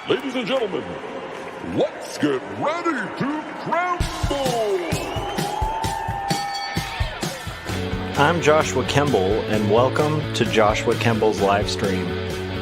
Ladies and gentlemen, let's get ready to crumble! I'm Joshua Kemble, and welcome to Joshua Kemble's Livestream.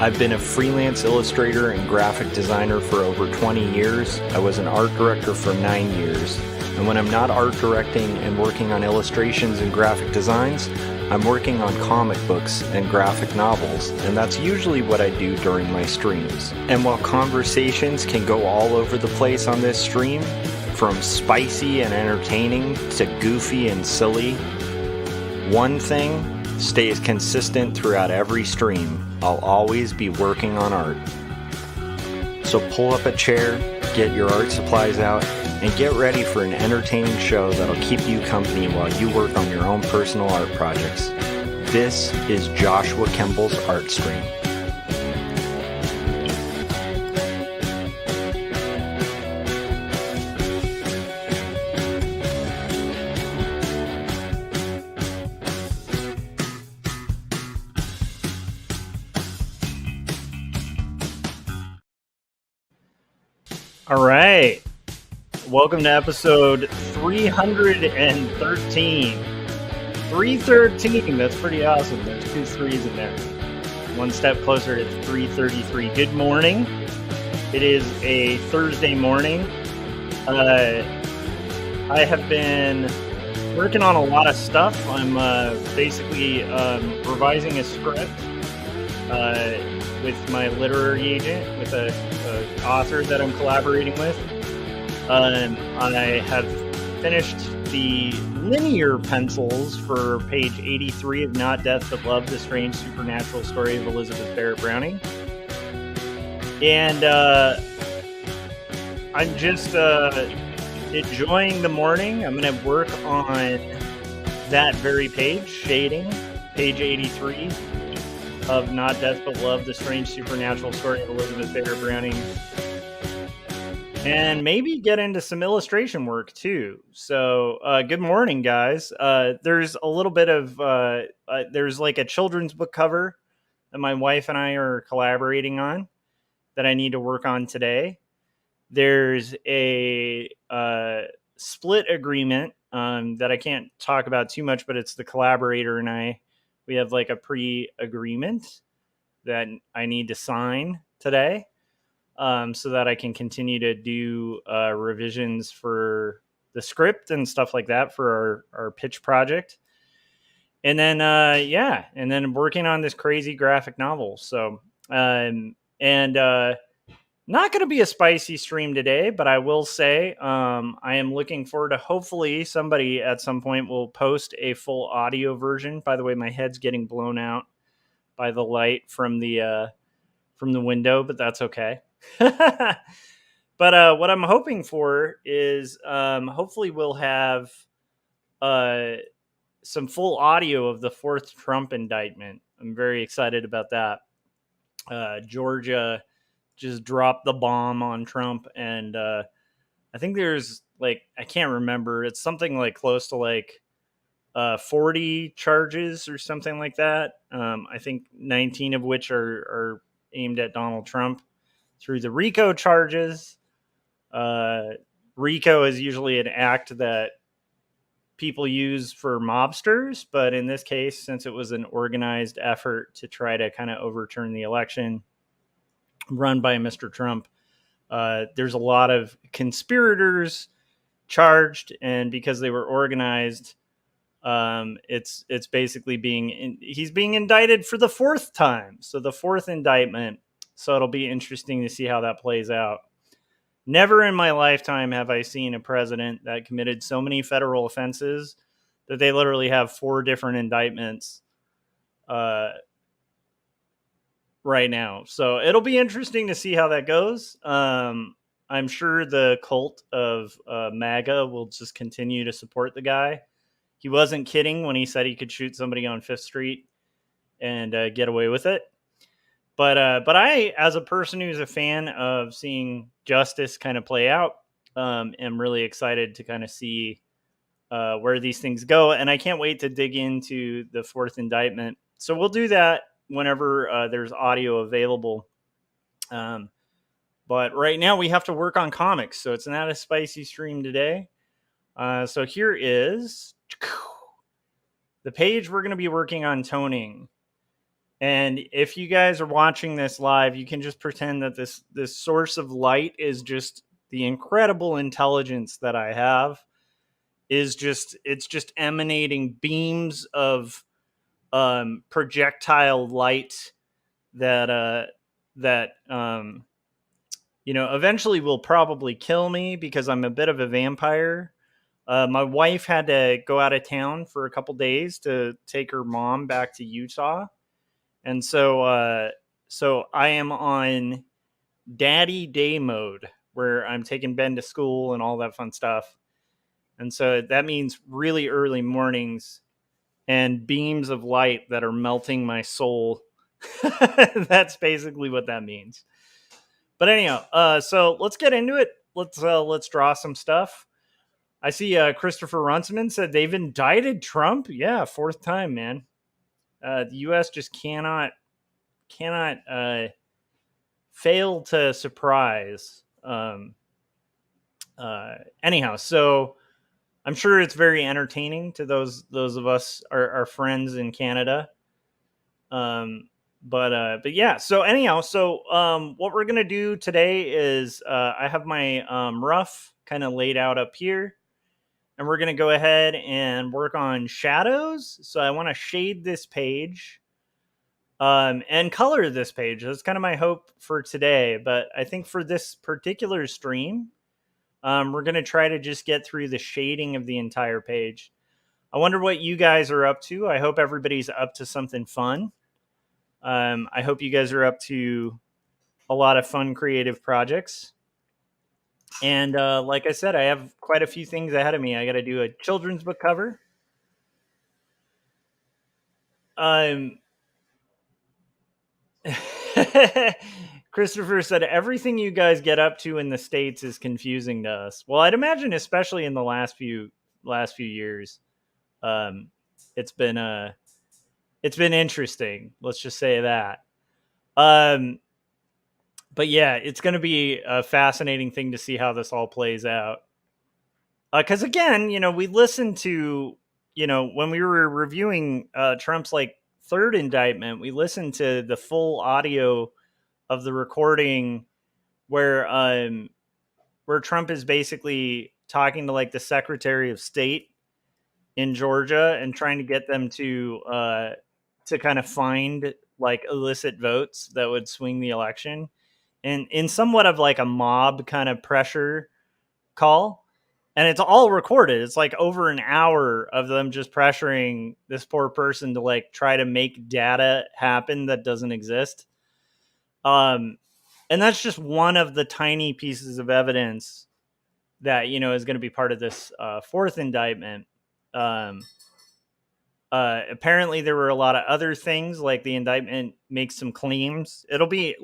I've been a freelance illustrator and graphic designer for over 20 years. I was an art director for 9 years. And when I'm not art directing and working on illustrations and graphic designs, I'm working on comic books and graphic novels, and that's usually what I do during my streams. And while conversations can go all over the place on this stream, from spicy and entertaining to goofy and silly, one thing stays consistent throughout every stream. I'll always be working on art. So pull up a chair, get your art supplies out, and get ready for an entertaining show that'll keep you company while you work on your own personal art projects. This is Joshua Kemble's Art Stream. All right. Welcome to episode 313. 313, that's pretty awesome. There's 2 3s in there. One step closer to 333. Good morning. It is a Thursday morning. I have been working on a lot of stuff. I'm basically revising a script with my literary agent, with a author that I'm collaborating with. I have finished the linear pencils for page 83 of Not Death But Love, the Strange Supernatural Story of Elizabeth Barrett Browning. And I'm just enjoying the morning. I'm going to work on that very page, shading, page 83 of Not Death But Love, the Strange Supernatural Story of Elizabeth Barrett Browning. And maybe get into some illustration work too. So good morning, guys. There's a little bit of, there's like a children's book cover that my wife and I are collaborating on that I need to work on today. There's a split agreement that I can't talk about too much, but it's the collaborator and I. We have like a pre-agreement that I need to sign today. So that I can continue to do revisions for the script and stuff like that for our pitch project. And then, and then working on this crazy graphic novel. So, not going to be a spicy stream today, but I will say I am looking forward to hopefully somebody at some point will post a full audio version. By the way, my head's getting blown out by the light from the window, but that's okay. But what I'm hoping for is hopefully we'll have some full audio of the 4th Trump indictment. I'm very excited about that. Georgia just dropped the bomb on Trump, and I think there's like, I can't remember, it's something like close to like 40 charges or something like that. I think 19 of which are aimed at Donald Trump through the RICO charges. RICO is usually an act that people use for mobsters, but in this case, since it was an organized effort to try to kind of overturn the election run by Mr. Trump, there's a lot of conspirators charged, and because they were organized, it's basically he's being indicted for the 4th time. So the 4th indictment. So it'll be interesting to see how that plays out. Never in my lifetime have I seen a president that committed so many federal offenses that they literally have 4 different indictments right now. So it'll be interesting to see how that goes. I'm sure the cult of MAGA will just continue to support the guy. He wasn't kidding when he said he could shoot somebody on 5th Street and get away with it. But I, as a person who's a fan of seeing justice kind of play out, am really excited to kind of see where these things go. And I can't wait to dig into the 4th indictment. So we'll do that whenever there's audio available. But right now we have to work on comics, so it's not a spicy stream today. So here is the page we're going to be working on toning. And if you guys are watching this live, you can just pretend that this source of light is just the incredible intelligence that I have. It's just emanating beams of projectile light that eventually will probably kill me because I'm a bit of a vampire. My wife had to go out of town for a couple days to take her mom back to Utah, and so I am on daddy day mode where I'm taking Ben to school and all that fun stuff. And so that means really early mornings and beams of light that are melting my soul. That's basically what that means. But anyhow, so let's get into it. Let's draw some stuff. I see Christopher Runciman said they've indicted Trump. Yeah, fourth time, man. The U.S. just cannot fail to surprise. Anyhow, so I'm sure it's very entertaining to those of us, our friends in Canada. But yeah. So anyhow, what we're gonna do today is I have my rough kind of laid out up here, and we're gonna go ahead and work on shadows. So I want to shade this page. And color this page. That's kind of my hope for today. But I think for this particular stream, we're going to try to just get through the shading of the entire page. I wonder what you guys are up to. I hope everybody's up to something fun. I hope you guys are up to a lot of fun creative projects. And like I said, I have quite a few things ahead of me. I got to do a children's book cover. Christopher said everything you guys get up to in the States is confusing to us. Well, I'd imagine, especially in the last few years, it's been interesting. Let's just say that. But yeah, it's going to be a fascinating thing to see how this all plays out. Because again, we listened to, when we were reviewing Trump's third indictment, we listened to the full audio of the recording where Trump is basically talking to the Secretary of State in Georgia and trying to get them to kind of find illicit votes that would swing the election, and in somewhat of a mob kind of pressure call. And it's all recorded. It's over an hour of them just pressuring this poor person to try to make data happen that doesn't exist. And that's just one of the tiny pieces of evidence that is going to be part of this fourth indictment. Apparently, there were a lot of other things. The indictment makes some claims. It'll be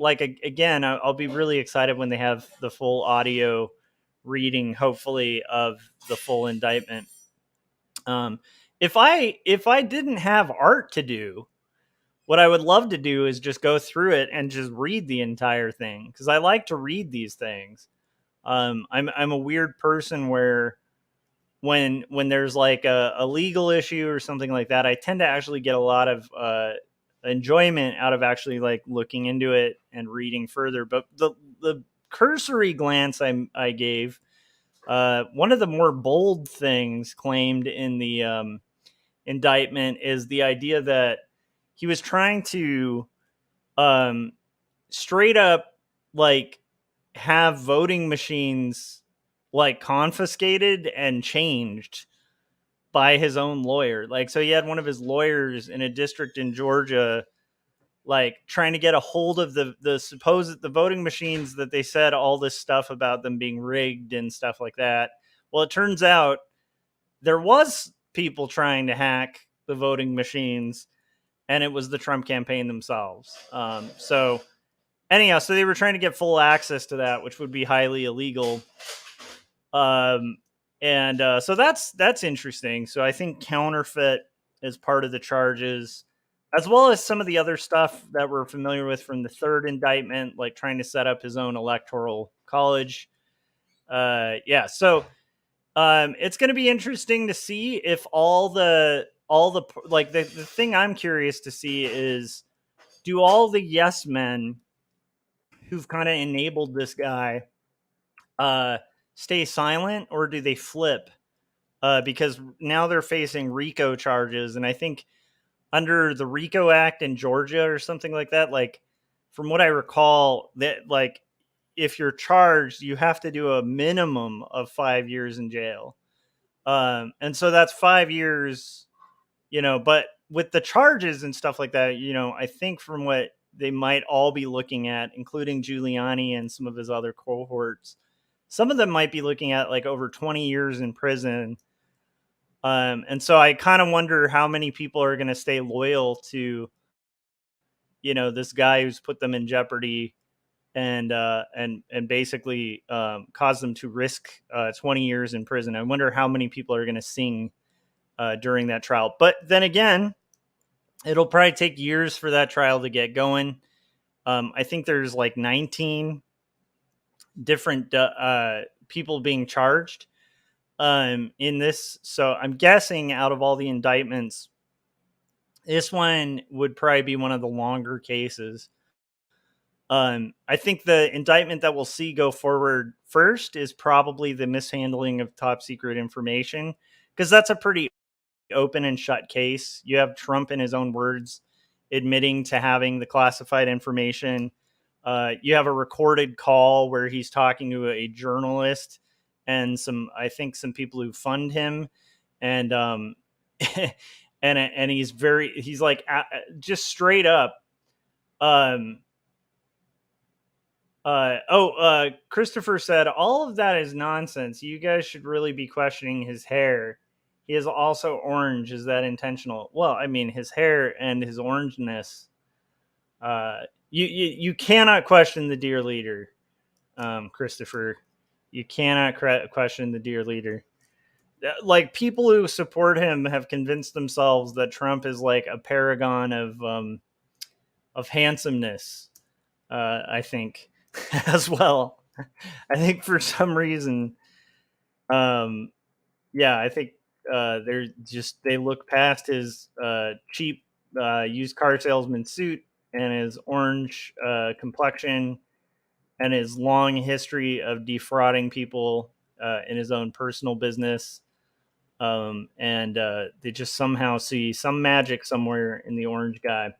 again. I'll be really excited when they have the full audio reading, hopefully, of the full indictment. If I didn't have art to do, what I would love to do is just go through it and just read the entire thing, because I like to read these things. I'm a weird person where when there's a legal issue or something like that, I tend to actually get a lot of enjoyment out of actually looking into it and reading further. But the cursory glance I gave, one of the more bold things claimed in the indictment is the idea that he was trying to straight up have voting machines confiscated and changed by his own lawyer. So he had one of his lawyers in a district in Georgia trying to get a hold of the voting machines that they said all this stuff about them being rigged and stuff like that. Well, it turns out there was people trying to hack the voting machines, and it was the Trump campaign themselves. So anyhow, so they were trying to get full access to that, which would be highly illegal. So that's interesting. So I think counterfeit is part of the charges. as well as some of the other stuff that we're familiar with from the third indictment, like trying to set up his own electoral college. Yeah, so it's going to be interesting to see if all the like the thing I'm curious to see is, do all the yes men who've kind of enabled this guy uh, stay silent, or do they flip? Because now they're facing RICO charges, and I think under the RICO Act in Georgia or something like that, like from what I recall, that like if you're charged, you have to do a minimum of 5 years in jail. And so that's 5 years, but with the charges and stuff like that, I think from what they might all be looking at, including Giuliani and some of his other cohorts, some of them might be looking at like over 20 years in prison. And so I kind of wonder how many people are going to stay loyal to, this guy who's put them in jeopardy and basically cause them to risk 20 years in prison. I wonder how many people are going to sing during that trial. But then again, it'll probably take years for that trial to get going. I think there's like 19 different people being charged in this. So I'm guessing out of all the indictments, this one would probably be one of the longer cases. I think the indictment that we'll see go forward first is probably the mishandling of top secret information, because that's a pretty open and shut case. You have Trump, in his own words, admitting to having the classified information. You have a recorded call where he's talking to a journalist and I think some people who fund him, and and he's like just straight up. Um, Christopher said, all of that is nonsense. You guys should really be questioning his hair. He is also orange. Is that intentional? Well, I mean, his hair and his orangeness. You cannot question the dear leader, Christopher. You cannot question the dear leader. Like, people who support him have convinced themselves that Trump is like a paragon of handsomeness. I think as well. I think for some reason, um, yeah, I think they look past his cheap used car salesman suit and his orange complexion and his long history of defrauding people in his own personal business. And they just somehow see some magic somewhere in the orange guy.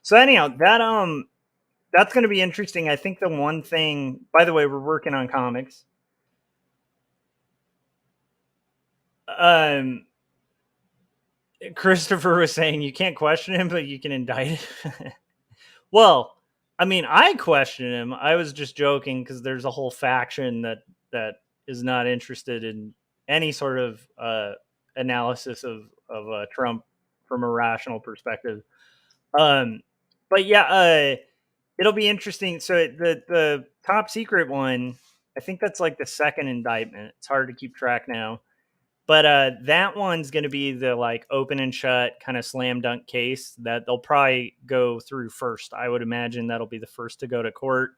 So anyhow, that's going to be interesting. I think the one thing, by the way, we're working on comics. Um, Christopher was saying you can't question him, but you can indict him. Well, I mean, I question him. I was just joking because there's a whole faction that is not interested in any sort of analysis of Trump from a rational perspective. Um, but yeah, it'll be interesting. So the top secret one, I think that's like the second indictment. It's hard to keep track now. But that one's going to be the like open and shut kind of slam dunk case that they'll probably go through first. I would imagine that'll be the first to go to court,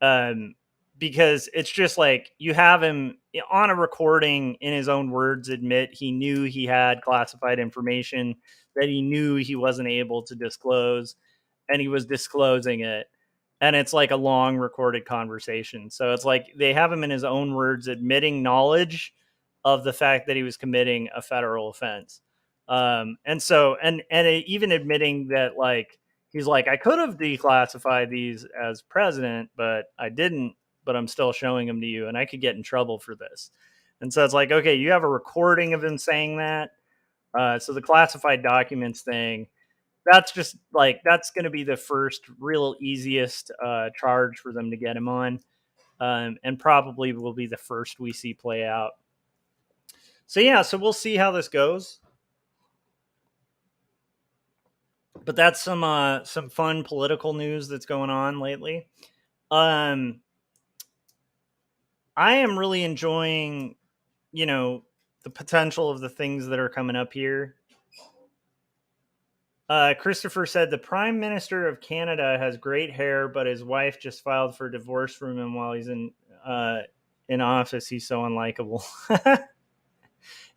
um, because it's just like you have him on a recording, in his own words, admit he knew he had classified information that he knew he wasn't able to disclose, and he was disclosing it. And it's like a long recorded conversation. So it's like they have him in his own words admitting knowledge of the fact that he was committing a federal offense. And even admitting that, like, he's like, I could have declassified these as president, but I didn't, but I'm still showing them to you, and I could get in trouble for this. And so it's like, okay, you have a recording of him saying that. So the classified documents thing, that's just like, that's going to be the first real easiest charge for them to get him on, and probably will be the first we see play out. So yeah, so we'll see how this goes. But that's some fun political news that's going on lately. Um, I am really enjoying, you know, the potential of the things that are coming up here. Christopher said the Prime Minister of Canada has great hair, but his wife just filed for divorce from him while he's in office. He's so unlikable.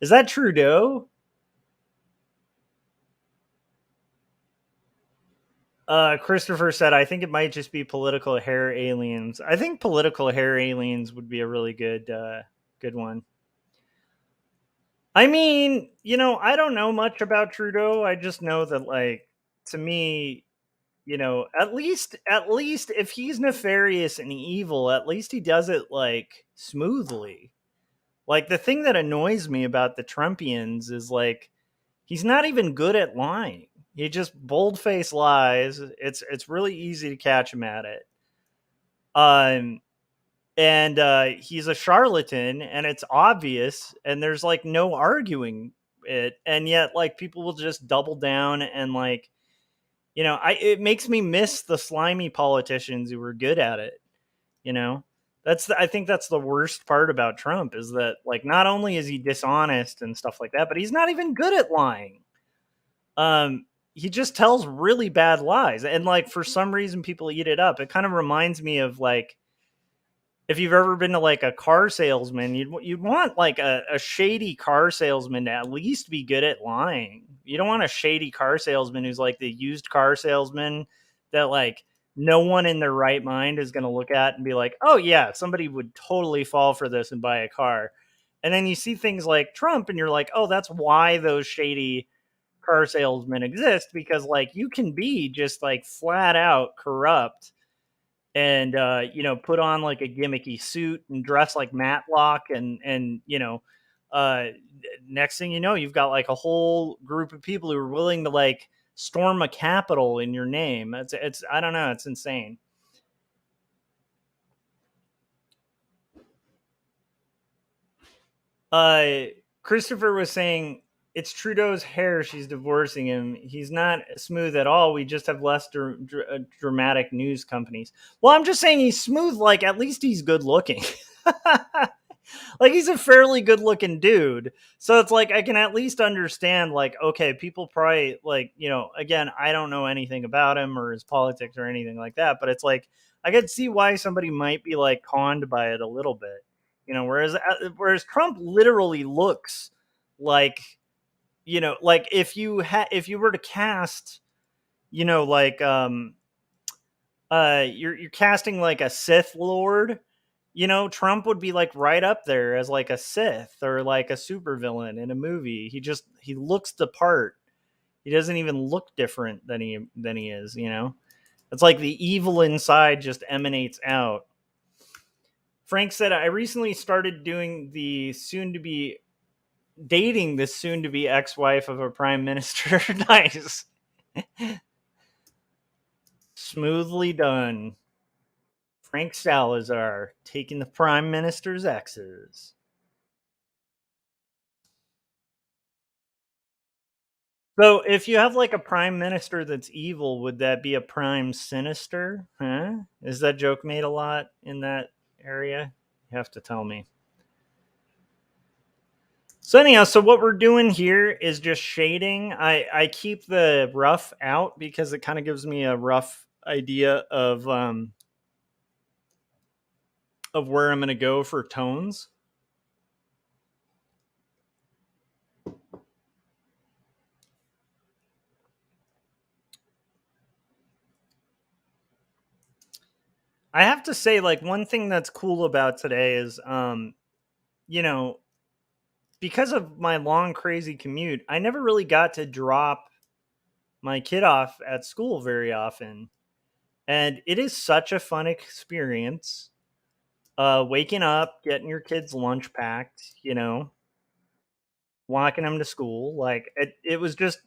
Is that Trudeau? Christopher said, I think it might just be political hair aliens. I think political hair aliens would be a really good one. I mean, I don't know much about Trudeau. I just know that, like, to me, at least if he's nefarious and evil, at least he does it like smoothly. Like, the thing that annoys me about the Trumpians is, like, he's not even good at lying. He just bold-faced lies. It's really easy to catch him at it. And he's a charlatan, and it's obvious, and there's like no arguing it, and yet like people will just double down and like, it makes me miss the slimy politicians who were good at it. You know, I think that's the worst part about Trump, is that like not only is he dishonest and stuff like that, but he's not even good at lying. He just tells really bad lies, and like for some reason people eat it up. It kind of reminds me of like, if you've ever been to like a car salesman, you'd want like a shady car salesman to at least be good at lying. You don't want a shady car salesman who's like the used car salesman that like no one in their right mind is going to look at and be like, oh yeah, somebody would totally fall for this and buy a car. And then you see things like Trump and you're like, oh, that's why those shady car salesmen exist, because like you can be just like flat out corrupt and put on like a gimmicky suit and dress like Matlock, and uh next thing you know, you've got like a whole group of people who are willing to like storm a capitol in your name. It's I don't know, it's insane. uh Christopher was saying it's Trudeau's hair, she's divorcing him. He's not smooth at all. We just have less dramatic news companies. Well, I'm just saying he's smooth. Like, at least he's good looking. Like, he's a fairly good looking dude. So it's like, I can at least understand, like, okay, people probably like, again, I don't know anything about him or his politics or anything like that, but it's like, I could see why somebody might be like conned by it a little bit. Whereas Trump literally looks like, like if you were to cast, like you're casting like a Sith Lord, Trump would be like right up there as like a Sith or like a supervillain in a movie. He looks the part. He doesn't even look different than he is. It's like the evil inside just emanates out. Frank said, I recently started dating the soon to be ex-wife of a prime minister. Nice. Smoothly done. Frank Salazar taking the prime minister's exes. So if you have like a prime minister that's evil, would that be a prime sinister? Huh? Is that joke made a lot in that area? You have to tell me. So anyhow, so what we're doing here is just shading. I keep the rough out because it kind of gives me a rough idea of where I'm going to go for tones. I have to say, like, one thing that's cool about today is, you know, because of my long, crazy commute, I never really got to drop my kid off at school very often. And it is such a fun experience. Waking up, getting your kid's lunch packed, walking them to school. Like, it was just,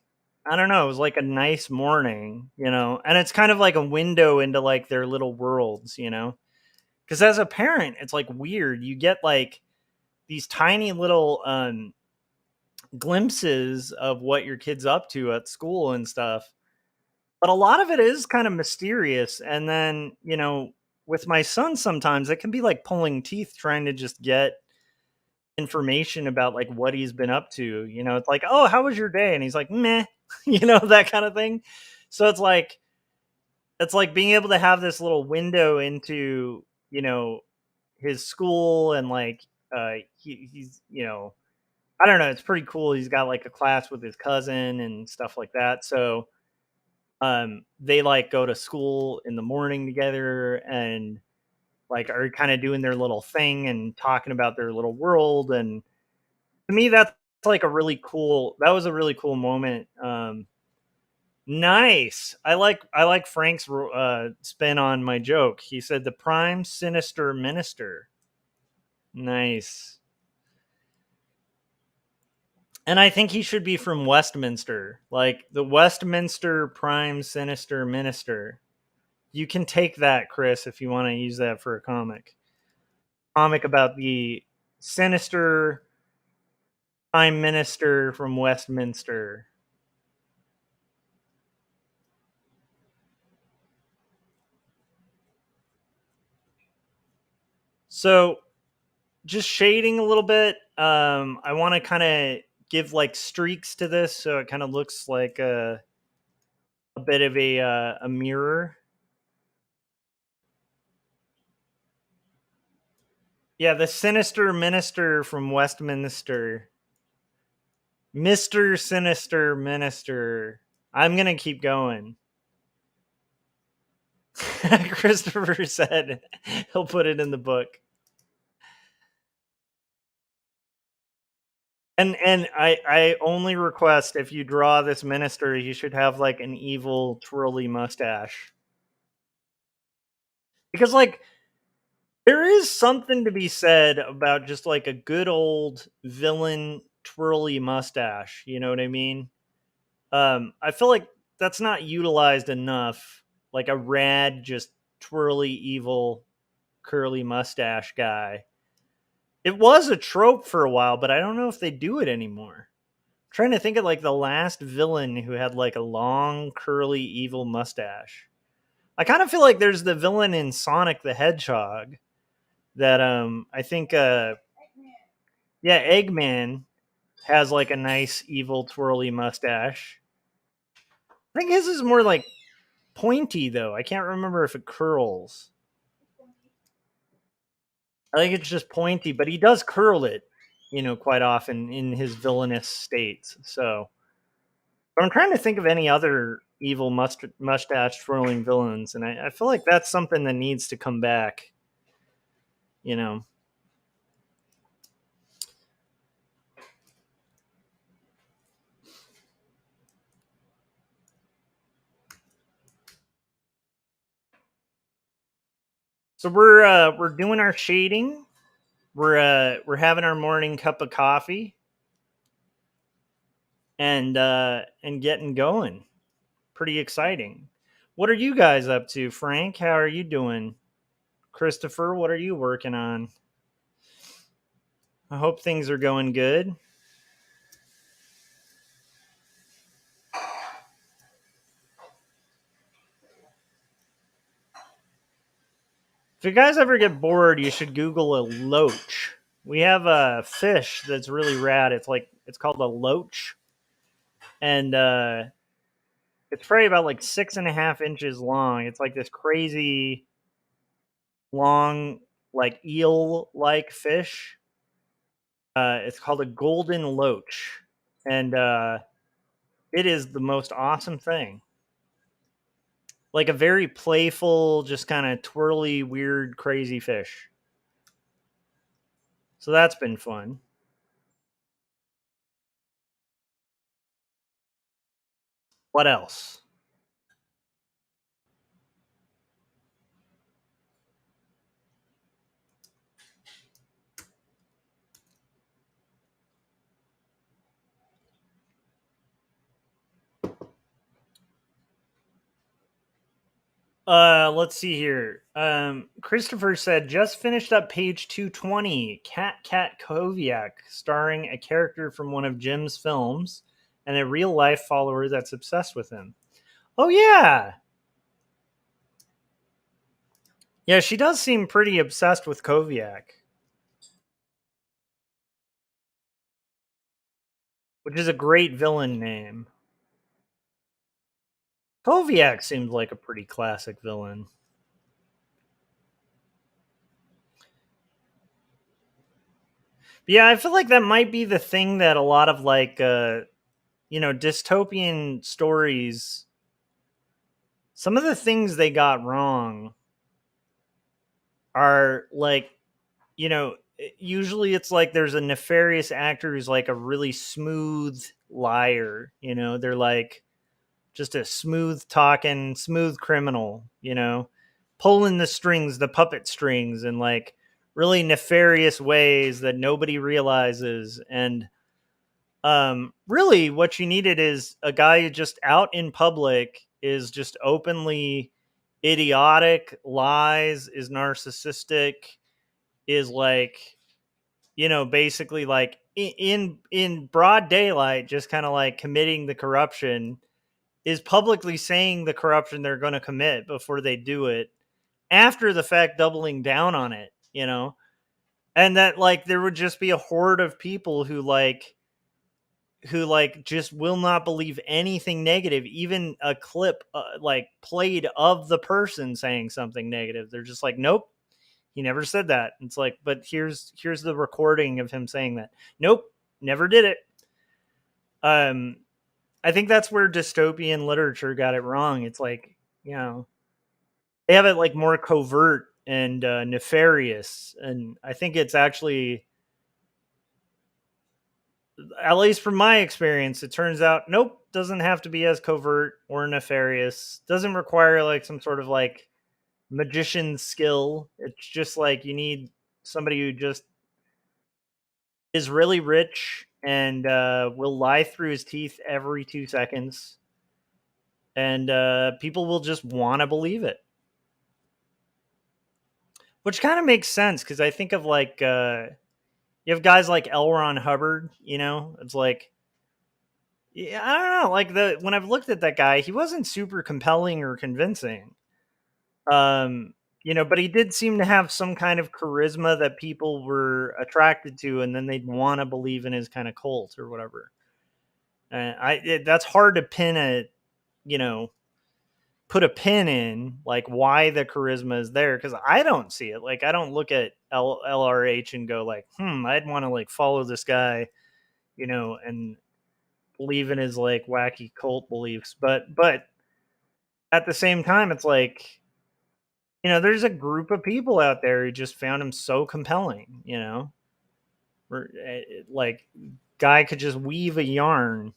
I don't know, it was like a nice morning, and it's kind of like a window into like their little worlds. Because as a parent, it's like weird. You get like these tiny little glimpses of what your kid's up to at school and stuff. But a lot of it is kind of mysterious. And then, with my son, sometimes it can be like pulling teeth trying to just get information about like what he's been up to. It's like, oh, how was your day? And he's like, meh. that kind of thing. So it's like being able to have this little window into, his school, and like he's I don't know, it's pretty cool. He's got like a class with his cousin and stuff like that. So they like go to school in the morning together, and like are kind of doing their little thing and talking about their little world. And to me, that's like that was a really cool moment. Nice. I like Frank's spin on my joke. He said the prime sinister minister. Nice. And I think he should be from Westminster, like the Westminster prime sinister minister. You can take that, Chris, if you want to use that for a comic about the sinister prime minister from Westminster. So just shading a little bit. I want to kind of give like streaks to this, so it kind of looks like a bit of a mirror. Yeah, the sinister minister from Westminster, Mister Sinister Minister. I'm gonna keep going. Christopher said he'll put it in the book. And I only request, if you draw this minister, he should have like an evil twirly mustache. Because like there is something to be said about just like a good old villain twirly mustache, you know what I mean? I feel like that's not utilized enough. Like a rad, just twirly evil curly mustache guy. It was a trope for a while, but I don't know if they do it anymore. I'm trying to think of like the last villain who had like a long curly evil mustache. I kind of feel like there's the villain in Sonic the Hedgehog that I think yeah, Eggman has like a nice evil twirly mustache. I think his is more like pointy though. I can't remember if it curls. I think it's just pointy, but he does curl it, quite often in his villainous states. So, but I'm trying to think of any other evil mustache twirling villains, and I feel like that's something that needs to come back. You know. So we're doing our shading. We're having our morning cup of coffee and getting going. Pretty exciting. What are you guys up to, Frank? How are you doing? Christopher, what are you working on? I hope things are going good. If you guys ever get bored, you should Google a loach. We have a fish that's really rad. It's called a loach, and it's probably about like 6.5 inches long. It's like this crazy long, like eel-like fish. It's called a golden loach, and it is the most awesome thing. Like a very playful, just kind of twirly, weird, crazy fish. So that's been fun. What else? Let's see here. Christopher said just finished up page 220, Cat Koviak, starring a character from one of Jim's films and a real life follower that's obsessed with him. Oh yeah. Yeah, she does seem pretty obsessed with Koviak, which is a great villain name. Koviak seemed like a pretty classic villain. Yeah, I feel like that might be the thing that a lot of like dystopian stories, some of the things they got wrong are like, usually it's like there's a nefarious actor who's like a really smooth liar, they're like just a smooth talking, smooth criminal, pulling the strings, the puppet strings, in like really nefarious ways that nobody realizes. And really, what you needed is a guy who just out in public is just openly idiotic, lies, is narcissistic, is like, basically like in broad daylight, just kind of like committing the corruption, is publicly saying the corruption they're going to commit before they do it, after the fact doubling down on it, and that like there would just be a horde of people who just will not believe anything negative, even a clip like played of the person saying something negative. They're just like, nope, he never said that. It's like, but here's the recording of him saying that. Nope, never did it. um I think that's where dystopian literature got it wrong. It's like, they have it like more covert and nefarious, and I think it's actually, at least from my experience, it turns out nope, doesn't have to be as covert or nefarious. Doesn't require like some sort of like magician skill. It's just like you need somebody who just is really rich and will lie through his teeth every 2 seconds, and people will just want to believe it. Which kind of makes sense because I think of like you have guys like L. Ron Hubbard. It's like, yeah, I don't know. Like when I've looked at that guy, he wasn't super compelling or convincing. Um, but he did seem to have some kind of charisma that people were attracted to, and then they'd want to believe in his kind of cult or whatever. And that's hard to you know, put a pin in like why the charisma is there, because I don't see it. Like I don't look at LRH and go like, I'd want to like follow this guy, and believe in his like wacky cult beliefs. But at the same time, it's like, there's a group of people out there who just found him so compelling, where like guy could just weave a yarn.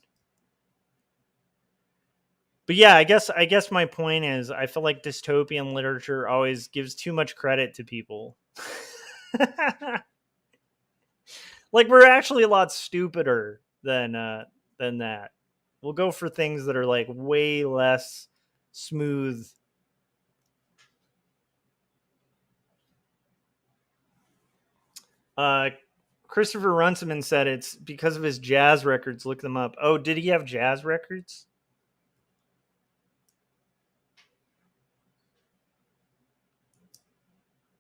But yeah, I guess my point is I feel like dystopian literature always gives too much credit to people. Like we're actually a lot stupider than that. We'll go for things that are like way less smooth. Uh Christopher Runciman said it's because of his jazz records. Look them up. Oh, did he have jazz records?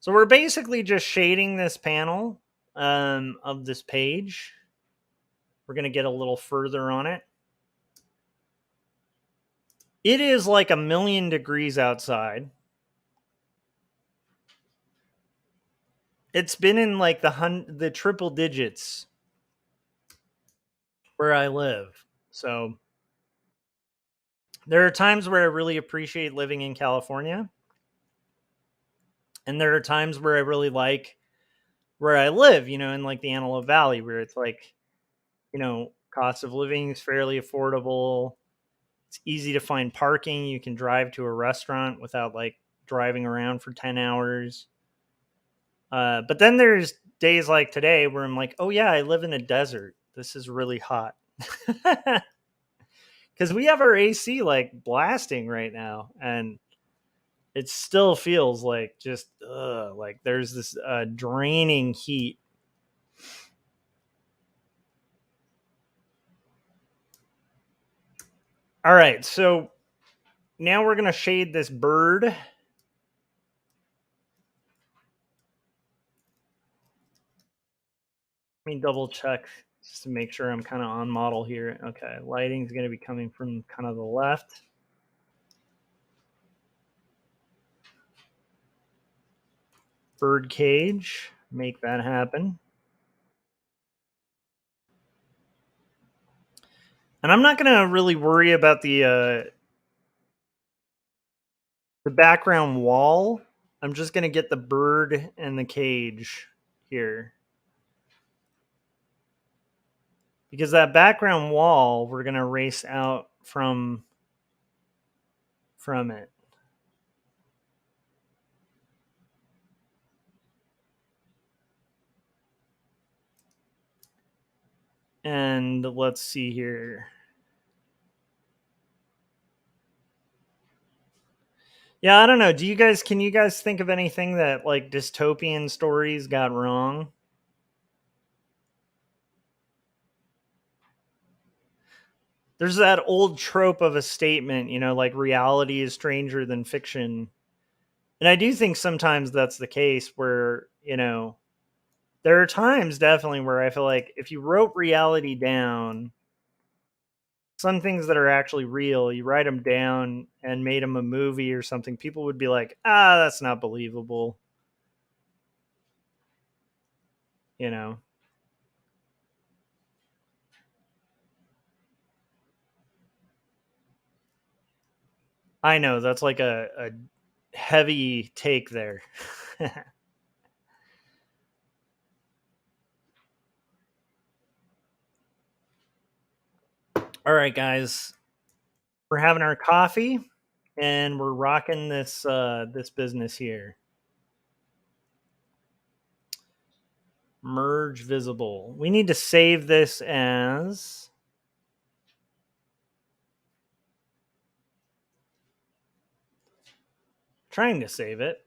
So we're basically just shading this panel of this page. We're going to get a little further on it. It is like 1,000,000 degrees outside. It's been in like the triple digits where I live. So there are times where I really appreciate living in California. And there are times where I really like where I live, in like the Antelope Valley, where it's like, cost of living is fairly affordable. It's easy to find parking. You can drive to a restaurant without like driving around for 10 hours. But then there's days like today where I'm like, oh yeah, I live in a desert. This is really hot. Because we have our AC like blasting right now, and it still feels like just like there's this draining heat. All right, so now we're gonna shade this bird. Let me double check just to make sure I'm kind of on model here. Okay, lighting's gonna be coming from kind of the left. bird cage. Make that happen. And I'm not gonna really worry about the background wall. I'm just gonna get the bird and the cage here. Because that background wall we're gonna erase out from it. And let's see here. Yeah, I don't know. Can you guys think of anything that like dystopian stories got wrong? There's that old trope of a statement, like reality is stranger than fiction. And I do think sometimes that's the case where, there are times definitely where I feel like if you wrote reality down, some things that are actually real, you write them down and made them a movie or something, people would be like, that's not believable. You know, I know that's like a heavy take there. All right, guys, we're having our coffee and we're rocking this business here. Merge visible. We need to save this as trying to save it.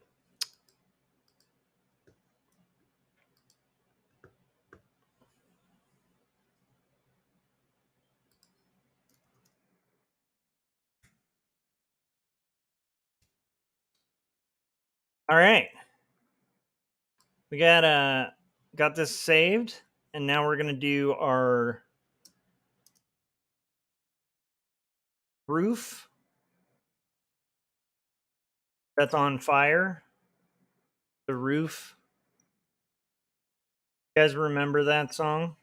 All right. We got this saved and now we're going to do our roof that's on fire. The roof. You guys remember that song?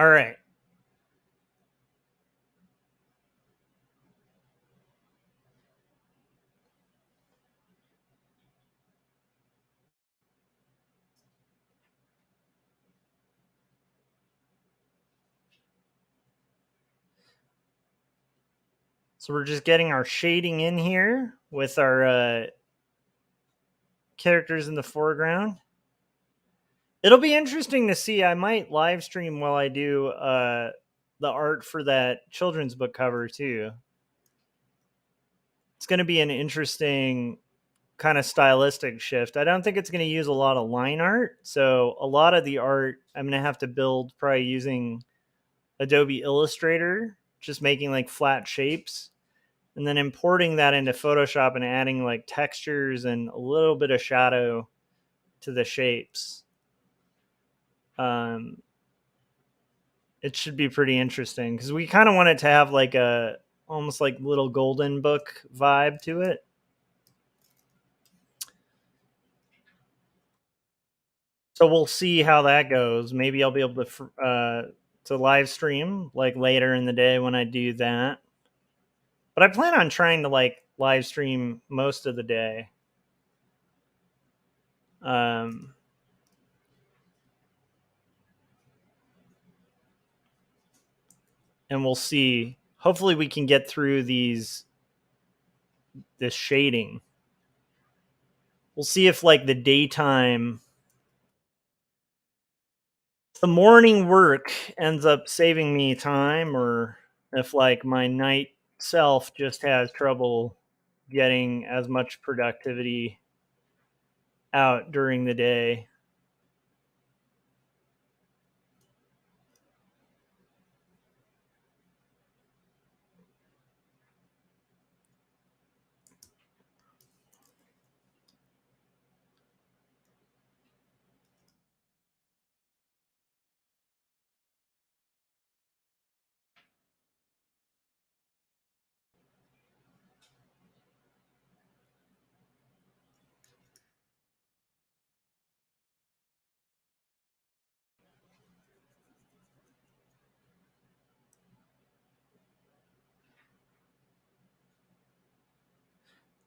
All right. So we're just getting our shading in here with our characters in the foreground. It'll be interesting to see. I might live stream while I do the art for that children's book cover too. It's going to be an interesting kind of stylistic shift. I don't think it's going to use a lot of line art. So a lot of the art I'm going to have to build probably using Adobe Illustrator, just making like flat shapes and then importing that into Photoshop and adding like textures and a little bit of shadow to the shapes. Um, it should be pretty interesting because we kind of want it to have like a almost like little golden book vibe to it. So we'll see how that goes. Maybe I'll be able to live stream like later in the day when I do that. But I plan on trying to like live stream most of the day. Um, and we'll see. Hopefully, we can get through this shading. We'll see if like the morning work ends up saving me time, or if like my night self just has trouble getting as much productivity out during the day.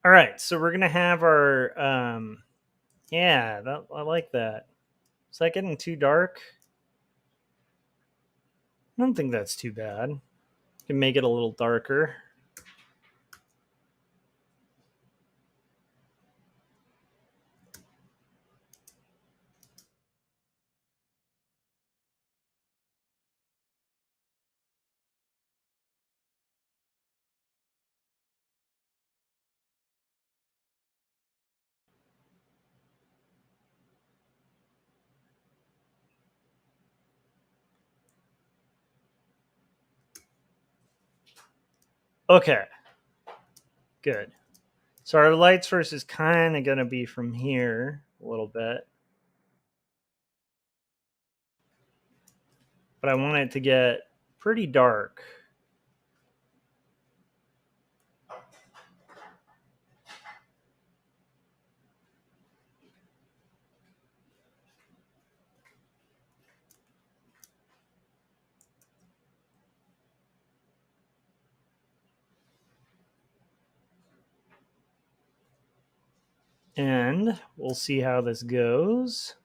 All right, so we're gonna have our yeah, I like that. Is that getting too dark? I don't think that's too bad. Can make it a little darker. Okay, good. So our light source is kind of gonna be from here a little bit, but I want it to get pretty dark. And we'll see how this goes.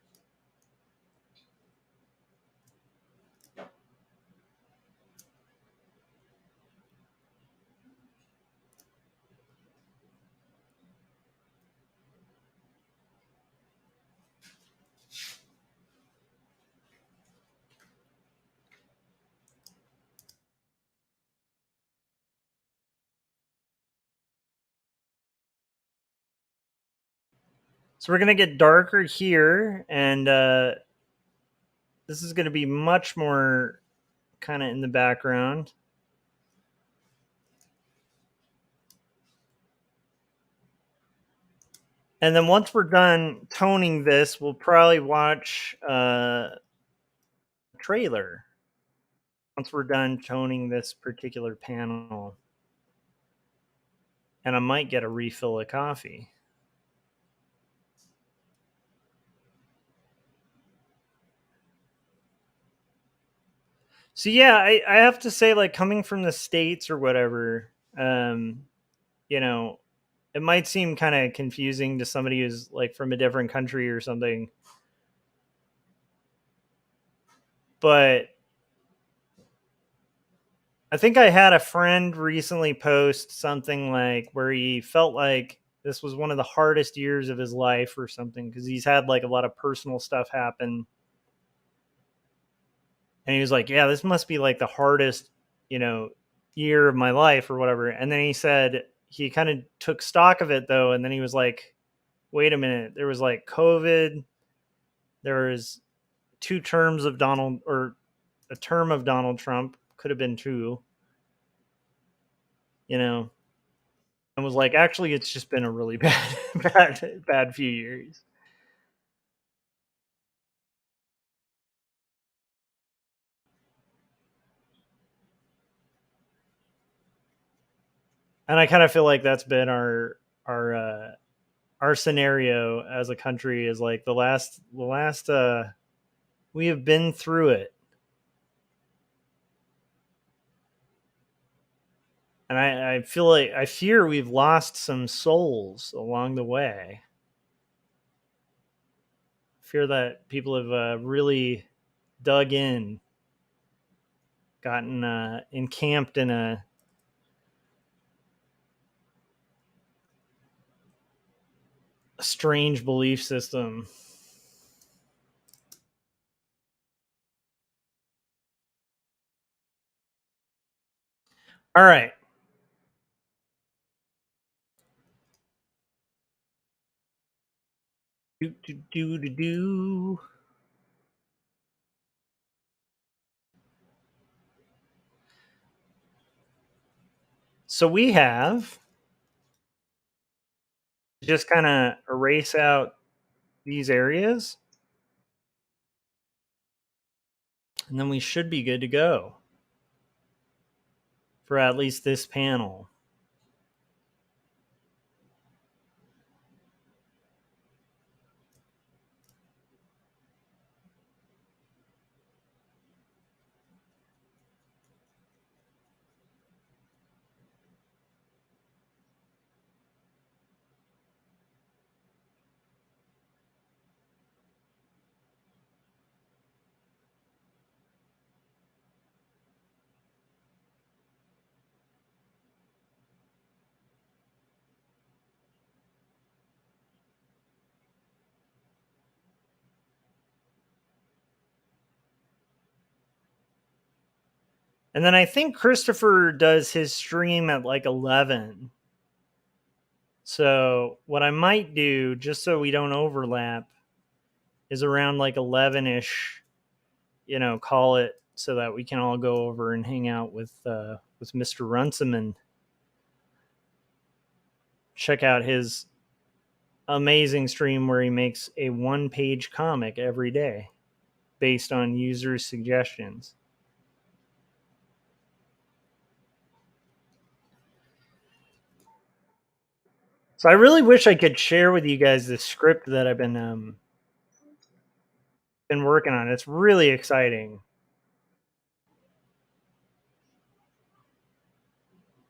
So we're gonna get darker here, and this is gonna be much more kind of in the background. And then once we're done toning this, we'll probably watch a trailer. Once we're done toning this particular panel, and I might get a refill of coffee. So yeah, I have to say, like, coming from the States or whatever, you know, it might seem kind of confusing to somebody who's like from a different country or something, but I think I had a friend recently post something like where he felt like this was one of the hardest years of his life or something because he's had like a lot of personal stuff happen. And he was like, yeah, this must be like the hardest, you know, year of my life or whatever. And then he said he kind of took stock of it though. And then he was like, wait a minute, there was like COVID, there was two terms of Donald, or a term of Donald Trump, could have been two, you know, and was like, actually, it's just been a really bad, bad few years. And I kind of feel like that's been our scenario as a country is like the last we have been through it. And I feel like I fear we've lost some souls along the way. I fear that people have really dug in, gotten encamped in a strange belief system. All right. Do, do, do, do, do. So we have just kind of erase out these areas, and then we should be good to go for at least this panel. And then I think Christopher does his stream at like 11. So what I might do, just so we don't overlap, is around like 11ish, call it so that we can all go over and hang out with Mr. Runciman. Check out his amazing stream where he makes a one-page comic every day based on users' suggestions. So I really wish I could share with you guys the script that I've been working on. It's really exciting.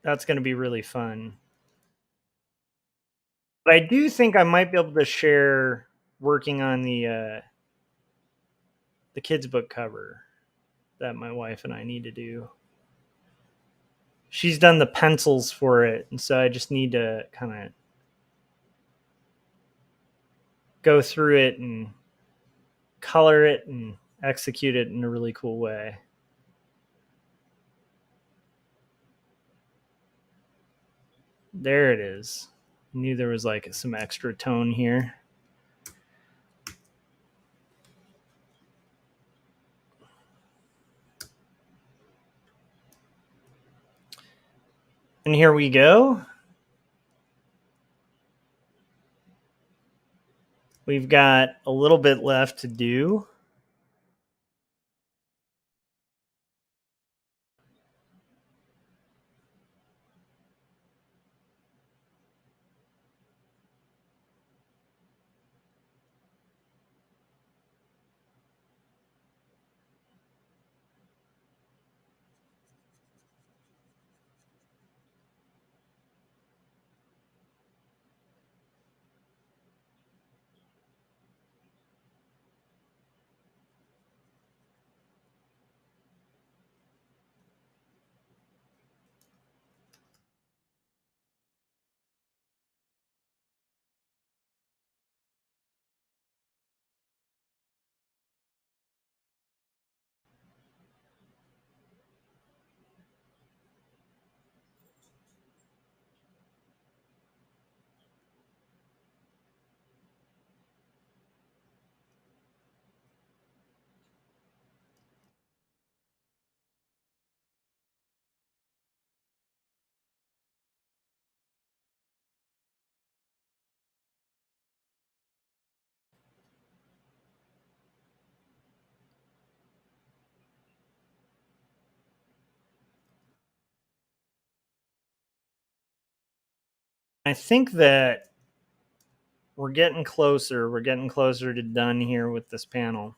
That's going to be really fun. But I do think I might be able to share working on the kids book cover that my wife and I need to do. She's done the pencils for it, and so I just need to kind of go through it and color it and execute it in a really cool way. There it is. Knew there was like some extra tone here. And here we go. We've got a little bit left to do. I think that we're getting closer. We're getting closer to done here with this panel.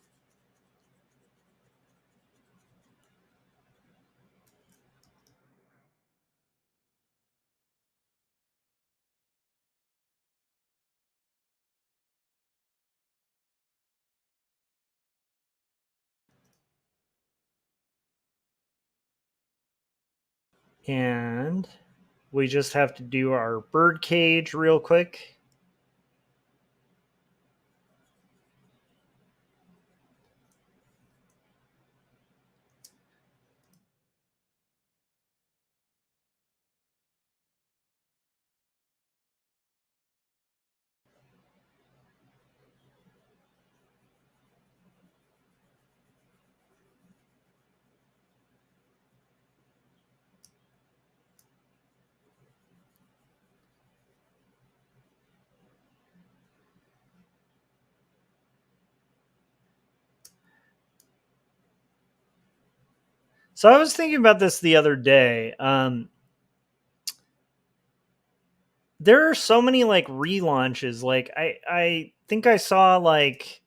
And we just have to do our bird cage real quick. So I was thinking about this the other day. There are so many like relaunches. Like I think I saw like,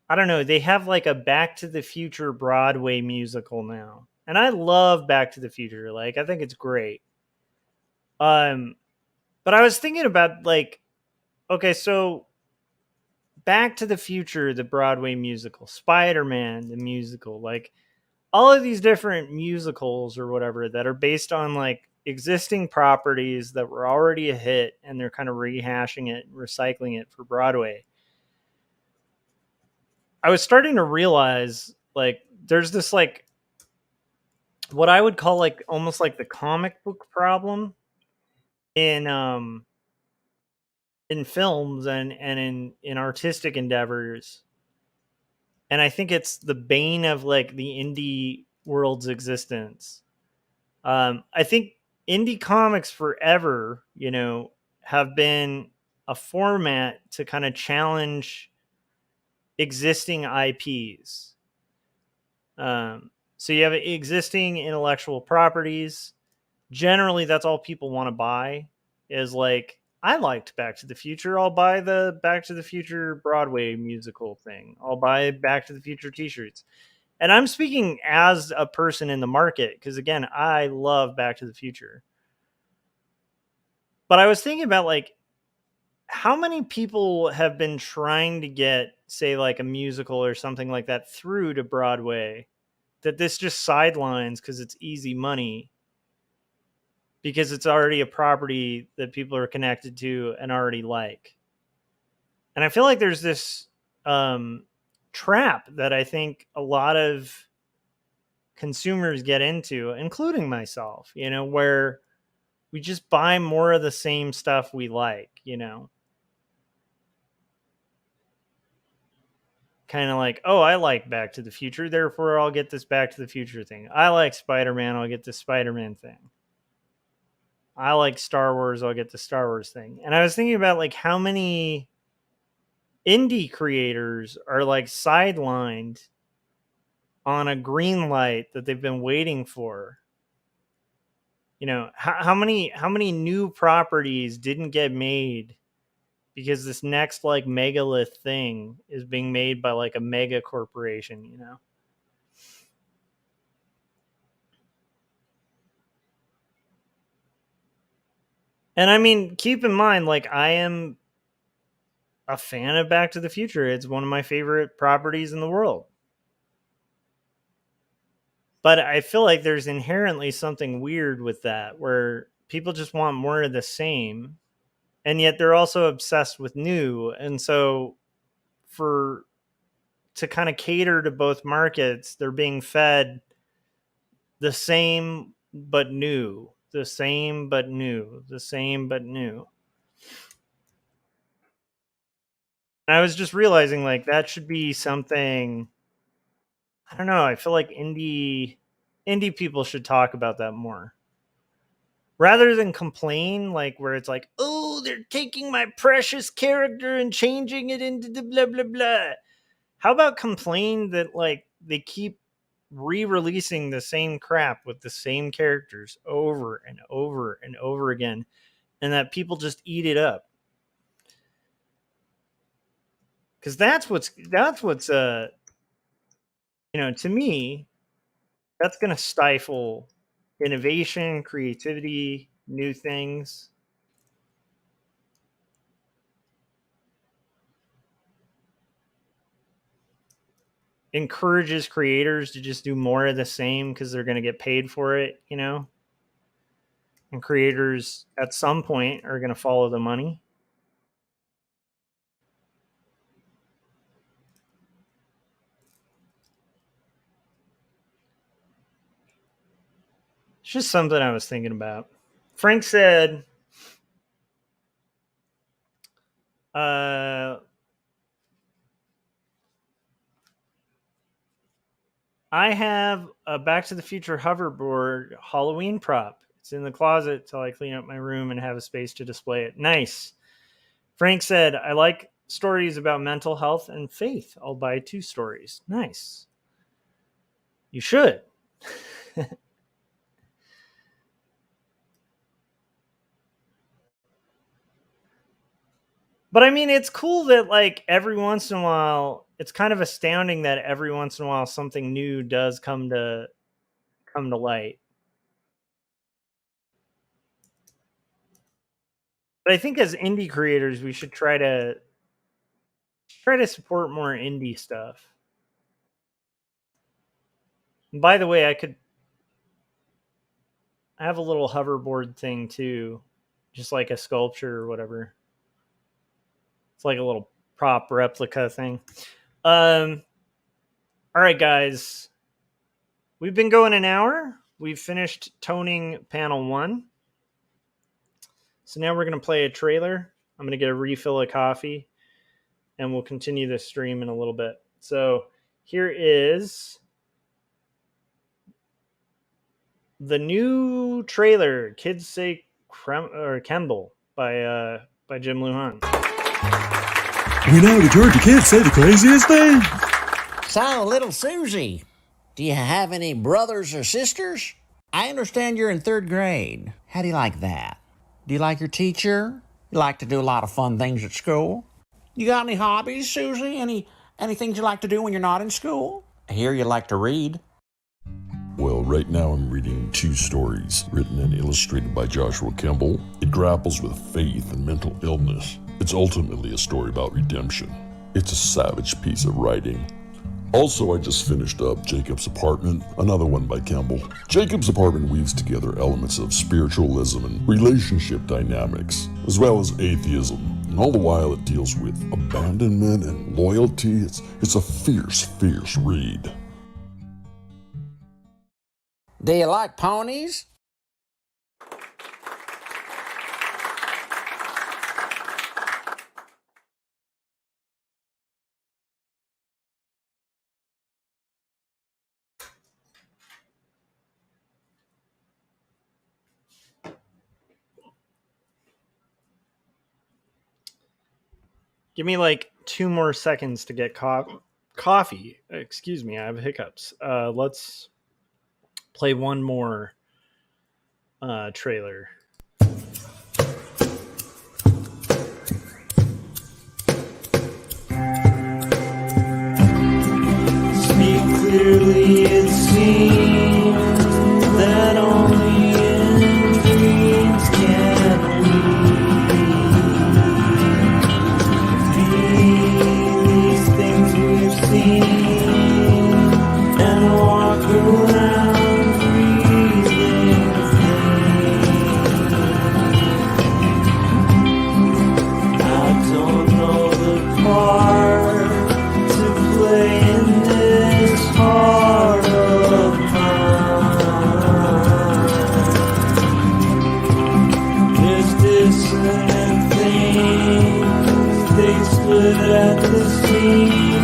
I don't know, they have like a Back to the Future Broadway musical now. And I love Back to the Future. Like I think it's great. Um but I was thinking about like, okay, so Back to the Future, the Broadway musical, Spider-Man, the musical, like all of these different musicals or whatever that are based on like existing properties that were already a hit, and they're kind of rehashing it, recycling it for Broadway. I was starting to realize like there's this like what I would call like almost like the comic book problem in in films and in artistic endeavors. And I think it's the bane of like the indie world's existence. I think indie comics forever, you know, have been a format to kind of challenge existing IPs. So you have existing intellectual properties. Generally, that's all people want to buy. Is like, I liked Back to the Future. I'll buy the Back to the Future Broadway musical thing. I'll buy Back to the Future T-shirts. And I'm speaking as a person in the market because again, I love Back to the Future. But I was thinking about like how many people have been trying to get, say, like a musical or something like that through to Broadway, that this just sidelines because it's easy money, because it's already a property that people are connected to and already like. And I feel like there's this trap that I think a lot of consumers get into, including myself, you know, where we just buy more of the same stuff we like, you know. Kind of like, oh, I like Back to the Future, therefore I'll get this Back to the Future thing. I like Spider-Man, I'll get this Spider-Man thing. I like Star Wars, I'll get the Star Wars thing. And I was thinking about like how many indie creators are like sidelined on a green light that they've been waiting for. You know, how many new properties didn't get made because this next like megalith thing is being made by like a mega corporation, you know? And I mean, keep in mind, like, I am a fan of Back to the Future. It's one of my favorite properties in the world. But I feel like there's inherently something weird with that where people just want more of the same. And yet they're also obsessed with new. And so for to kind of cater to both markets, they're being fed the same but new, the same but new, the same but new. And I was just realizing like that should be something. I don't know. I feel like indie people should talk about that more rather than complain. Like where it's like, oh, they're taking my precious character and changing it into the blah blah blah. How about complain that like they keep re-releasing the same crap with the same characters over and over and over again, and that people just eat it up because that's what's you know, to me that's going to stifle innovation, creativity, new things. Encourages creators to just do more of the same because they're going to get paid for it, you know? And creators at some point are going to follow the money. It's just something I was thinking about. Frank said, uh, I have a Back to the Future hoverboard Halloween prop. It's in the closet till I clean up my room and have a space to display it. Nice. Frank said, I like stories about mental health and faith. I'll buy 2 stories. Nice. You should. But I mean, it's cool that like every once in a while, it's kind of astounding that every once in a while something new does come to light. But I think as indie creators, we should try to support more indie stuff. And by the way, I have a little hoverboard thing too, just like a sculpture or whatever. It's like a little prop replica thing. Um, all right, guys, we've been going an hour. We've finished toning panel 1. So now we're going to play a trailer. I'm going to get a refill of coffee, and we'll continue the stream in a little bit. So here is the new trailer, Kids Say Kemble by Jim Luhan. We know that Georgia kids say the craziest thing. So, little Susie, do you have any brothers or sisters? I understand you're in 3rd grade. How do you like that? Do you like your teacher? You like to do a lot of fun things at school? You got any hobbies, Susie? Any things you like to do when you're not in school? I hear you like to read. Well, right now I'm reading 2 stories written and illustrated by Joshua Kemble. It grapples with faith and mental illness. It's ultimately a story about redemption. It's a savage piece of writing. Also, I just finished up Jacob's Apartment, another one by Kemble. Jacob's Apartment weaves together elements of spiritualism and relationship dynamics, as well as atheism, and all the while it deals with abandonment and loyalty. It's a fierce, fierce read. Do you like ponies? Give me like 2 more seconds to get coffee. Excuse me, I have hiccups. Let's play one more trailer. Speak clearly, it seems that only in dreams can we these things we've seen and walk around breathing I don't know the part to play in this heart of mine. There's dissonant things, they split at the seams.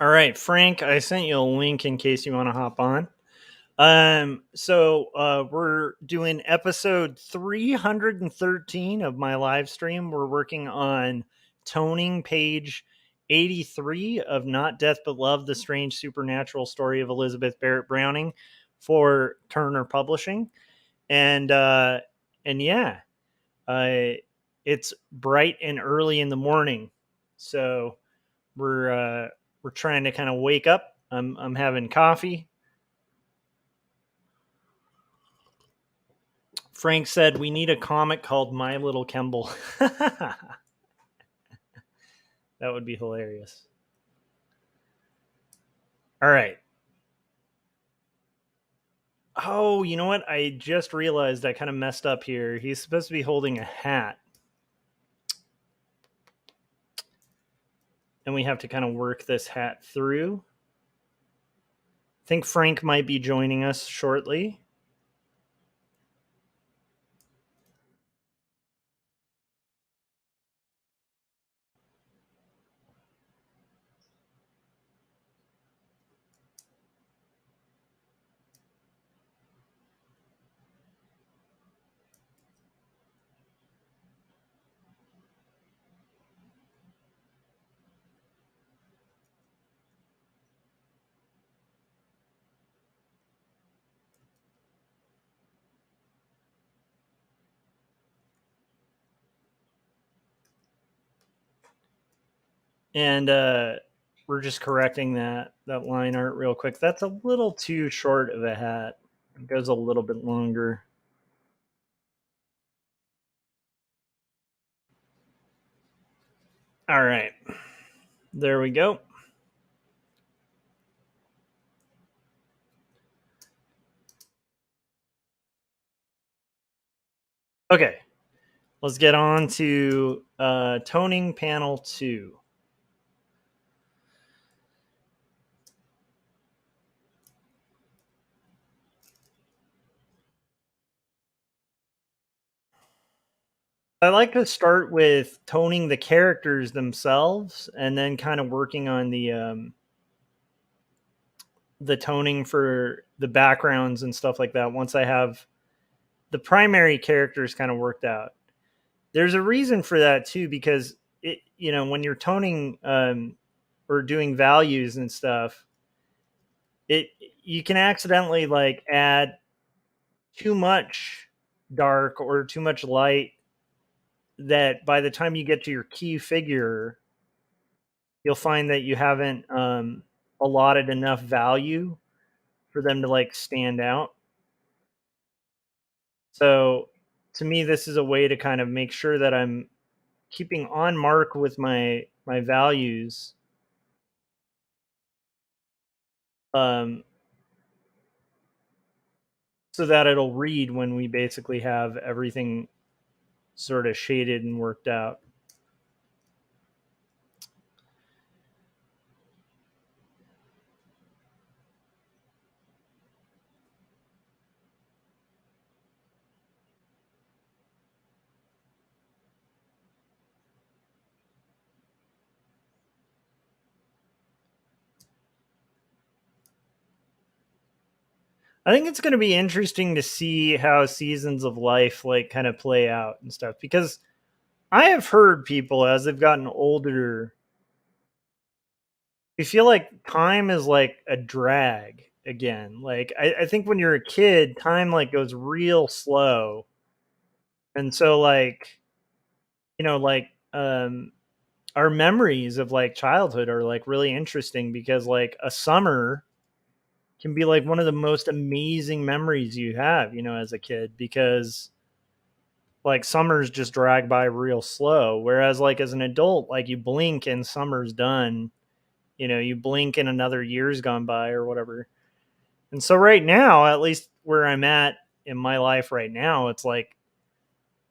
All right, Frank, I sent you a link in case you want to hop on. So we're doing episode 313 of my live stream. We're working on toning page 83 of Not Death But Love, the Strange Supernatural Story of Elizabeth Barrett Browning for Turner Publishing. And yeah, it's bright and early in the morning. So we're trying to kind of wake up. I'm having coffee. Frank said we need a comic called My Little Kemble. That would be hilarious. All right. Oh, you know what? I just realized I kind of messed up here. He's supposed to be holding a hat. And we have to kind of work this hat through. I think Frank might be joining us shortly. And we're just correcting that line art real quick. That's a little too short of a hat. It goes a little bit longer. All right. There we go. Okay. Let's get on to toning panel 2. I like to start with toning the characters themselves and then kind of working on the toning for the backgrounds and stuff like that once I have the primary characters kind of worked out. There's a reason for that too, because when you're toning or doing values and stuff, it you can accidentally like add too much dark or too much light that by the time you get to your key figure, you'll find that you haven't allotted enough value for them to like stand out. So to me, this is a way to kind of make sure that I'm keeping on mark with my values, um, so that it'll read when we basically have everything sort of shaded and worked out. I think it's going to be interesting to see how seasons of life like kind of play out and stuff, because I have heard people as they've gotten older, we feel like time is like a drag again. Like I think when you're a kid, time like goes real slow. And so like, like our memories of like childhood are like really interesting because like a summer can be like one of the most amazing memories you have, as a kid, because like summers just drag by real slow. Whereas like as an adult, like you blink and summer's done. You blink and another year's gone by or whatever. And so right now, at least where I'm at in my life right now, it's like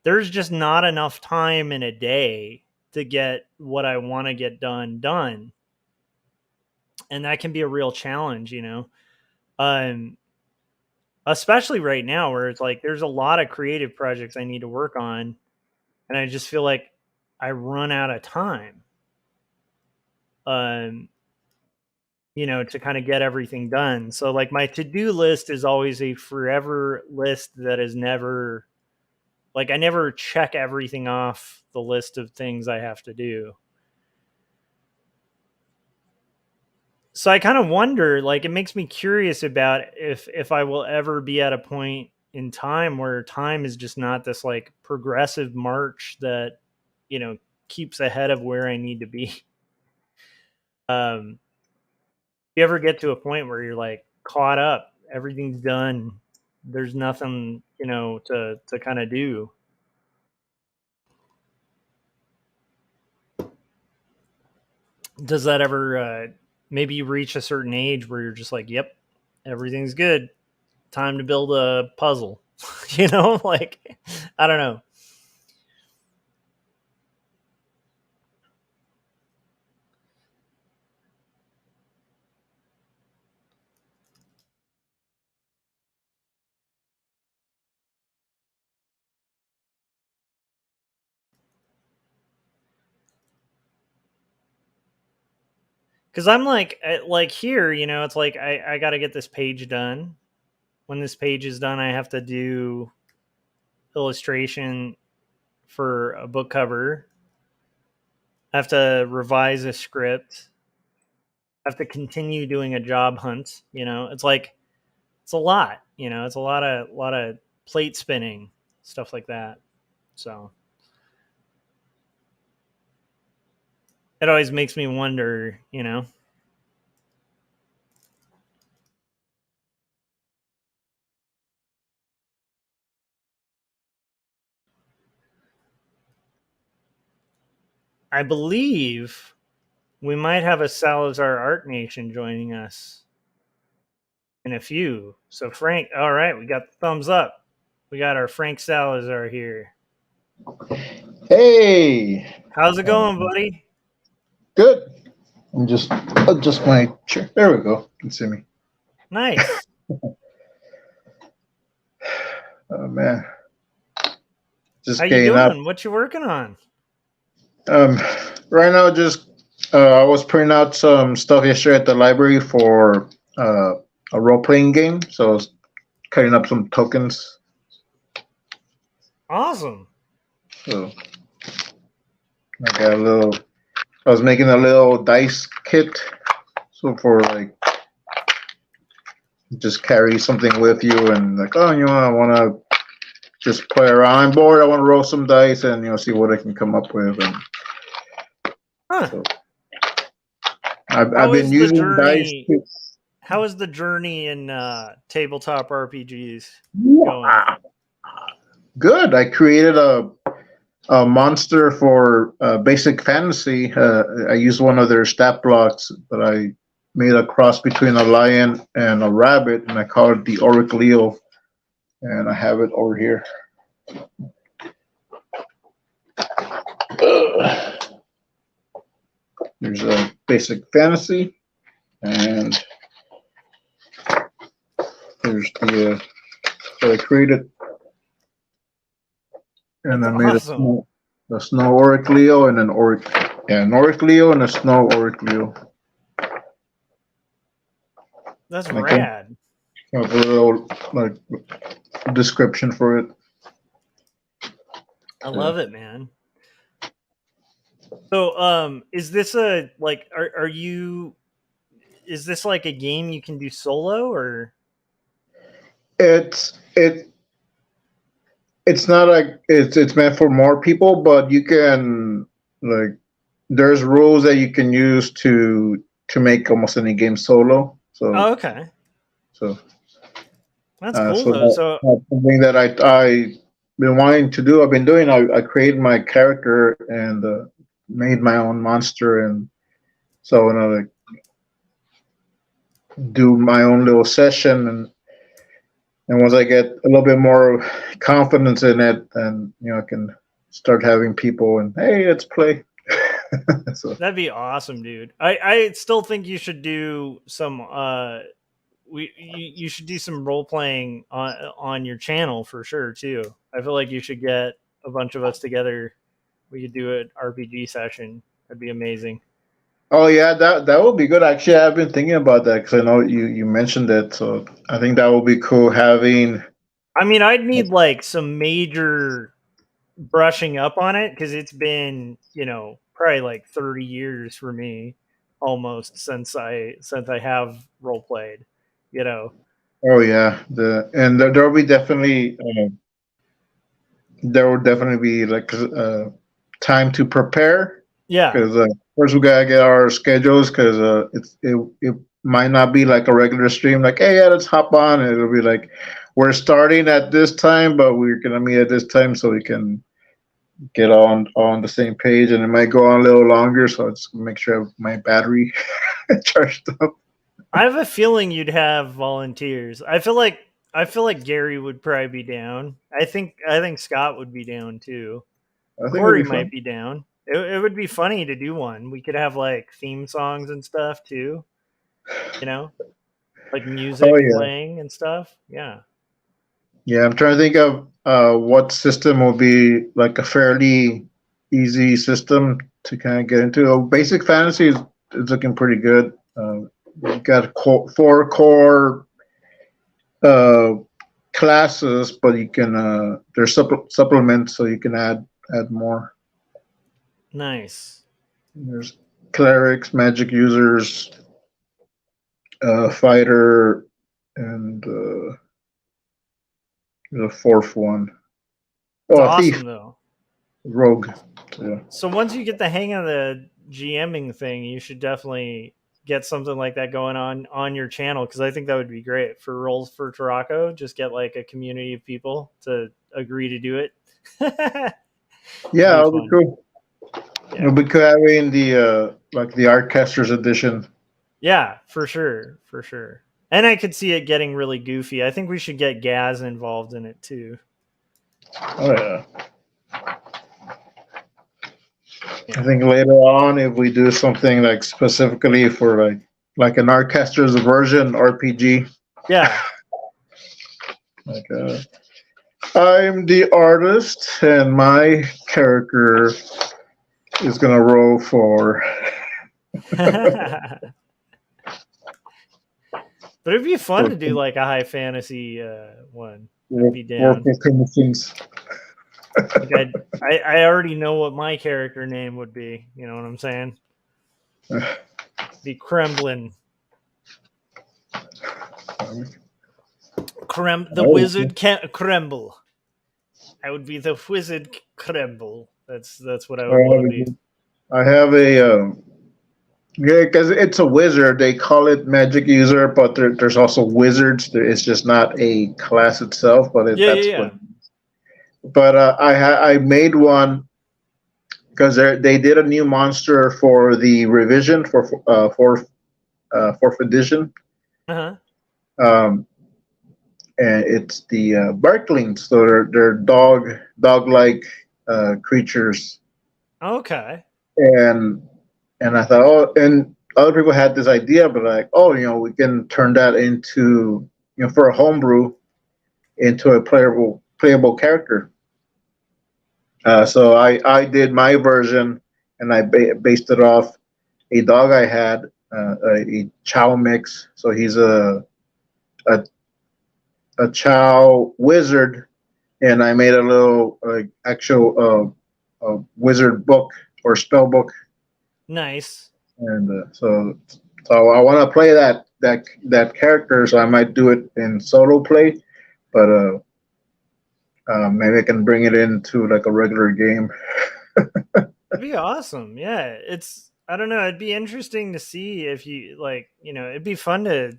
there's just not enough time in a day to get what I want to get done. And that can be a real challenge. Um especially right now where it's like there's a lot of creative projects I need to work on, and I just feel like I run out of time. Um to kind of get everything done. So like my to-do list is always a forever list that is never like I never check everything off the list of things I have to do. So I kind of wonder, like it makes me curious about if I will ever be at a point in time where time is just not this like progressive march that, you know, keeps ahead of where I need to be. Um you ever get to a point where you're like caught up, everything's done, there's nothing, to kind of do? Does that ever maybe you reach a certain age where you're just like, yep, everything's good, time to build a puzzle. You know, like, I don't know. Because I'm like here, you know, it's like I got to get this page done. When this page is done, I have to do illustration for a book cover. I have to revise a script. I have to continue doing a job hunt. You know, it's like it's a lot. You know, it's a lot of plate spinning, stuff like that. So it always makes me wonder. You know. I believe we might have a Salazar Art Nation joining us in a few. So Frank, all right, we got the thumbs up. We got our Frank Salazar here. Hey, How's it going, buddy? good. I'm just adjust my chair. There we go. You can see me. Nice. Oh man, just How you getting doing? up. What you working on? Right now, just I was printing out some stuff yesterday at the library for a role-playing game. So I was cutting up some tokens. Awesome. So I got a little. I was making a little dice kit. So for like, just carry something with you and like, oh, you know, I want to just play around. I'm bored. I want to roll some dice and see what I can come up with. And Huh. so I've been using dice. How is the journey in tabletop RPGs Going? going? Good. I created a monster for basic fantasy. I used one of their stat blocks, but I made a cross between a lion and a rabbit, and I called it the Auric Leo, and I have it over here. There's a basic fantasy, and there's the that I created, and That's I made awesome. a snow Auric Leo and an Auric Leo and a snow Auric Leo. That's I rad. have a little like description for it. I love it, man. So, is this a like? Are you? Is this like a game you can do solo or? It's not like it's meant for more people, but you can like there's rules that you can use to make almost any game solo. So Oh, okay. so That's cool so though. So that's something that I been wanting to do. I've been doing. I created my character and made my own monster, and so like do my own little session, and once I get a little bit more confidence in it, then I can start having people and hey, let's play. So that'd be awesome, dude. I still think you should do some you should do some role playing on your channel for sure too. I feel like you should get a bunch of us together. We could do an RPG session. That'd be amazing. oh yeah, that would be good. Actually, I've been thinking about that because I know you mentioned it, so I think that would be cool having. I mean, I'd need like some major brushing up on it because it's been probably like 30 years for me almost since I have role played. Oh yeah, there will be definitely there will definitely be like time to prepare. Yeah, because first we gotta get our schedules because it might not be like a regular stream. Like, hey, yeah, let's hop on. And it'll be like we're starting at this time, but we're gonna meet at this time so we can get on the same page. And it might go on a little longer, so let's make sure I have my battery charged up. I have a feeling you'd have volunteers. I feel like I feel like Gary would probably be down. I think Scott would be down too. I think it'd Corey be fun. might be down. It would be funny to do one. We could have like theme songs and stuff too. You know, like Oh music yeah, playing and stuff. Yeah. yeah. I'm trying to think of what system will be like a fairly easy system to kind of get into. Basic Fantasy is looking pretty good. You got 4 core uh, classes, but you can there's supplements, so you can add more. Nice. There's clerics, magic users, fighter, and there's a 4th one. It's Oh, a awesome thief, though. rogue. Yeah. So once you get the hang of the GMing thing, you should definitely get something like that going on your channel, because I think that would be great for Rolls for Tarako. Just get like a community of people to agree to do it. Yeah, It'd it'll be be fun. cool. Yeah. It'll be cool having the like the Artcasters edition. Yeah, for sure, for sure. And I could see it getting really goofy. I think we should get Gaz involved in it too. Oh yeah. Yeah. I think later on, if we do something like specifically for like an Artcasters version RPG, Yeah. like I'm the artist and my character is gonna roll for. But it'd be fun to do like a high fantasy one. I'd be War down. for Things. Like I already know what my character name would be. You know what I'm saying? The Kremlin. The wizard Kremble. I would be the wizard Kremble. That's what I would want to be. I have a yeah, because it's a wizard. They call it magic user, but there's also wizards. It's just not a class itself, but that's what. But I made one because they did a new monster for the revision for fourth edition. Uh-huh. And it's the Barklings, so they're dog-like creatures. Okay. And I thought, oh, and other people had this idea, but like, oh, we can turn that into, for a homebrew, into a playable character. So I did my version, and I based it off a dog I had, a Chow mix. So he's a Chow wizard, and I made a little actual wizard book or spell book. Nice. And so I want to play that character, so I might do it in solo play, but maybe I can bring it into like a regular game. That'd be awesome. Yeah, I don't know. It'd be interesting to see if you it'd be fun to.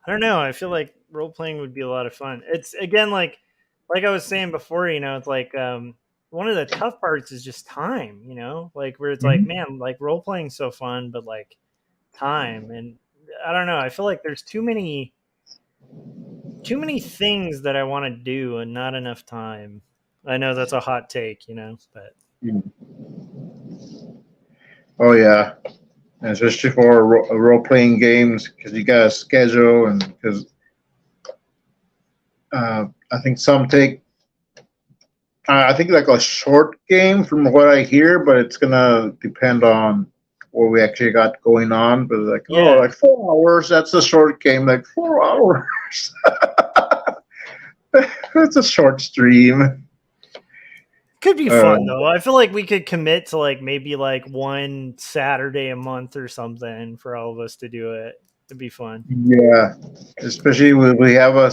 I don't know. I feel like role playing would be a lot of fun. It's again like I was saying before. It's like one of the tough parts is just time. Like where it's like, man, like role playing is so fun, but like time, and I don't know. I feel like there's too many things that I want to do and not enough time. I know that's a hot take, but. Oh yeah, and especially for role playing games, because you got to schedule, and because I think some take. I think like a short game from what I hear, but it's gonna depend on what we actually got going on. But like, Yeah. like 4 hours, that's a short game. Like 4 hours, that's a short stream. Could be fun though. I feel like we could commit to like maybe like one Saturday a month or something for all of us to do it. It'd be fun. Yeah, especially when we have a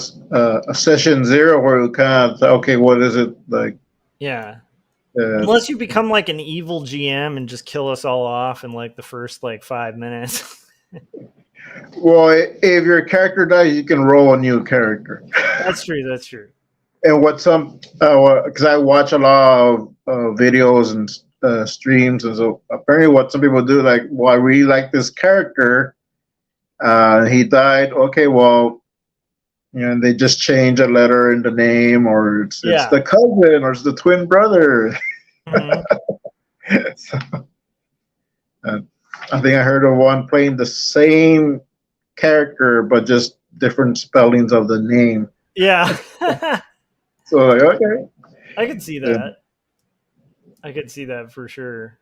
session 0 where we kind of okay, what is it like? Yeah. Unless you become like an evil GM and just kill us all off in like the first like 5 minutes. Well, if your character dies, you can roll a new character. That's true. That's true. And what because I watch a lot of videos and streams, and so apparently what some people do, like, well, I really like this character. He died. Okay, well, and they just change a letter in the name, or it's Yeah. the cousin, or it's the twin brother. Mhm. So, I think I heard of one playing the same character but just different spellings of the name. Yeah. So like, okay. I could see Yeah. that. I could see that for sure.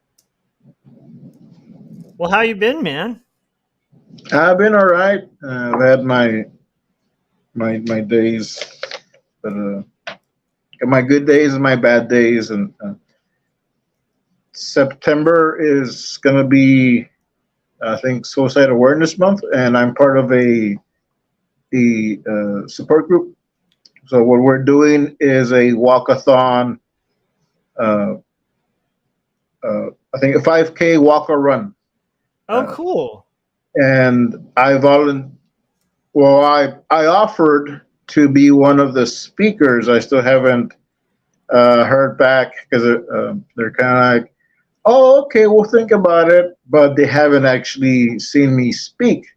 Well, how you been, man? I've been all right. I've had my days, but my good days and my bad days. And September is gonna be, I think, Suicide Awareness Month, and I'm part of a support group. So what we're doing is a walkathon. Uh, I think a 5K walk or run. Oh, cool. And I offered to be one of the speakers. I still haven't heard back because they're kind of like, oh, okay, we'll think about it, but they haven't actually seen me speak.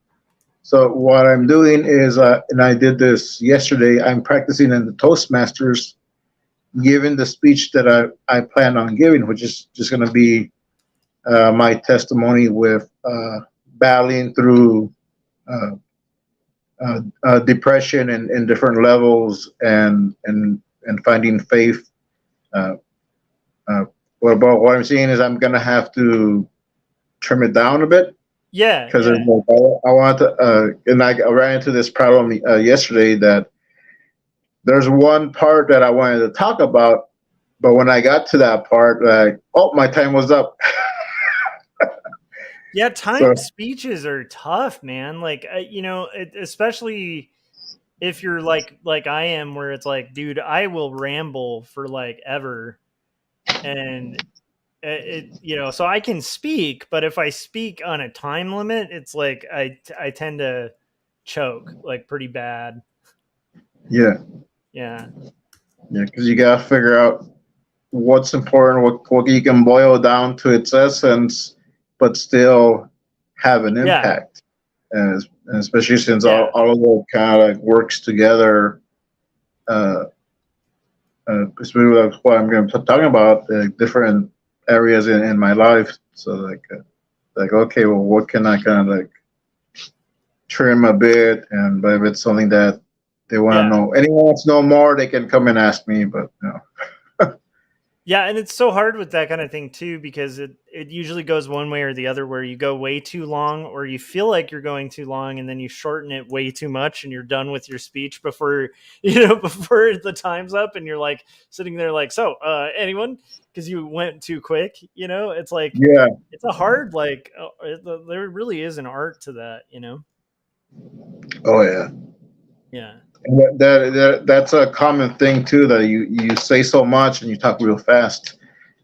So what I'm doing is, and I did this yesterday, I'm practicing in the Toastmasters, giving the speech that I plan on giving, which is just going to be my testimony with battling through depression in different levels, and finding faith. What I'm seeing is I'm gonna have to trim it down a bit, Yeah. because Yeah. I want to, and I ran into this problem yesterday, that there's one part that I wanted to talk about, but when I got to that part, like, oh, my time was up. Yeah, timed speeches are tough, man. Like, especially if you're like I am, where it's like, dude, I will ramble for like ever, and so I can speak, but if I speak on a time limit, it's like I tend to choke like pretty bad. Yeah, Yeah, because you gotta figure out what's important, what you can boil down to its essence, but still have an impact. And especially since all of it kind of like works together. Especially with what I'm going to be talking about, different areas in my life. So like okay, well, what can I kind of like trim a bit, and but if it's something that they want to know, anyone wants to know more, they can come and ask me. But yeah, and it's so hard with that kind of thing too, because it usually goes one way or the other, where you go way too long, or you feel like you're going too long, and then you shorten it way too much, and you're done with your speech before before the time's up, and you're like sitting there like, so anyone, because you went too quick. It's like, yeah, it's a hard, like, there really is an art to that. Oh yeah. Yeah. And that's a common thing too, that you say so much and you talk real fast,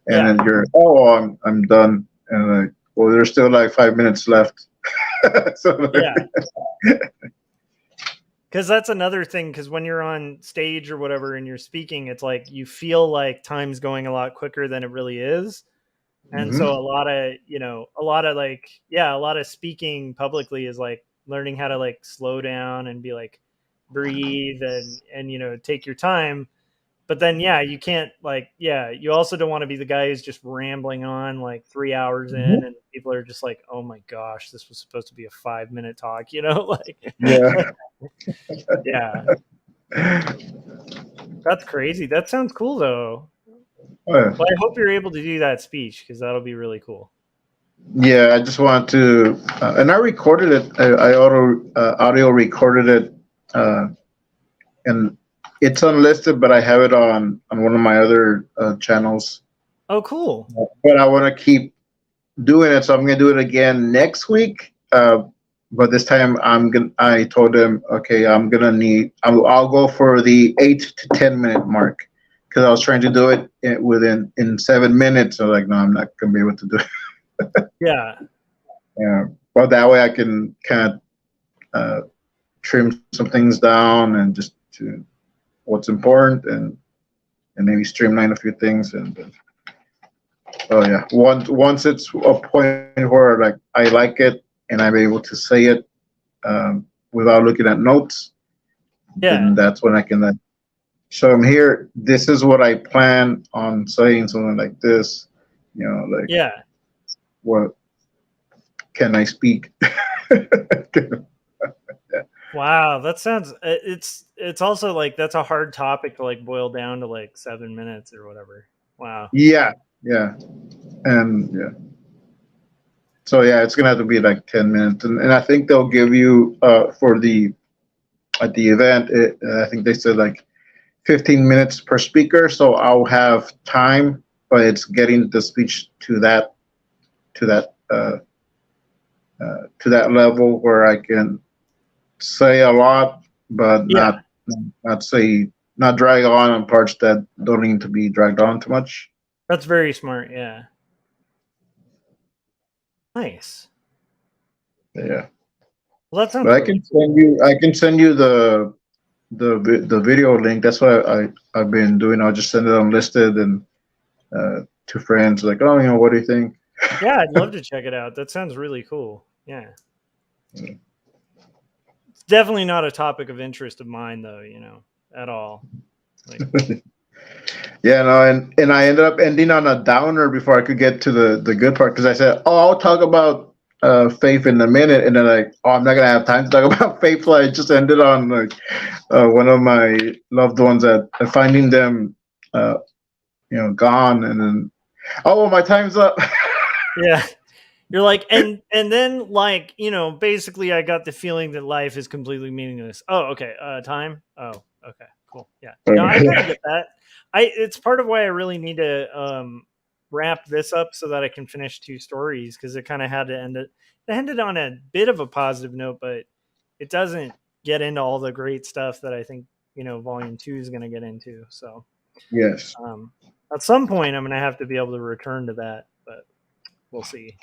and then you're, oh, I'm done, and like, well, there's still like 5 minutes left. So, yeah. Because that's another thing, because when you're on stage or whatever and you're speaking, it's like you feel like time's going a lot quicker than it really is. And so a lot of speaking publicly is like learning how to like slow down and be like, breathe and take your time. But then you can't, like, you also don't want to be the guy who's just rambling on like 3 hours in, and people are just like, oh my gosh, this was supposed to be a 5-minute talk, like, yeah. That's crazy. That sounds cool though. Well, I hope you're able to do that speech, because that'll be really cool. Yeah, I just want to, and I recorded it. I audio recorded it, and it's unlisted, but I have it on one of my other channels. Oh, cool. But I want to keep doing it, so I'm gonna do it again next week. But this time I told him, okay, I'll go for the 8 to 10 minute mark, because I was trying to do it in 7 minutes. So like, no, I'm not gonna be able to do it. Yeah. Yeah. But that way I can kind of trim some things down, and just to what's important, and maybe streamline a few things. And oh yeah, once it's a point where like I like it and I'm able to say it without looking at notes, Yeah. then that's when I can show them here. This is what I plan on saying, something like this. Like Yeah. what can I speak? Wow, that sounds. It's also like that's a hard topic to like boil down to like 7 minutes or whatever. Wow. Yeah, and yeah. So yeah, it's gonna have to be like 10 minutes, and I think they'll give you for the at the event. I think they said like 15 minutes per speaker, so I'll have time, but it's getting the speech to that to that to that level where I can say a lot, but Yeah. not drag on parts that don't need to be dragged on too much. That's very smart. Yeah. Nice. Yeah, Well, that sounds but really cool. I can send you the video link. That's what I've been doing. I'll just send it unlisted and to friends like, oh, what do you think? Yeah, I'd love to check it out. That sounds really cool. Yeah. It's definitely not a topic of interest of mine, though. At all. Like, Yeah, no, and I ended up ending on a downer before I could get to the good part because I said, oh, I'll talk about faith in a minute, and then like, oh, I'm not gonna have time to talk about faith, so I just ended on like one of my loved ones at finding them, gone, and then oh, my time's up. yeah. You're like, and then like, basically I got the feeling that life is completely meaningless. Oh, okay. Time. Oh, okay, cool. Yeah. No, I kind of get that. It's part of why I really need to wrap this up so that I can finish 2 stories, because it kind of had to end it. It ended on a bit of a positive note, but it doesn't get into all the great stuff that I think volume 2 is going to get into. So Yes. at some point I'm going to have to be able to return to that, but we'll see.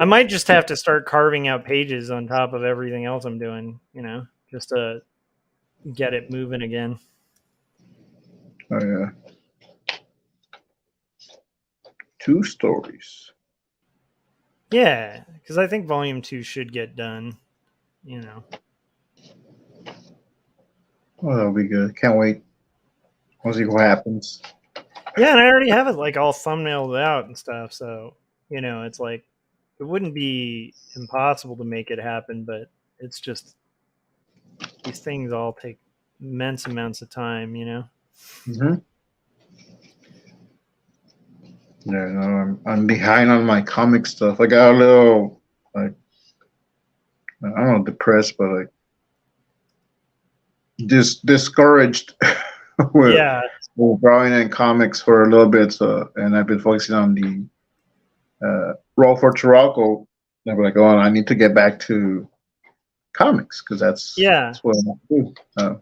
I might just have to start carving out pages on top of everything else I'm doing, just to get it moving again. Oh yeah. 2 stories. Yeah, because I think volume 2 should get done. Oh, that'll be good. Can't wait. We'll see what happens. Yeah, and I already have it like all thumbnailed out and stuff, so it's like it wouldn't be impossible to make it happen, but it's just these things all take immense amounts of time, Mm-hmm. Yeah, no, I'm behind on my comic stuff. I got a little like I don't know, depressed, but like discouraged with, Yeah. with drawing and comics for a little bit. So, and I've been focusing on the Roll for Toronto. And I'm like, oh, I need to get back to comics because that's what I want to do.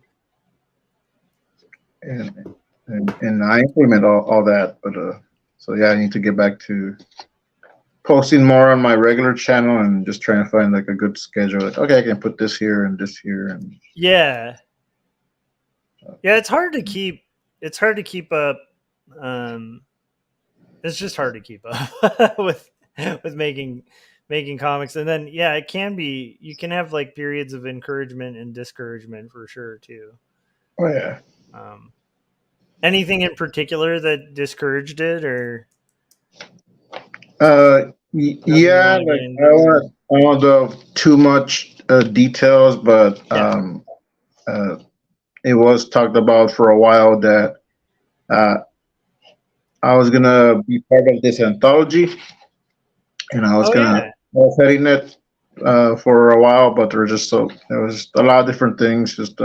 And I implement all that, but so yeah, I need to get back to posting more on my regular channel and just trying to find like a good schedule. Like, okay, I can put this here and this here, and yeah, it's hard to keep. It's hard to keep up. It's just hard to keep up with making comics, and then it can be. You can have like periods of encouragement and discouragement for sure too. Oh yeah. Anything in particular that discouraged it, or? Yeah, like I won't go too much details, but it was talked about for a while that I was gonna be part of this anthology, and I was I was heading it for a while, but there was just a lot of different things, just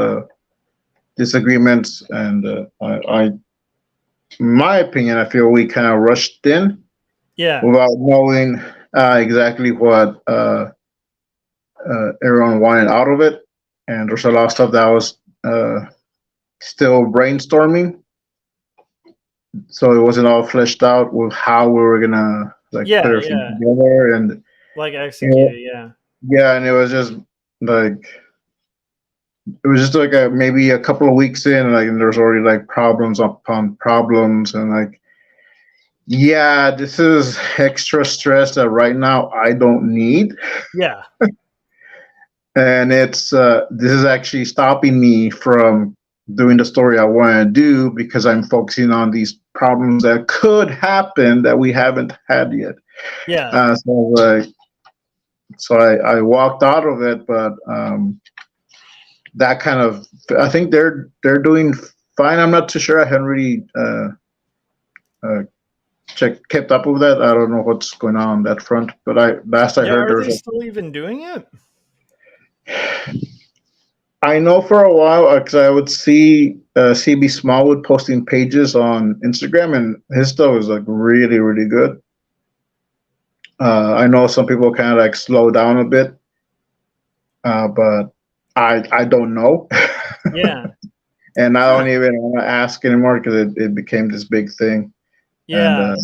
disagreements, and in my opinion, I feel we kind of rushed in, without knowing exactly what everyone wanted out of it, and there's a lot of stuff that was still brainstorming, so it wasn't all fleshed out with how we were gonna put everything together and like execute. And it was just like. It was just like maybe a couple of weeks in, and there's already like problems upon problems, and like, this is extra stress that right now I don't need. Yeah. and it's this is actually stopping me from doing the story I want to do because I'm focusing on these problems that could happen that we haven't had yet. Yeah. So I walked out of it, but that kind of I think they're doing fine. I'm not too sure. I haven't really kept up with that. I don't know what's going on that front, but last I Yeah. heard Are there's they still even doing it? I know for a while because I would see CB Smallwood posting pages on Instagram, and his stuff is like really, really good. I know some people kind of like slow down a bit, but I don't know. Yeah. And I don't even want to ask anymore because it became this big thing. Yeah.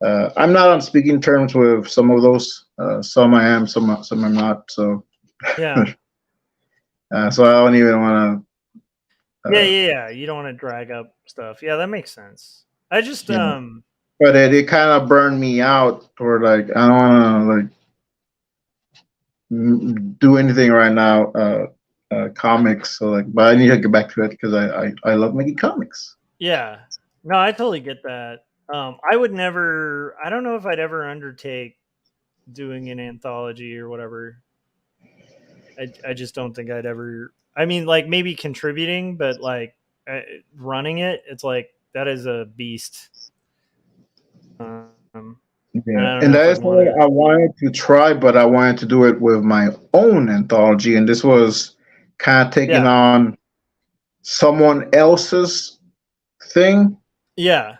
And I'm not on speaking terms with some of those. Some I am, some I'm not. So Yeah. so I don't even want to. Yeah. You don't want to drag up stuff. Yeah, that makes sense. I just But it kind of burned me out, or like I don't want to like do anything right now. Comics, so like, but I need to get back to it because I love making comics. Yeah. No, I totally get that. I would never. I don't know if I'd ever undertake doing an anthology or whatever. I just don't think I'd ever. I mean, like maybe contributing, but like running it, it's like that is a beast. And I don't And know if that I'd is want what I wanted to try, but I wanted to do it with my own anthology, and this was kind of taking Yeah. on someone else's thing Yeah.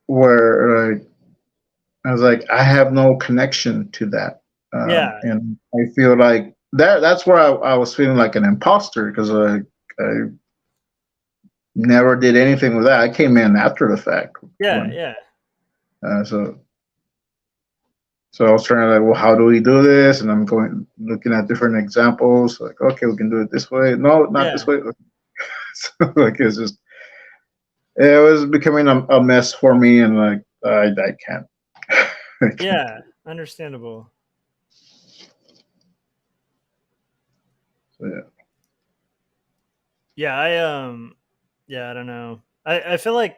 where I was like, I have no connection to that. Yeah. And I feel like that's where I was feeling like an imposter because I never did anything with that. I came in after the fact. Yeah. So I was trying to like, well, how do we do this? And I'm looking at different examples. Like, okay, we can do it this way. No, not this Yeah. way. So, like, it was becoming a mess for me, and like, I can't. Yeah. Understandable. So, yeah. Yeah. I don't know. I feel like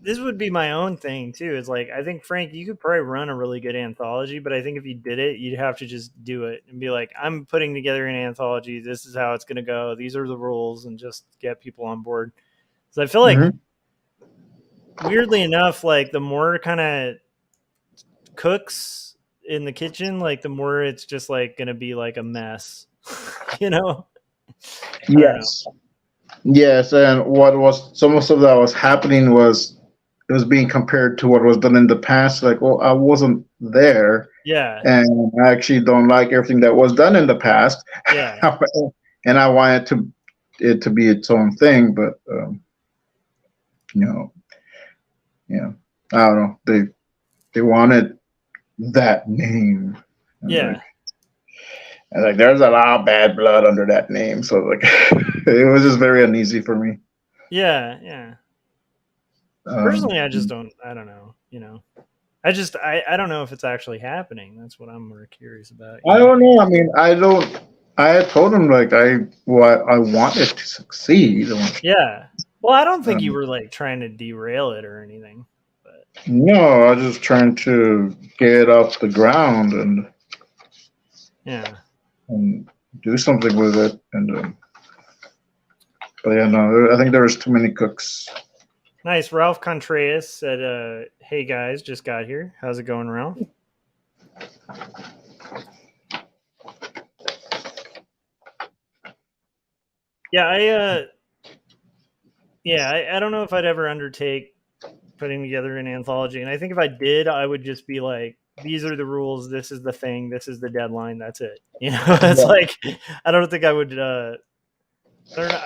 this would be my own thing too. It's like I think Frank, you could probably run a really good anthology, but I think if you did it, you'd have to just do it and be like, I'm putting together an anthology. This is how it's going to go. These are the rules, and just get people on board. So I feel like, weirdly enough, like the more kind of cooks in the kitchen, like the more it's just like going to be like a mess, you know? I don't know. Yes, and what was some of that was happening was it was being compared to what was done in the past. Like, well, I wasn't there, Yeah. and I actually don't like everything that was done in the past. Yeah. And I wanted it to be its own thing, but you know, yeah, I don't know. They wanted that name. Yeah. Like there's a lot of bad blood under that name, so like it was just very uneasy for me. Yeah. Personally, I just don't. I don't know. You know, I don't know if it's actually happening. That's what I'm more curious about. I don't know. I mean, I had told him like I wanted to succeed. Yeah. Well, I don't think you were like trying to derail it or anything. But no, I was just trying to get it off the ground and do something with it. And but yeah, no, I think there was too many cooks. Nice. Ralph Contreras said, "Hey guys, just got here. How's it going, Ralph?" Yeah, I don't know if I'd ever undertake putting together an anthology, and I think if I did, I would just be like, these are the rules, this is the thing, this is the deadline, that's it. You know, it's like I don't think I would I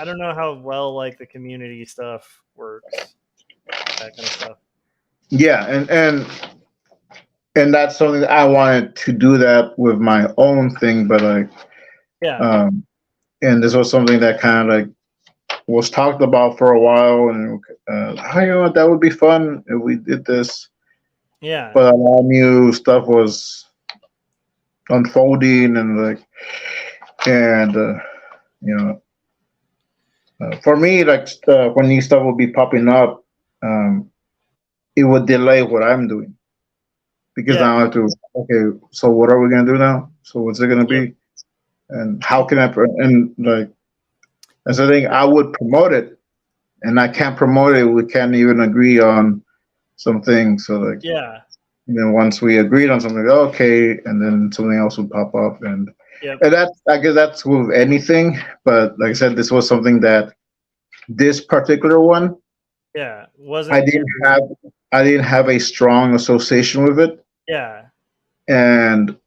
don't know how well like the community stuff works. That kind of stuff. Yeah, and that's something that I wanted to do that with my own thing, but like and this was something that kind of like was talked about for a while, and you know that would be fun if we did this. Yeah. But a lot of new stuff was unfolding, and like and you know, for me, like when new stuff will be popping up, it would delay what I'm doing because Yeah. now I have to. Okay, so what are we gonna do now? So what's it gonna Yep. be? And how can I? And like that's the thing. I would promote it, and I can't promote it. We can't even agree on some things. So like, Yeah. once we agreed on something, okay, and then something else would pop up, Yep. and that's I guess that's with anything. But like I said, this was something that this particular one Yeah. I Wasn't your. didn't have I didn't have a strong association with it, Yeah. and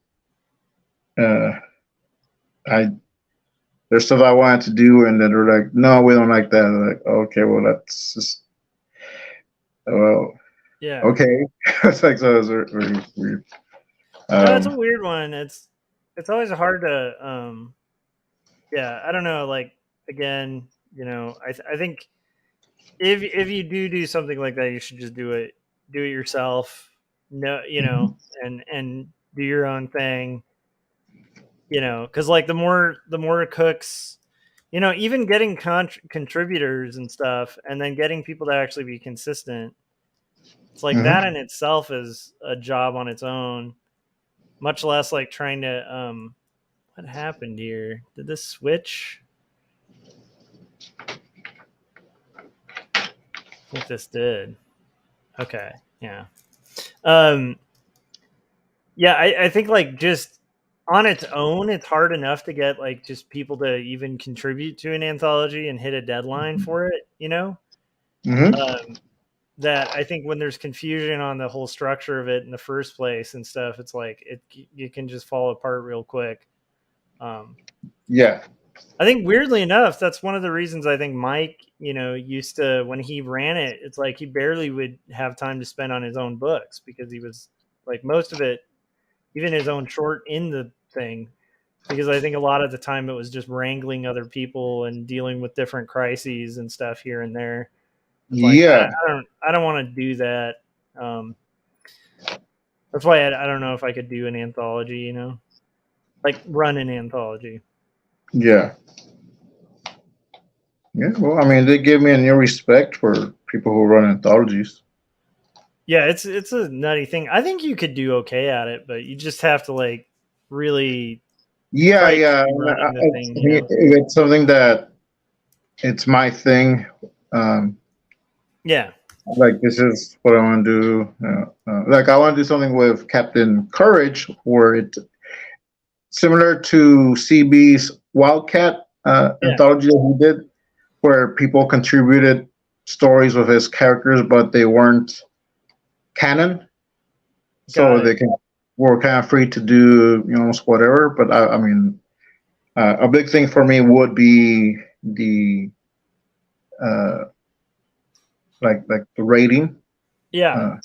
uh, I there's stuff I wanted to do, and then they're like, no, we don't like that. I'm like, okay, well that's just well, Yeah. okay. It's like so it's really weird. No, it's a Um, weird one. It's always hard to yeah, I don't know, like again, I think if you do something like that, you should just do it yourself. No, and do your own thing, cuz like the more cooks, even getting contributors and stuff and then getting people to actually be consistent. It's like that mhm. in itself is a job on its own, much less like trying to what happened here? Did this switch? I think this did. Okay. Yeah. Um yeah, I think like just on its own, it's hard enough to get like just people to even contribute to an anthology and hit a deadline for it. Mhm. Um that I think when there's confusion on the whole structure of it in the first place and stuff, it's like you can just fall apart real quick. Um Yeah. I think weirdly enough, that's one of the reasons I think Mike, used to when he ran it, it's like he barely would have time to spend on his own books because he was like most of it, even his own short in the thing, because I think a lot of the time it was just wrangling other people and dealing with different crises and stuff here and there. It's like Yeah. I don't want to do that. Um, that's why I don't know if I could do an anthology, like run an anthology. Yeah. Yeah. Well, I mean, they give me a new respect for people who run anthologies. Yeah, it's a nutty thing. I think you could do okay at it, but you just have to like really Yeah, fight yeah. running the thing, If it's something that it's my thing, um, Yeah. like this is what I want to do. Like I want to do something with Captain Courage, where it similar to CB's Wildcat Yeah. anthology that he did, where people contributed stories with his characters, but they weren't canon, Got so it. they can were kind of free to do almost whatever. But I mean, a big thing for me would be the uh, like the rating, Yeah. uh,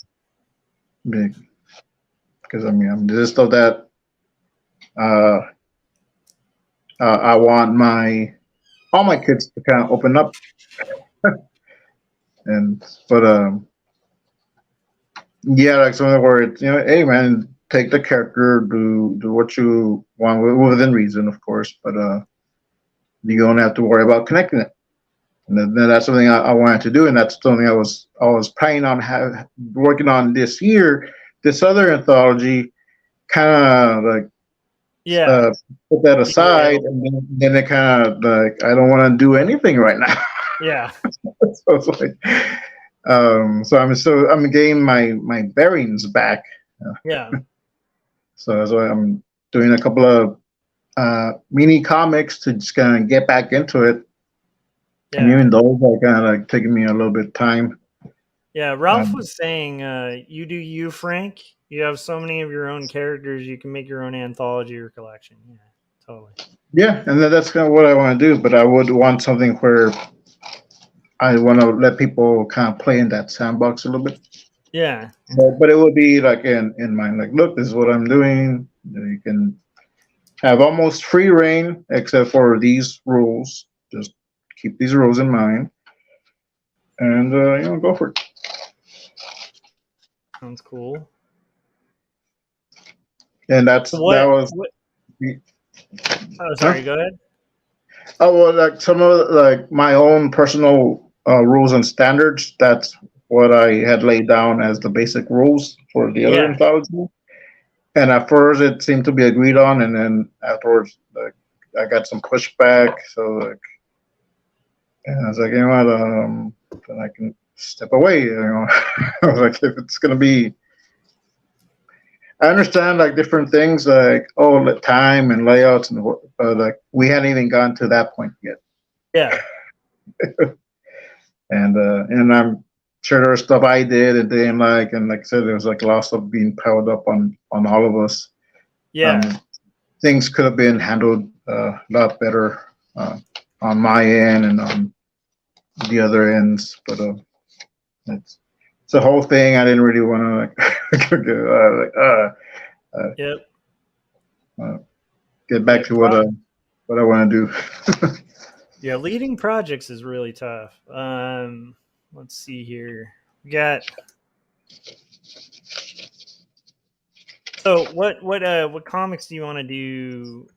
because I mean this is stuff that uh, I want my all my kids to kind of open up, and but yeah, like something where it's hey man, take the character, do what you want within reason, of course, but you don't have to worry about connecting it. And then that's something I wanted to do, and that's something I was planning on working on this year. This other anthology, kind of like Yeah. uh, put that aside, Derailed. and then it kind of like I don't want to do anything right now. Yeah. So it's like, so I'm getting my bearings back. Yeah. So that's why I'm doing a couple of mini comics to just kind of get back into it. And Yeah. even those are kind of like taking me a little bit of time. Yeah. Ralph Um, was saying, you do you, Frank. You have so many of your own characters, you can make your own anthology or collection. Yeah, totally. yeah, and that's kind of what I want to do. But I would want something where I want to let people kind of play in that sandbox a little bit. Yeah. But it would be like in mind, like, look, this is what I'm doing. You can have almost free reign, except for these rules. Just keep these rules in mind, and go for it. Sounds cool. And So that what was what Oh, sorry. Go ahead. Oh well, like some of like my own personal rules and standards. That's what I had laid down as the basic rules for the other Yeah. anthology. And at first, it seemed to be agreed on, and then afterwards, like I got some pushback. So like, and I was like, you know what, then I can step away. You know, I was like, if it's gonna be, I understand like different things, like oh, the time and layouts, and but like we hadn't even gotten to that point yet. Yeah. And I'm sure there was stuff I did and didn't like, and like I said, there was like a lot of stuff being piled up on all of us. Yeah. Things could have been handled a lot better on my end and on the other ends, but it's a whole thing. I didn't really want to Yep. get back Yeah. to what I want to do. Yeah. Leading projects is really tough. Let's see here. We got. So what comics do you want to do?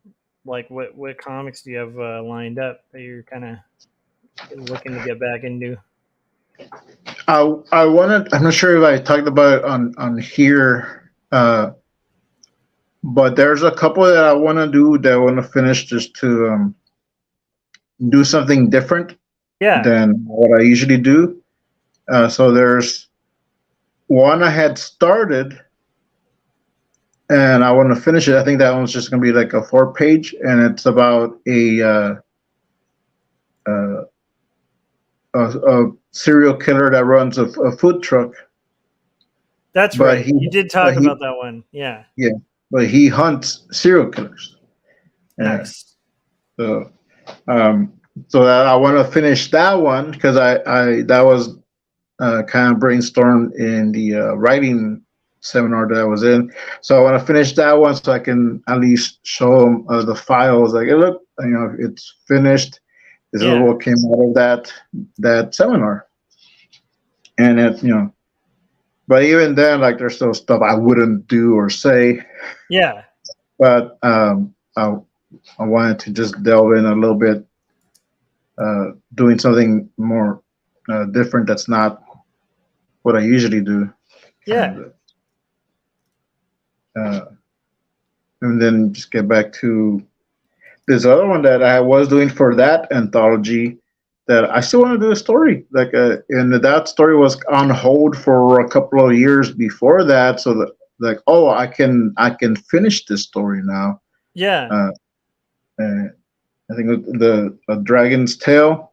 Like what comics do you have lined up that you're kind of looking to get back into? I wanted. I'm not sure if I talked about it on here, but there's a couple that I want to do that I want to finish just to do something different Yeah. than what I usually do. So there's one I had started, and I want to finish it. I think that one's just going to be like a 4-page, and it's about uh, a serial killer that runs a food truck. That's But right. he, You did talk about that one. Yeah. yeah, but he hunts serial killers. Nice. So, so that I want to finish that one because I that was kind of brainstormed in the writing seminar that I was in. So I want to finish that one so I can at least show them the files. Like, hey, look, you know, it's finished. This is what came out of that seminar. And it, you know, but even then, like, there's still stuff I wouldn't do or say. Yeah. But I wanted to just delve in a little bit, doing something more different that's not what I usually do. Yeah. And then just get back to this other one that I was doing for that anthology that I still want to do a story. Like, and that story was on hold for a couple of years before that. So that, like, oh, I can finish this story now. Yeah. I think the Dragon's Tale,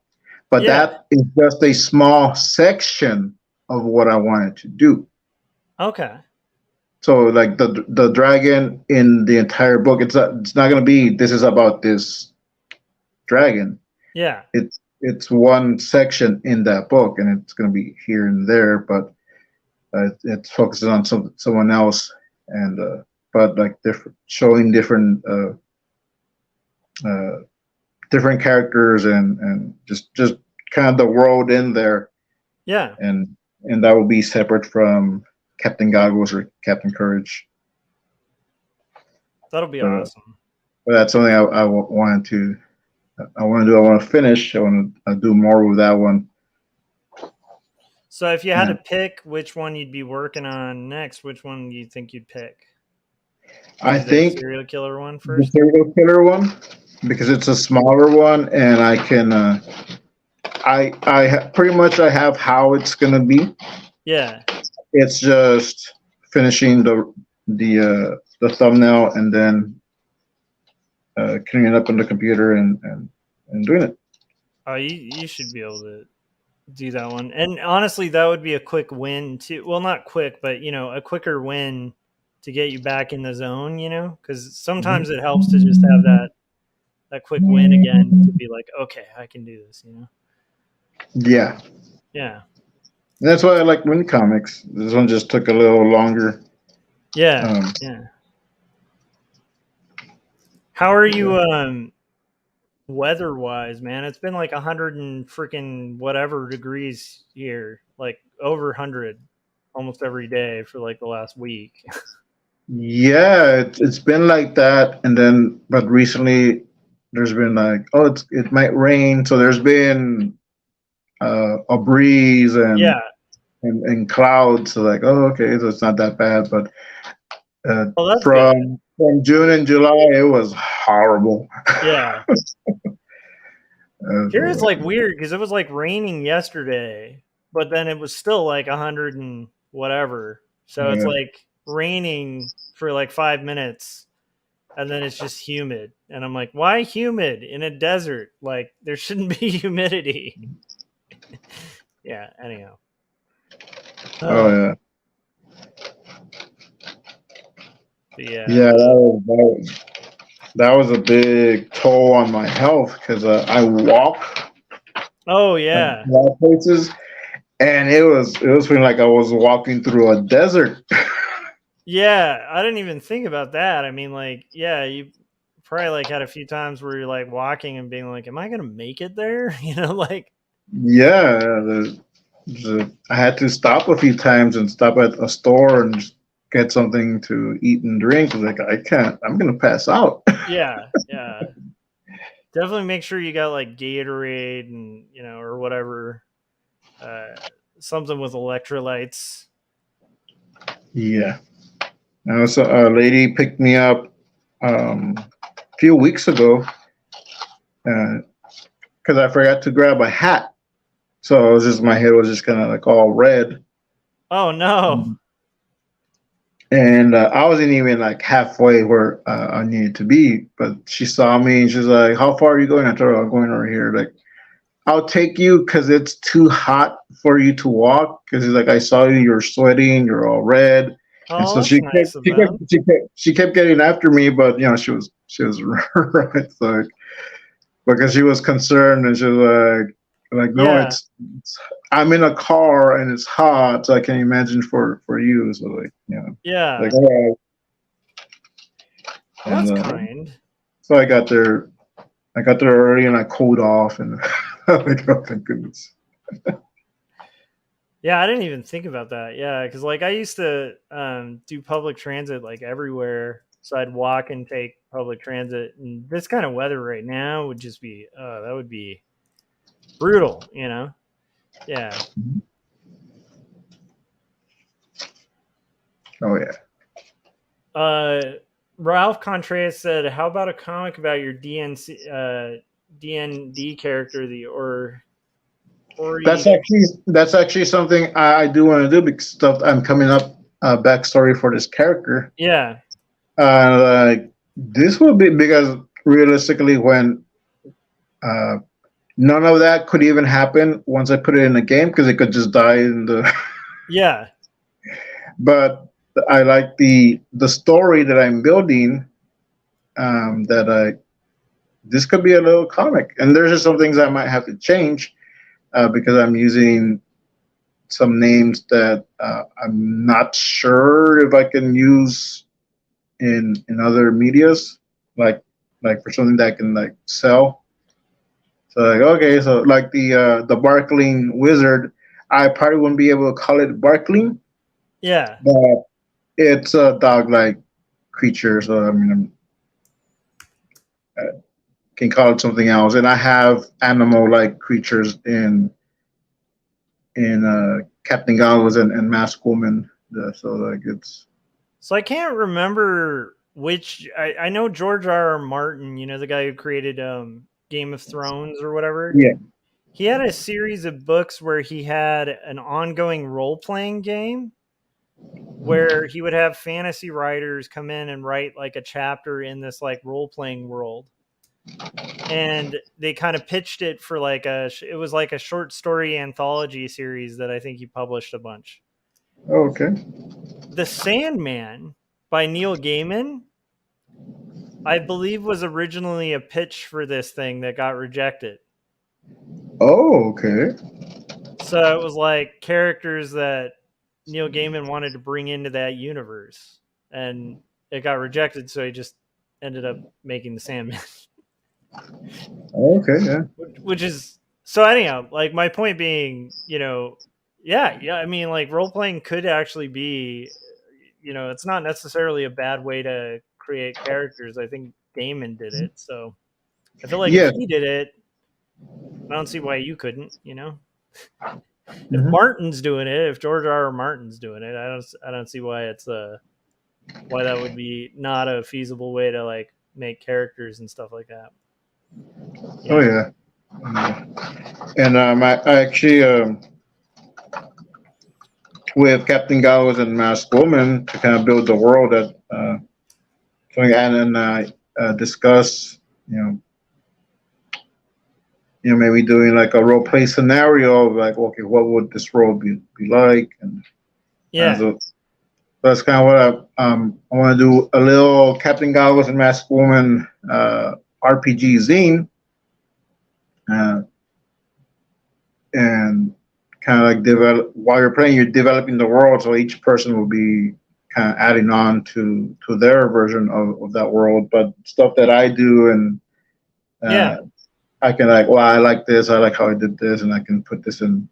but that is just a small section of what I wanted to do. Okay. So like the dragon in the entire book, it's not going to be this is about this dragon. Yeah. It's one section in that book, and it's going to be here and there, but it focuses on someone else, and but like showing different different characters and just kind of the world in there. Yeah. And that will be separate from Captain Goggles or Captain Courage. That'll be awesome. But that's something I wanted to. I want to do. I want to finish. I want to do more with that one. So, if you had to pick which one you'd be working on next, which one do you think you'd pick? I think serial killer one first. The serial killer one, because it's a smaller one, and I can. Pretty much I have how it's gonna be. Yeah. It's just finishing the thumbnail and then cleaning it up on the computer and doing it. Oh, you should be able to do that one. And honestly, that would be a quick win too. Well, not quick, but a quicker win to get you back in the zone, because sometimes it helps to just have that quick win again to be like, okay, I can do this, Yeah. Yeah. And that's why I like mini comics. This one just took a little longer. Yeah. Yeah. How are you weather wise, man? It's been like 100 and freaking whatever degrees here, like over 100 almost every day for like the last week. Yeah, it's been like that, and then but recently there's been like, oh, it might rain, so there's been a breeze Yeah. and clouds. So like, oh, okay, so it's not that bad. But Well, that's good. from June and July, it was horrible. Yeah. Here it's Uh, like weird because it was like raining yesterday, but then it was still like 100 and whatever. So it's yeah. like raining for like 5 minutes and then it's just humid. And I'm like, why humid in a desert? Like, there shouldn't be humidity. Yeah, anyhow. Oh yeah. Yeah. Yeah, that was a big toll on my health because I walk Oh, a yeah. lot of places, and it was feeling like I was walking through a desert. Yeah, I didn't even think about that. I mean, like, yeah, you probably like had a few times where you're like walking and being like, am I going to make it there? You know, like, Yeah, I had to stop a few times and stop at a store and just get something to eat and drink. Like I can't, I'm gonna pass out. yeah, yeah. Definitely make sure you got like Gatorade and, you know, or whatever, uh, something with electrolytes. Yeah. So a lady picked me up a few weeks ago because I forgot to grab a hat. So it was just my head was just kind of like all red, Oh, no. and I wasn't even like halfway where I needed to be. But she saw me and she's like, "How far are you going?" I told her, "I'm going over here." Like, I'll take you because it's too hot for you to walk. Because he's like, I saw you, you're sweating, you're all red, and Oh, so that's nice of them. she kept getting after me, but you know she was right, so, like, because she was concerned and she was like no, Yeah, it's I'm in a car and it's hot, so I can imagine for you. So like yeah. like all right, Well, and that's kind. so I got there early and I cooled off and like oh thank goodness. Yeah, I didn't even think about that. Yeah, because like I used to do public transit like everywhere, so I'd walk and take public transit. And this kind of weather right now would just be, that would be brutal, you know? Yeah. Oh yeah. Ralph Contreras said, "How about a comic about your DND character, the Ori?" That's actually something I do want to do because stuff I'm coming up backstory for this character. Yeah, Like this will be because realistically, when uh, none of that could even happen once I put it in the game because it could just die in the. yeah, But I like the story that I'm building. That I this could be a little comic, and there's just some things I might have to change because I'm using some names that I'm not sure if I can use in other medias, like for something that I can like sell. So like okay, so like the Barkling Wizard, I probably wouldn't be able to call it Barkling, yeah. but it's a dog-like creature. So I mean, I can call it something else. And I have animal-like creatures in Captain Goggles and Mask Woman. So like it's So I can't remember which. I know George R. R. Martin, you know, the guy who created Game of Thrones or whatever. yeah. He had a series of books where he had an ongoing role playing game where he would have fantasy writers come in and write like a chapter in this like role playing world. And they kind of pitched it for like it was like a short story anthology series that I think he published a bunch. Oh, okay. The Sandman by Neil Gaiman, I believe, was originally a pitch for this thing that got rejected. Oh, okay. So it was like characters that Neil Gaiman wanted to bring into that universe, and it got rejected. So he just ended up making the Sandman, Okay, yeah. which is so. Anyhow, like my point being, you know, yeah. I mean, like role playing could actually be, it's not necessarily a bad way to create characters. I think Damon did it, so I feel like if Yeah. he did it, I don't see why you couldn't. If Mhm. Martin's doing it, if George R. Martin's doing it, I don't see why it's why that would be not a feasible way to like make characters and stuff like that. Oh yeah. And I actually with Captain Gallows and Masked Woman to kind of build the world that Anna and I discuss. Maybe doing like a role play scenario of like, okay, what would this role be like? And Yeah. so that's kind of what I want to do a little Captain Gallows and Masked Woman RPG zine, and kind of like develop while you're playing, you're developing the world, so each person will be kind of adding on to their version of that world. But stuff that I do, and Yeah. I can like, well, I like this, I like how I did this, and I can put this in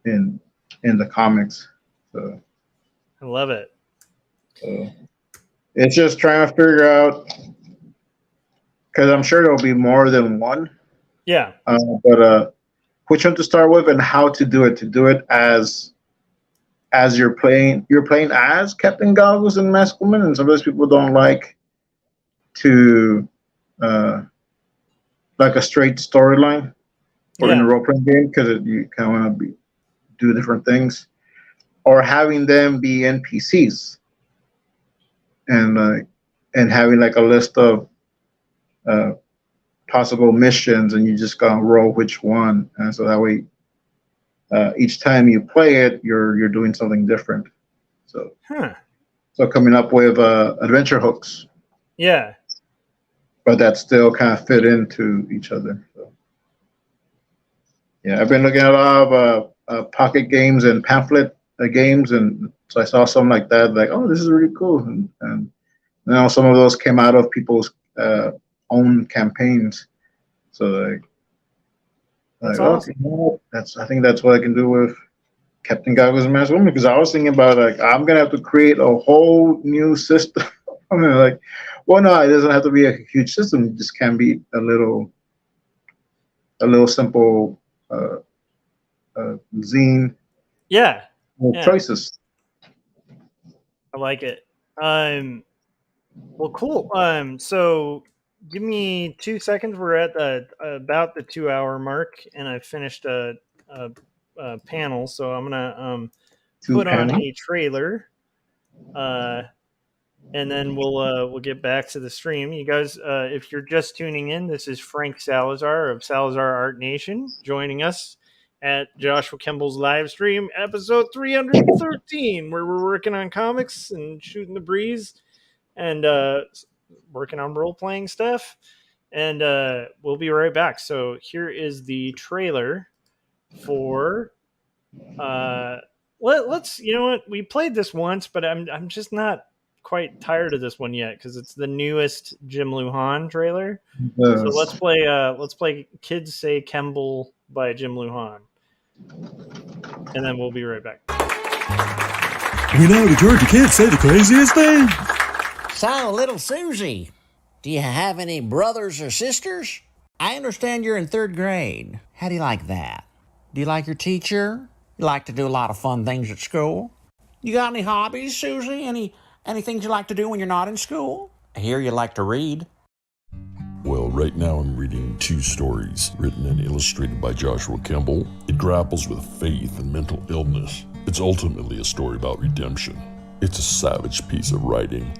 the comics. So I love it. it's just trying to figure out, because I'm sure there'll be more than one. Yeah. But which one to start with and how to do it. To do it as you're playing as Captain Goggles and Masked Woman, and some of those people don't like to like a straight storyline or in a role playing game, because you kind of want to do different things, or having them be NPCs and having like a list of possible missions, and you just gotta roll which one, and so that way each time you play it, you're doing something different. So coming up with adventure hooks. Yeah. But that still kind of fit into each other. So yeah, I've been looking at a lot of pocket games and pamphlet games, and so I saw something like that, like, oh, this is really cool, and now some of those came out of people's own campaigns. So that's awesome. Okay, I think that's what I can do with Captain Goggles and Masked Woman, because I was thinking about like, I'm gonna have to create a whole new system. I mean, like, well, no, it doesn't have to be a huge system. It just can be a little simple zine. Yeah. Choices. I like it. Well, cool. So give me 2 seconds. We're at about the 2 hour mark, and I finished a panel. So I'm gonna put on a trailer, and then we'll get back to the stream. You guys, if you're just tuning in, this is Frank Salazar of Salazar Art Nation joining us at Joshua Kemble's live stream, episode 313, where we're working on comics and shooting the breeze and working on role-playing stuff. And we'll be right back. So here is the trailer for let's, you know what, we played this once, but I'm just not quite tired of this one yet, because it's the newest Jim Lujan trailer. So let's play Kids Say Kemble by Jim Lujan, and then we'll be right back. The Georgia kids say the craziest thing. So, little Susie, do you have any brothers or sisters? I understand you're in third grade. How do you like that? Do you like your teacher? You like to do a lot of fun things at school? You got any hobbies, Susie? Any things you like to do when you're not in school? I hear you like to read. Well, right now I'm reading 2 stories written and illustrated by Joshua Kemble. It grapples with faith and mental illness. It's ultimately a story about redemption. It's a savage piece of writing.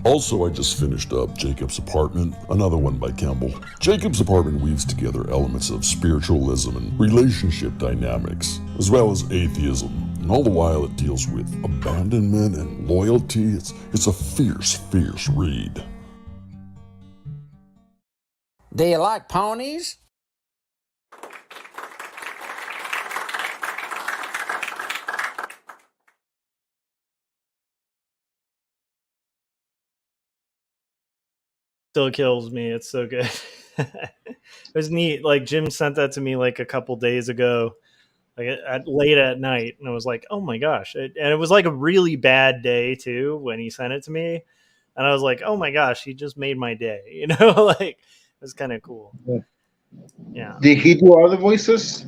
Also, I just finished up Jacob's Apartment, another one by Kemble. Jacob's Apartment weaves together elements of spiritualism and relationship dynamics, as well as atheism, and all the while it deals with abandonment and loyalty. It's a fierce, fierce read. Do you like ponies? Still kills me. It's so good. It was neat. Like, Jim sent that to me like a couple days ago, like late at night, and I was like, oh my gosh. And it was like a really bad day too when he sent it to me, and I was like, oh my gosh, he just made my day. Like it was kind of cool. Yeah. Did he do all the voices?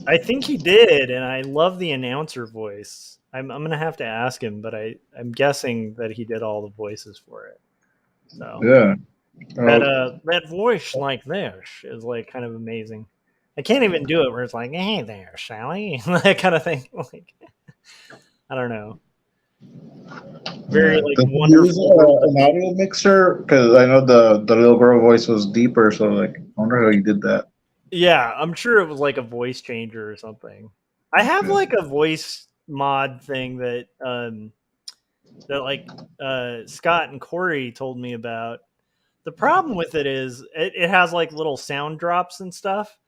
I think he did, and I love the announcer voice. I'm gonna have to ask him, but I'm guessing that he did all the voices for it. So Yeah. that voice like this is like kind of amazing. I can't even do it where it's like, hey there, Sally, that kind of thing. Like, I don't know. Very like Does he wonderful. use an audio mixer? Because I know the little girl voice was deeper, so like I wonder how he did that. Yeah, I'm sure it was like a voice changer or something. I have like a voice mod thing that like Scott and Corey told me about. The problem with it is it has like little sound drops and stuff.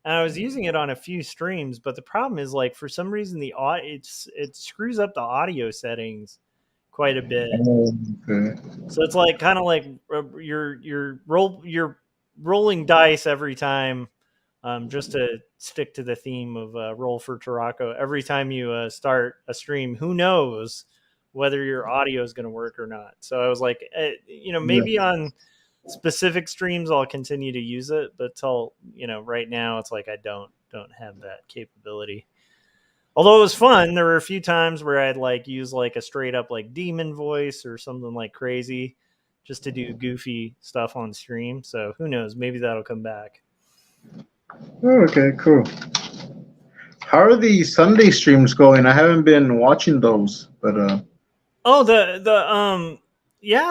And I was using it on a few streams, but the problem is like for some reason it screws up the audio settings quite a bit. Okay. So it's like kind of like you're rolling dice every time. Just to stick to the theme of Roll for Tarako, every time you start a stream, who knows whether your audio is going to work or not. So I was like, maybe on specific streams I'll continue to use it, but till right now it's like I don't have that capability. Although it was fun, there were a few times where I'd like use like a straight up like demon voice or something like crazy just to do goofy stuff on stream. So who knows, maybe that'll come back. Oh, okay, cool. How are the Sunday streams going? I haven't been watching those, but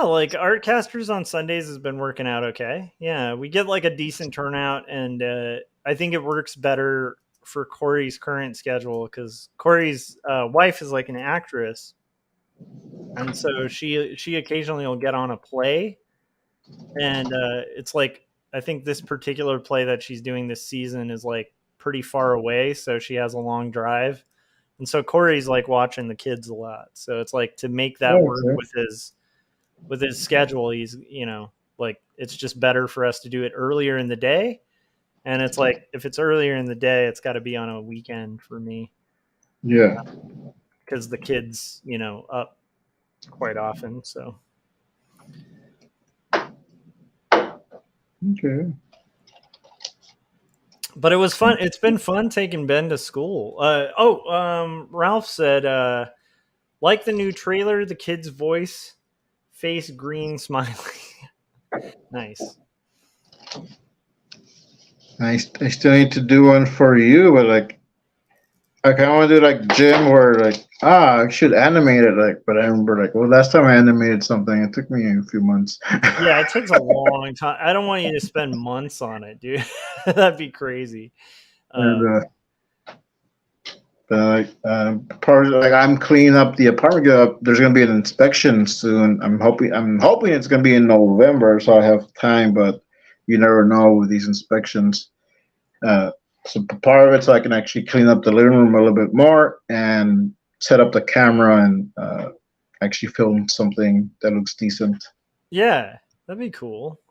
like Artcasters on Sundays has been working out okay. Yeah, we get like a decent turnout, and I think it works better for Corey's current schedule because Corey's wife is like an actress, and so she occasionally will get on a play, and it's like I think this particular play that she's doing this season is like pretty far away, so she has a long drive, and so Corey's like watching the kids a lot. So it's like to make that work with his schedule, he's like it's just better for us to do it earlier in the day, and it's like if it's earlier in the day, it's got to be on a weekend for me. Yeah, because the kids up quite often. So. Okay. But it was fun. It's been fun taking Ben to school. Ralph said, like the new trailer, the kid's voice, face green, smiling. Nice. I still need to do one for you, but like I kind of want to do like Jim, where like I should animate it, like. But I remember like, well, last time I animated something, it took me a few months. Yeah, it takes a long time. I don't want you to spend months on it, dude. That'd be crazy. Part of, like I'm cleaning up the apartment. There's gonna be an inspection soon. I'm hoping it's gonna be in November, so I have time. But you never know with these inspections. So part of it, so I can actually clean up the living room a little bit more and set up the camera and actually film something that looks decent. Yeah, that'd be cool.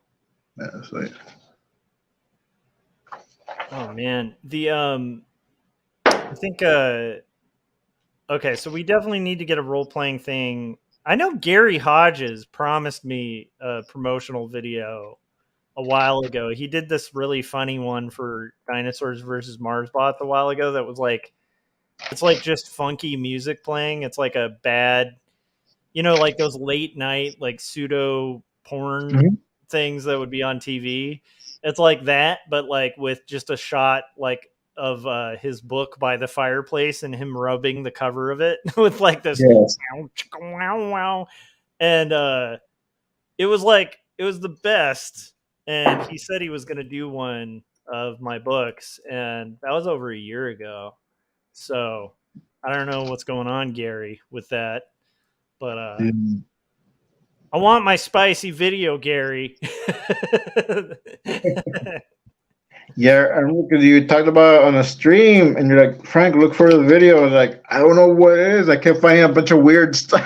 Yeah, so yeah. Oh man, I think okay, so we definitely need to get a role-playing thing. I know Gary Hodges promised me a promotional video a while ago. He did this really funny one for Dinosaurs versus Marsbots a while ago that was like, it's like just funky music playing. It's like a bad, like those late night like pseudo porn things that would be on TV. It's like that, but like with just a shot like of his book by the fireplace and him rubbing the cover of it with like this wow. And it was the best. And he said he was going to do one of my books, and that was over a year ago. So I don't know what's going on, Gary, with that, but I want my spicy video, Gary. Yeah, I remember because you talked about it on a stream, and you're like, Frank, look for the video. I was like, I don't know what it is. I kept finding a bunch of weird stuff.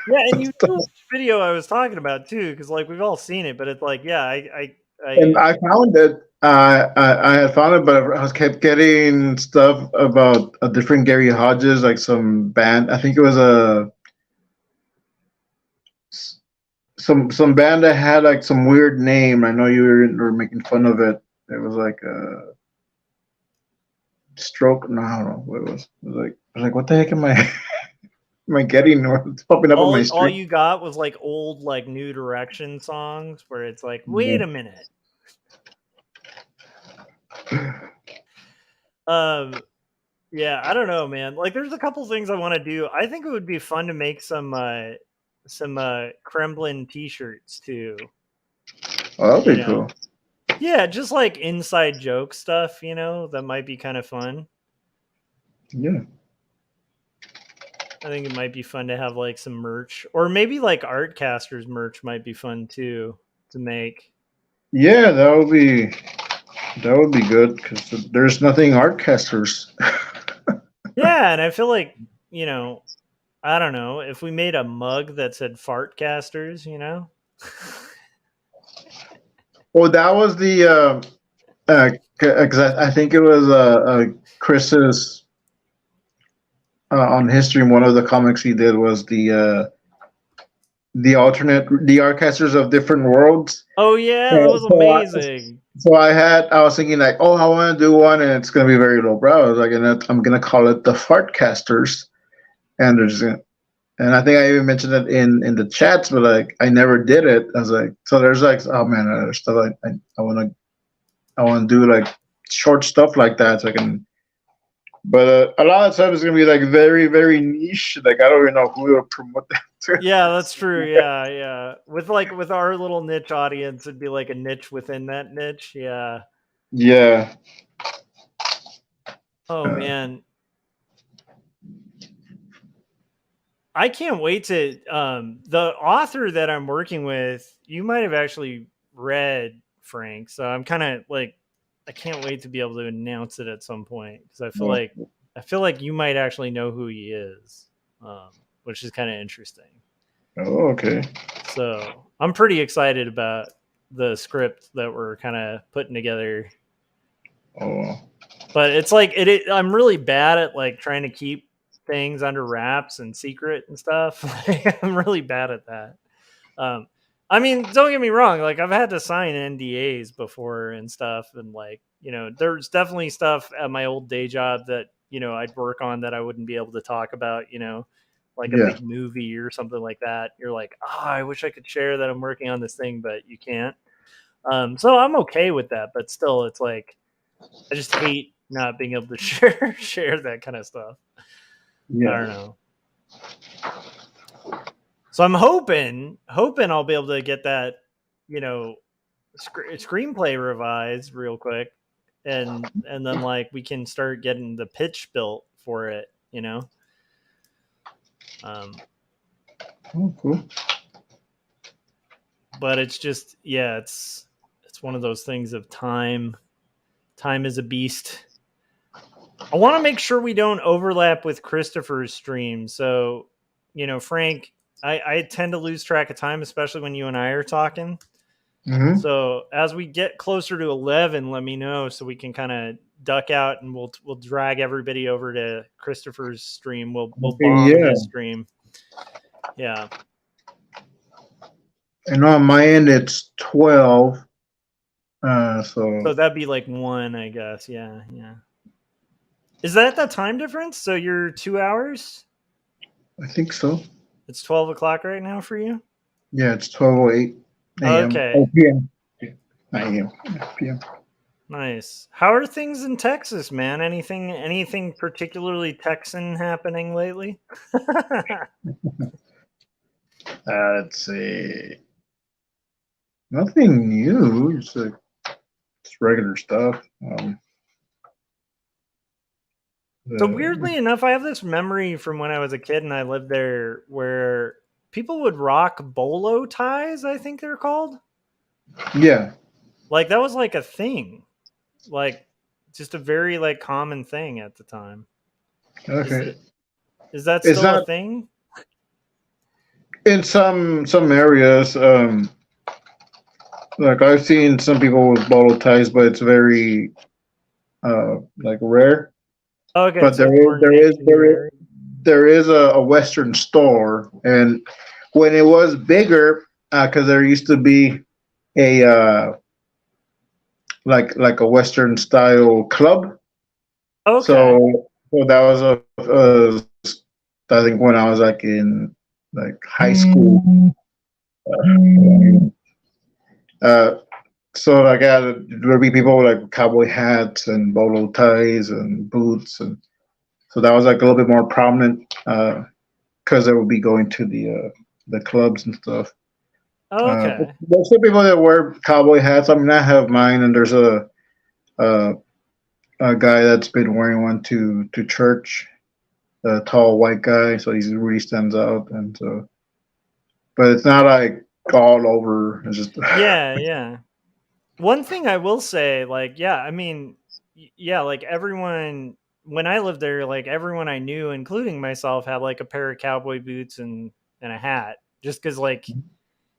Yeah, and you knew which video I was talking about too, because like we've all seen it, but it's like, yeah, and I found it, I had found it, but I was kept getting stuff about a different Gary Hodges, like some band. I think it was some band that had like some weird name. I know you were making fun of it. It was like a stroke. No, I don't know what it was. I was like, what the heck am I am I getting? It's popping up on my All stream. you got was like old like New Direction songs where it's like, wait a minute. Yeah, I don't know, man. Like, there's a couple things I want to do. I think it would be fun to make some Kremlin t-shirts too. Oh, that'd be You know? cool. Yeah, just like inside joke stuff, you know, that might be kind of fun. Yeah. I think it might be fun to have like some merch, or maybe like Artcasters merch might be fun too to make. Yeah, that would be good because there's nothing Artcasters. Yeah, and I feel like, you know, I don't know, if we made a mug that said Fartcasters, you know. Well, that was the because I think it was Chris's on history. One of the comics he did was the Artcasters of different worlds. Oh yeah, that was amazing. So I was thinking like, oh, I want to do one, and it's gonna be very lowbrow. I was like, and I'm gonna call it the Fartcasters, and and I think I even mentioned it in the chats, but like I never did it. I was like, so there's like, oh man, there's stuff I want to do like short stuff like that, so I can. But a lot of stuff is gonna be like very very niche. Like I don't even know who will promote that to. Yeah, that's true. Yeah. With our little niche audience, it'd be like a niche within that niche. Yeah. Yeah. Oh man. I can't wait to the author that I'm working with, you might have actually read, Frank. So I'm kind of like, I can't wait to be able to announce it at some point because I feel like you might actually know who he is, which is kind of interesting. Oh, okay. So I'm pretty excited about the script that we're kind of putting together. Oh. But it's like I'm really bad at like trying to keep things under wraps and secret and stuff. I'm really bad at that. I mean, don't get me wrong. Like I've had to sign NDAs before and stuff. And like, you know, there's definitely stuff at my old day job that, you know, I'd work on that I wouldn't be able to talk about, you know, like a big movie or something like that. You're like, oh, I wish I could share that I'm working on this thing, but you can't. So I'm okay with that. But still, it's like, I just hate not being able to share that kind of stuff. Yeah. I don't know. So I'm hoping I'll be able to get that, you know, screenplay revised real quick, and then like we can start getting the pitch built for it, you know. Oh, cool. But it's just, yeah, it's one of those things of time. Time is a beast. I want to make sure we don't overlap with Christopher's stream. So, you know, Frank, I tend to lose track of time, especially when you and I are talking. Mm-hmm. So as we get closer to 11, let me know so we can kind of duck out and we'll drag everybody over to Christopher's stream. We'll bomb his stream. Yeah. And on my end, it's 12. So that'd be like 1, I guess. Yeah. Is that the time difference? So you're 2 hours? I think so. It's 12 o'clock right now for you? Yeah, it's 12:08 a.m. Okay. Oh, p.m. 9 a.m. p.m. Nice. How are things in Texas, man? Anything particularly Texan happening lately? Let's see. Nothing new. It's regular stuff. So weirdly enough, I have this memory from when I was a kid and I lived there where people would rock bolo ties, I think they're called. Yeah. Like that was like a thing. Like just a very like common thing at the time. Okay. Is that still a thing? In some areas, like I've seen some people with bolo ties, but it's very like rare. Okay, But it's like more niche and rare. there is a Western store, and when it was bigger, because there used to be a like a Western style club. Okay. So that was I think when I was like in like high school. Uh, so like there'd be people with like cowboy hats and bolo ties and boots, and so that was like a little bit more prominent because they would be going to the clubs and stuff. But Okay. there's some people that wear cowboy hats. I mean, I have mine, and there's a, a guy that's been wearing one to church, a tall white guy, so he really stands out. And so, but it's not like all over. It's just Yeah, yeah. One thing I will say, like, yeah, I mean, yeah, like everyone when I lived there, like everyone I knew, including myself, had like a pair of cowboy boots and a hat. Just because, like,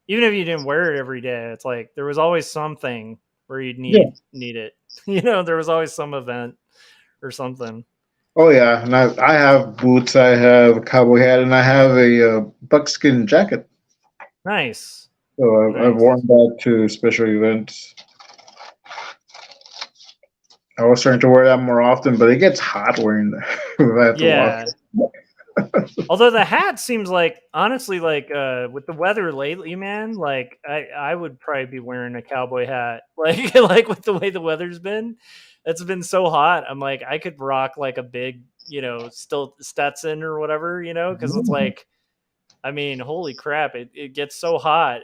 even if you didn't wear it every day, it's like there was always something where you'd yeah. need it. You know, there was always some event or something. Oh yeah, and I have boots, I have a cowboy hat, and I have a buckskin jacket. Nice, So I've worn nice. that to special events. I was starting to wear that more often, but it gets hot wearing that. I have to walk. Yeah. Although the hat seems like honestly like with the weather lately, man, like I would probably be wearing a cowboy hat. Like like with the way the weather's been. It's been so hot. I'm like I could rock like a big, you know, still Stetson or whatever, you know, cuz it's like I mean, holy crap, it gets so hot.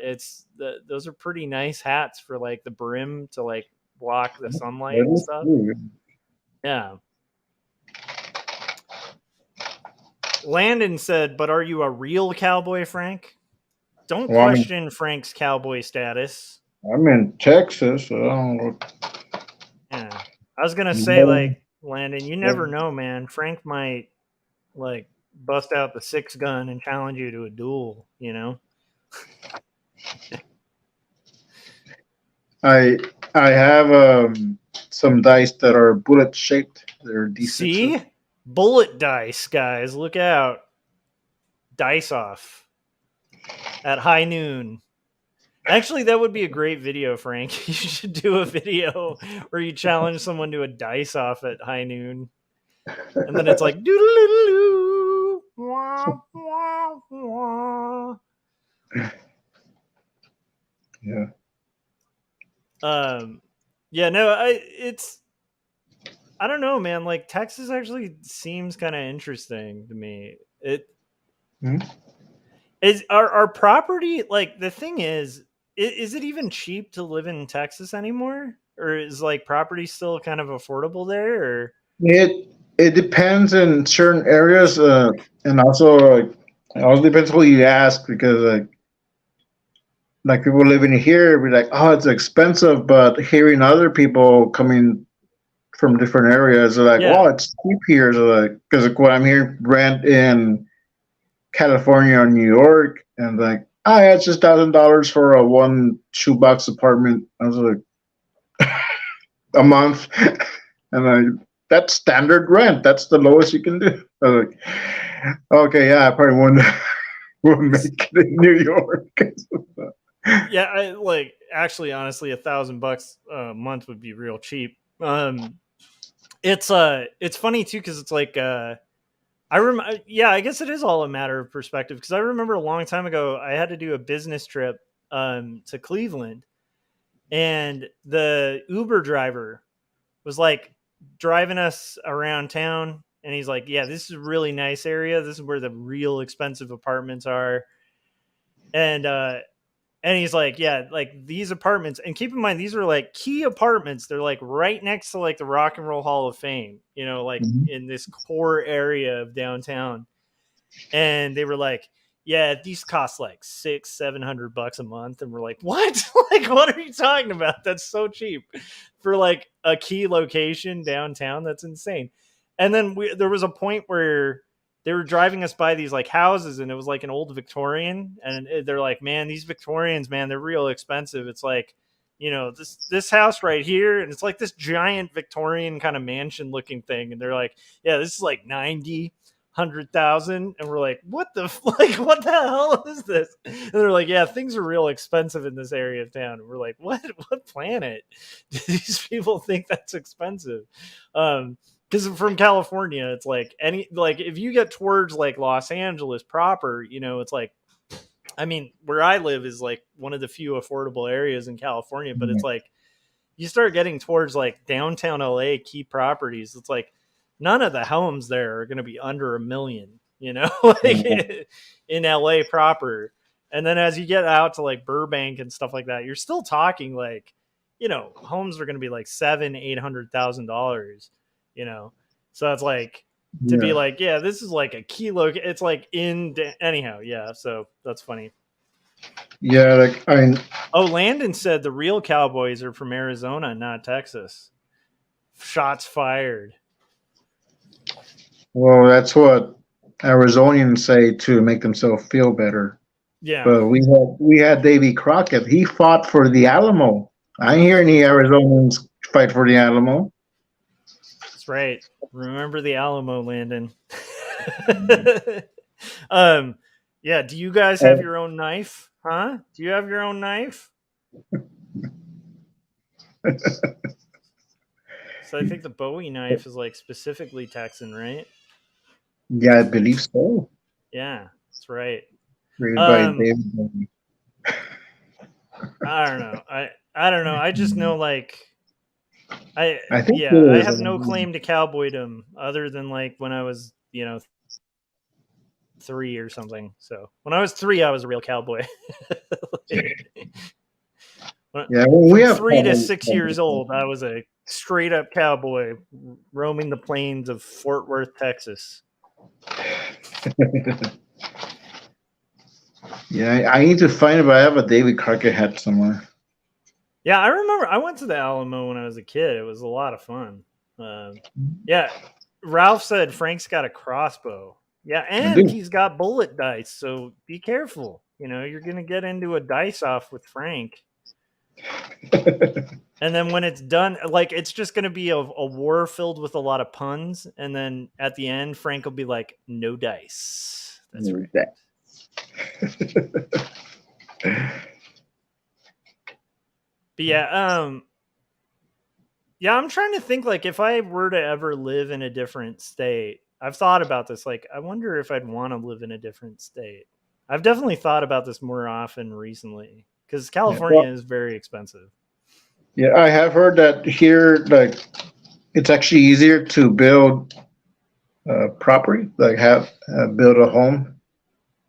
Those are pretty nice hats for like the brim to like block the sunlight and stuff. Yeah. Landon said, "But are you a real cowboy, Frank? Don't Well, question Frank's cowboy status." I'm in Texas, so I don't Yeah. I was gonna say, know. like, Landon, you never know, man. Frank might like bust out the 6 gun and challenge you to a duel, you know? I I have some dice that are bullet shaped. They're D6s. See? Bullet dice, guys. Look out. Dice off at high noon. Actually, that would be a great video, Frank. You should do a video where you challenge someone to a dice off at high noon. And then it's like doo wah, wah, wah. Yeah. Yeah, no, I don't know, man. Like Texas actually seems kind of interesting to me. It Hmm? is our property, like the thing is it even cheap to live in Texas anymore? Or is like property still kind of affordable there or It depends in certain areas, and also it also depends who you ask because like people living here be like, oh, it's expensive, but hearing other people coming from different areas are like, yeah. well, it's cheap here. So like, because like, what I'm hearing rent in California or New York, and like, oh, yeah, it's just $1,000 for a one shoebox apartment. I was like, a month, and that's standard rent. That's the lowest you can do. I was like, okay, yeah, I probably wouldn't make it in New York. Yeah, I like actually honestly $1,000 a month would be real cheap. It's funny too because it's like yeah, I guess it is all a matter of perspective because I remember a long time ago I had to do a business trip to Cleveland and the Uber driver was like driving us around town and he's like, "Yeah, this is a really nice area. This is where the real expensive apartments are." And and he's like, yeah, like these apartments, and keep in mind these are like key apartments. They're like right next to like the Rock and Roll Hall of Fame, you know, like Mhm. in this core area of downtown. And they were like, yeah, these cost like 600-700 bucks a month. And we're like, what? Like, what are you talking about? That's so cheap for like a key location downtown. That's insane. And then there was a point where they were driving us by these like houses and it was like an old Victorian. And they're like, man, these Victorians, man, they're real expensive. It's like you know, this house right here, and it's like this giant Victorian kind of mansion looking thing, and they're like, yeah, this is like 100,000, and we're like, what the what the hell is this? And they're like, yeah, things are real expensive in this area of town. And we're like, what planet do these people think that's expensive? Because from California, it's like if you get towards like Los Angeles proper, you know, it's like, I mean, where I live is like one of the few affordable areas in California, but it's like you start getting towards like downtown LA key properties. It's like none of the homes there are going to be under $1 million, you know, like in LA proper. And then as you get out to like Burbank and stuff like that, you're still talking like, you know, homes are going to be like $700,000-800,000, you know. So it's like to be like, yeah, this is like a key it's like anyhow, yeah. So that's funny. Yeah, like Oh, Landon said the real Cowboys are from Arizona, not Texas. Shots fired. well, that's what Arizonians say to make themselves feel better. Yeah. But we had Davy Crockett. He fought for the Alamo. I ain't hear any Arizonians fight for the Alamo. That's right. Remember the Alamo, Landon. Yeah, do you guys have your own knife? Huh? Do you have your own knife? So I think the Bowie knife is like specifically Texan, right? Yeah, I believe so. Yeah, that's right. Created by David Bowie. I don't know. I don't know. I just know like I think I have no claim to cowboydom other than like when I was, you know, 3 or something. So when I was 3, I was a real cowboy. Yeah, well, we have 3 to 6 years old, I was a straight up cowboy roaming the plains of Fort Worth, Texas. Yeah, I need to find it, but I have a David Crockett hat somewhere. Yeah, I remember I went to the Alamo when I was a kid. It was a lot of fun. Yeah, Ralph said Frank's got a crossbow. Yeah, and he's got bullet dice, so be careful. You know, you're going to get into a dice off with Frank. And then when it's done, like, it's just going to be a war filled with a lot of puns. And then at the end, Frank will be like, no dice. That's right. But yeah, yeah, I'm trying to think, like, if I were to ever live in a different state, I've thought about this. Like, I wonder if I'd want to live in a different state. I've definitely thought about this more often recently because California is very expensive. Yeah, I have heard that here, like, it's actually easier to build property, like build a home.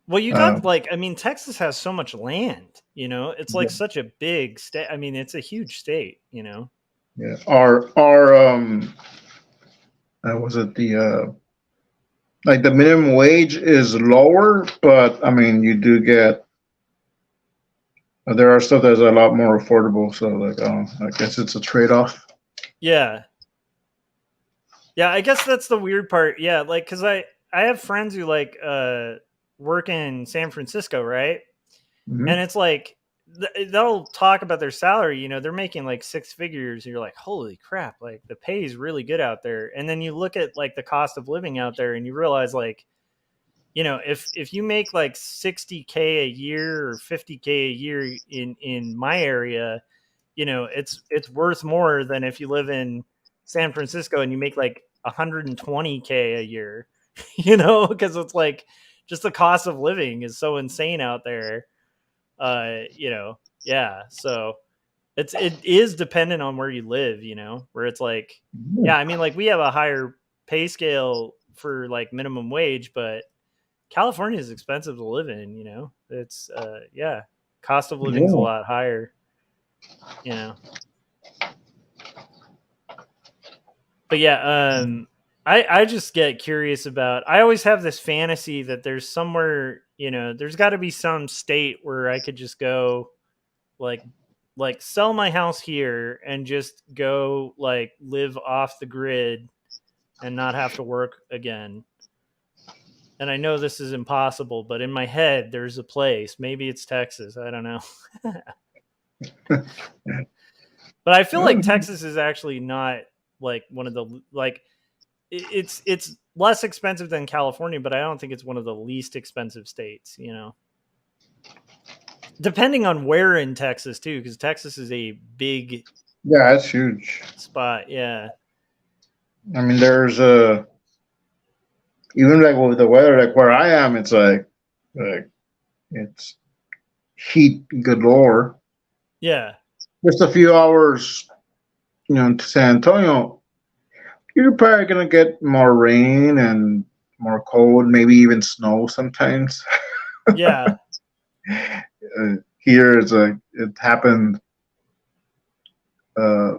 Well, you got like, I mean, Texas has so much land, you know, it's like such a big state. I mean, it's a huge state, you know. Yeah, was it the like the minimum wage is lower, but I mean, you do get there are stuff that's a lot more affordable. So like, I guess it's a trade-off. Yeah. Yeah, I guess that's the weird part. Yeah, like because I have friends who like work in San Francisco, right? Mm-hmm. And it's like they'll talk about their salary. You know, they're making like 6 figures. And you're like, holy crap! Like the pay is really good out there. And then you look at like the cost of living out there, and you realize like, you know, if you make like $60K a year or $50K a year in my area, you know, it's worth more than if you live in San Francisco and you make like $120K a year, you know, because it's like just the cost of living is so insane out there. You know, yeah. So it is dependent on where you live, you know, where it's like, yeah, I mean, like we have a higher pay scale for like minimum wage, but California is expensive to live in, you know. It's yeah, cost of living is a lot higher, you know. But yeah, I just get curious about. I always have this fantasy that there's somewhere, you know, there's got to be some state where I could just go, like sell my house here and just go like live off the grid and not have to work again. And I know this is impossible, but in my head, there's a place. Maybe it's Texas. I don't know. But I feel like Texas is actually not like one of the like it's less expensive than California, but I don't think it's one of the least expensive states, you know. Depending on where in Texas too, because Texas is a big Yeah, it's huge. spot. Yeah. I mean, there's even like with the weather, like where I am, it's like it's heat galore. Yeah. Just a few hours, to San Antonio, you're probably gonna get more rain and more cold, maybe even snow sometimes. Yeah. Here, it's like it happened uh,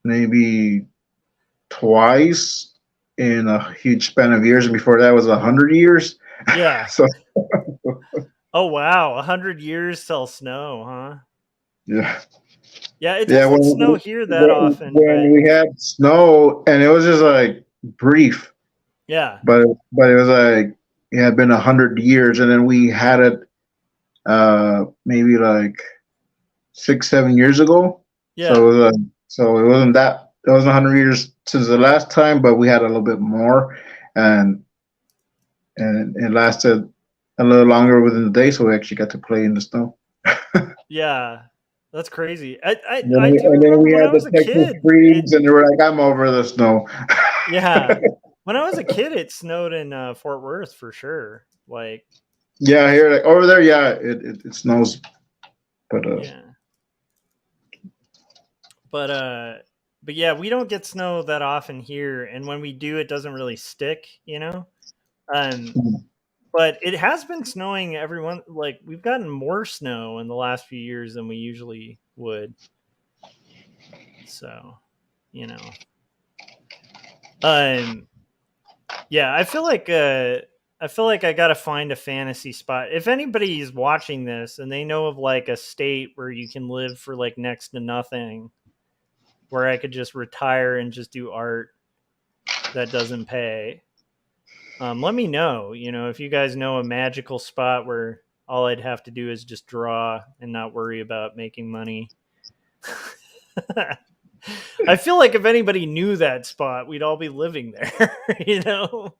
maybe twice in a huge span of years, and before that was 100 years. Yeah. So Oh wow, 100 years till snow, huh? yeah, Yeah, it doesn't snow here that often. When we had snow, and it was just like brief, yeah, but it was like it had been 100 years, and then we had it maybe like 6-7 years ago. yeah, So it wasn't that it wasn't 100 years since the last time, but we had a little bit more, and it lasted a little longer within the day, so we actually got to play in the snow. yeah. That's crazy. And I then do remember we when I had was the a Texas kid. freeze, and they were like, "I'm over the snow." Yeah, when I was a kid, it snowed in Fort Worth for sure. Like, Yeah, here, like over there, yeah, it snows, but yeah, but yeah, we don't get snow that often here, and when we do, it doesn't really stick, you know. Um, but it has been snowing everyone. Like, we've gotten more snow in the last few years than we usually would. So, you know, yeah, I feel like I gotta find a fantasy spot. If anybody is watching this and they know of like a state where you can live for like next to nothing, where I could just retire and just do art that doesn't pay, let me know. You know, if you guys know a magical spot where all I'd have to do is just draw and not worry about making money. I feel like if anybody knew that spot, we'd all be living there, you know?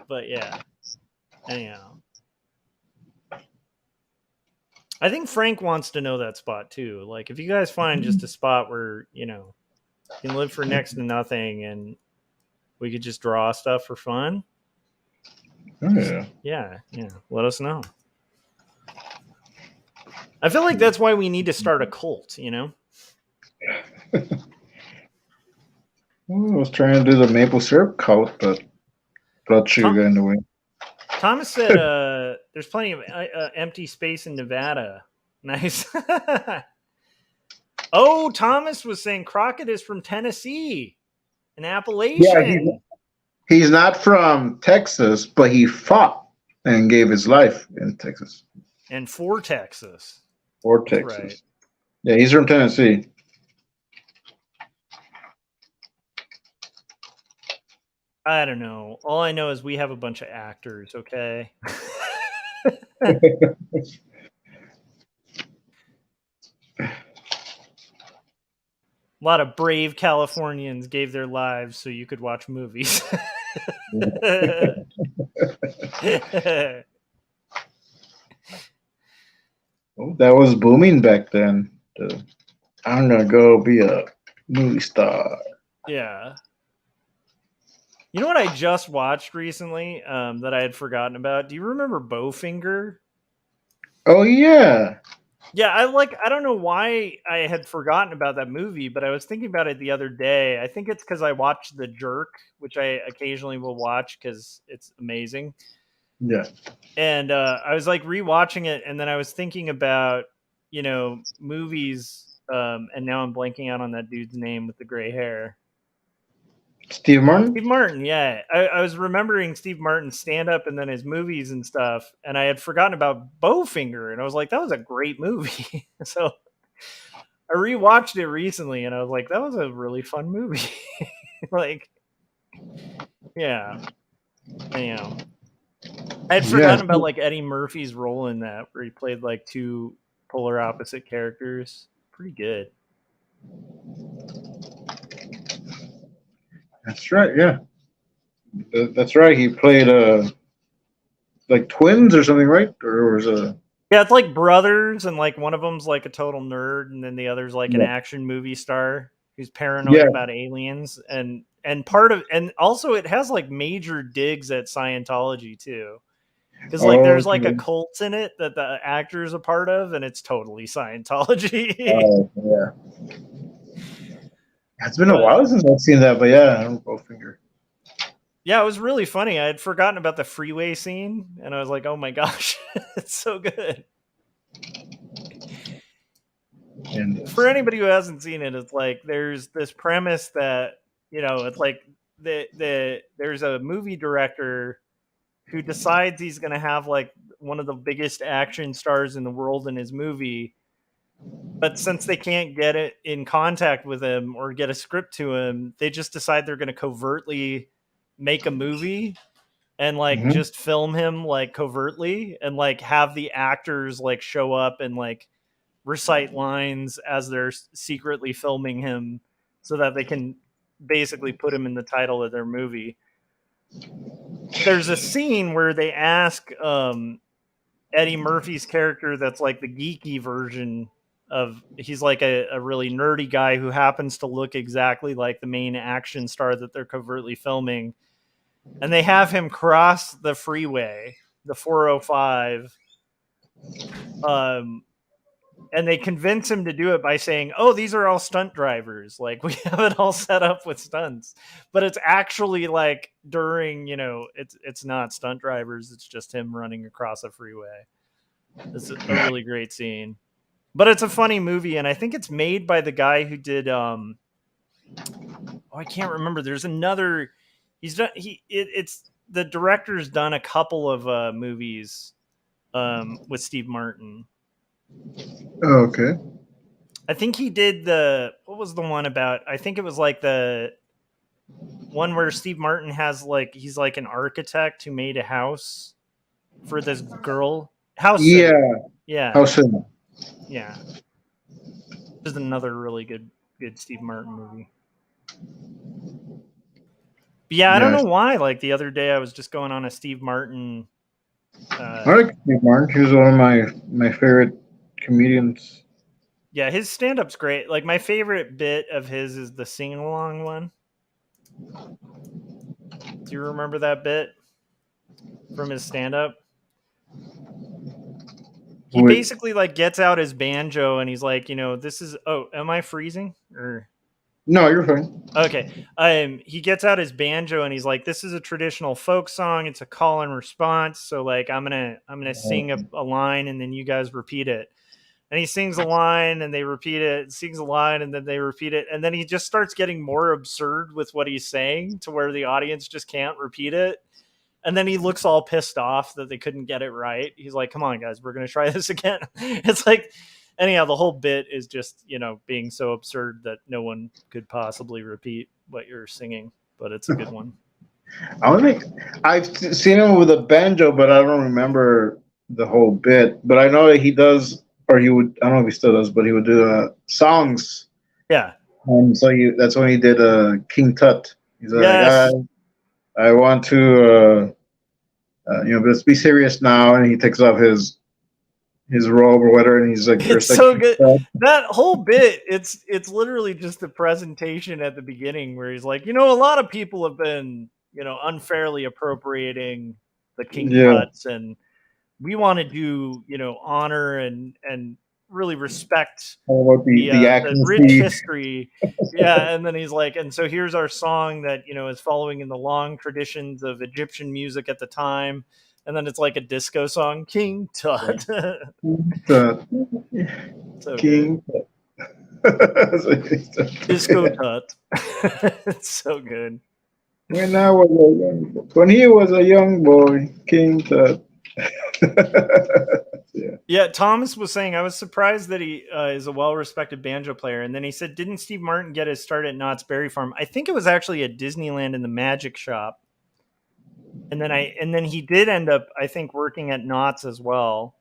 But yeah. Anyhow. I think Frank wants to know that spot too. Like, if you guys find just a spot where, you know, you can live for next to nothing and we could just draw stuff for fun. Yeah, let us know. I feel like that's why we need to start a cult, you know? I was trying to do the maple syrup cult, but blood sugar got in the way. Thomas said there's plenty of empty space in Nevada. Nice. Oh, Thomas was saying Crockett is from Tennessee, an Appalachian. Yeah, he's not from Texas, but he fought and gave his life in Texas. And for Texas. For Texas. Right. Yeah, he's from Tennessee. I don't know. All I know is we have a bunch of actors, okay? A lot of brave Californians gave their lives so you could watch movies. That was booming back then. I'm gonna go be a movie star. Yeah. You know what I just watched recently that I had forgotten about? Do you remember Bowfinger? Oh yeah. Yeah, I don't know why I had forgotten about that movie, but I was thinking about it the other day. I think it's because I watched The Jerk, which I occasionally will watch because it's amazing. Yeah. And I was like rewatching it, and then I was thinking about, you know, movies, and now I'm blanking out on that dude's name with the gray hair. Steve Martin? Steve Martin, yeah. I was remembering Steve Martin's stand-up and then his movies and stuff, and I had forgotten about Bowfinger, and I was like, that was a great movie. So I rewatched it recently, and I was like, that was a really fun movie. Like, yeah. Anyhow. I had forgotten about like Eddie Murphy's role in that, where he played like two polar opposite characters. Pretty good. That's right. Yeah, that's right. He played like twins or something, right? Or was a Yeah, it's like brothers, and like one of them's like a total nerd, and then the other's like an yeah, action movie star who's paranoid yeah. about aliens, and part of, and also it has like major digs at Scientology too, because like Oh, there's like a okay. cult in it that the actor is a part of, and it's totally Scientology. Oh, yeah. It's been a But while since I've seen that, but yeah, Bowfinger. yeah, it was really funny. I had forgotten about the freeway scene, and I was like, oh my gosh, it's so good. And For anybody who hasn't seen it, it's like there's this premise that, it's like there's a movie director who decides he's going to have like one of the biggest action stars in the world in his movie, but since they can't get it in contact with him or get a script to him, they just decide they're going to covertly make a movie and like mhm. just film him like covertly and like have the actors like show up and like recite lines as they're secretly filming him so that they can basically put him in the title of their movie. There's a scene where they ask Eddie Murphy's character, that's like the geeky version of, he's like a really nerdy guy who happens to look exactly like the main action star that they're covertly filming. And they have him cross the freeway, the 405, and they convince him to do it by saying, "Oh, these are all stunt drivers. Like we have it all set up with stunts." But it's actually like during, it's not stunt drivers. It's just him running across a freeway. It's a really great scene. But it's a funny movie, and I think it's made by the guy who did I can't remember. There's another, he's done it's the director's done a couple of movies with Steve Martin. Oh, okay. I think he did what was the one about? I think it was like the one where Steve Martin has like, he's like an architect who made a house for this girl. House Sitter. Yeah, Yeah. how soon? Yeah. This is another really good Steve Martin movie. But yeah, I don't know Yes, why. Like the other day I was just going on a Steve Martin I like Steve Martin. He was one of my favorite comedians. yeah, his stand-up's great. Like my favorite bit of his is the sing-along one. Do you remember that bit from his stand-up? He Wait, basically like gets out his banjo and he's like, this is, oh, am I freezing? Or no, you're fine. okay. He gets out his banjo and he's like, this is a traditional folk song. It's a call and response. So like I'm gonna sing a line and then you guys repeat it. And he sings a line and they repeat it, sings a line and then they repeat it. And then he just starts getting more absurd with what he's saying to where the audience just can't repeat it. And then he looks all pissed off that they couldn't get it right. He's like, come on, guys, we're going to try this again. It's like, anyhow, the whole bit is just, being so absurd that no one could possibly repeat what you're singing. But it's a good one. I don't think I've seen him with a banjo, but I don't remember the whole bit. But I know that he does, or he would. I don't know if he still does, but he would do songs. Yeah. So that's when he did King Tut. He's like, Yes. I want to, let's be serious now. And he takes off his robe or whatever, and he's like, It's so good. That whole bit, it's literally just a presentation at the beginning where he's like, a lot of people have been, unfairly appropriating the King Tuts, and we want to do, honor and really respect the rich history. Yeah. And then he's like, and so here's our song that, is following in the long traditions of Egyptian music at the time. And then it's like a disco song, King Tut. Tut. So King Tut. Disco Tut. It's so good. When he was a young boy, King Tut. Yeah, Thomas was saying, I was surprised that he is a well-respected banjo player. And then he said, didn't Steve Martin get his start at Knott's Berry Farm? I think it was actually at Disneyland in the Magic Shop. And then he did end up, I think, working at Knott's as well.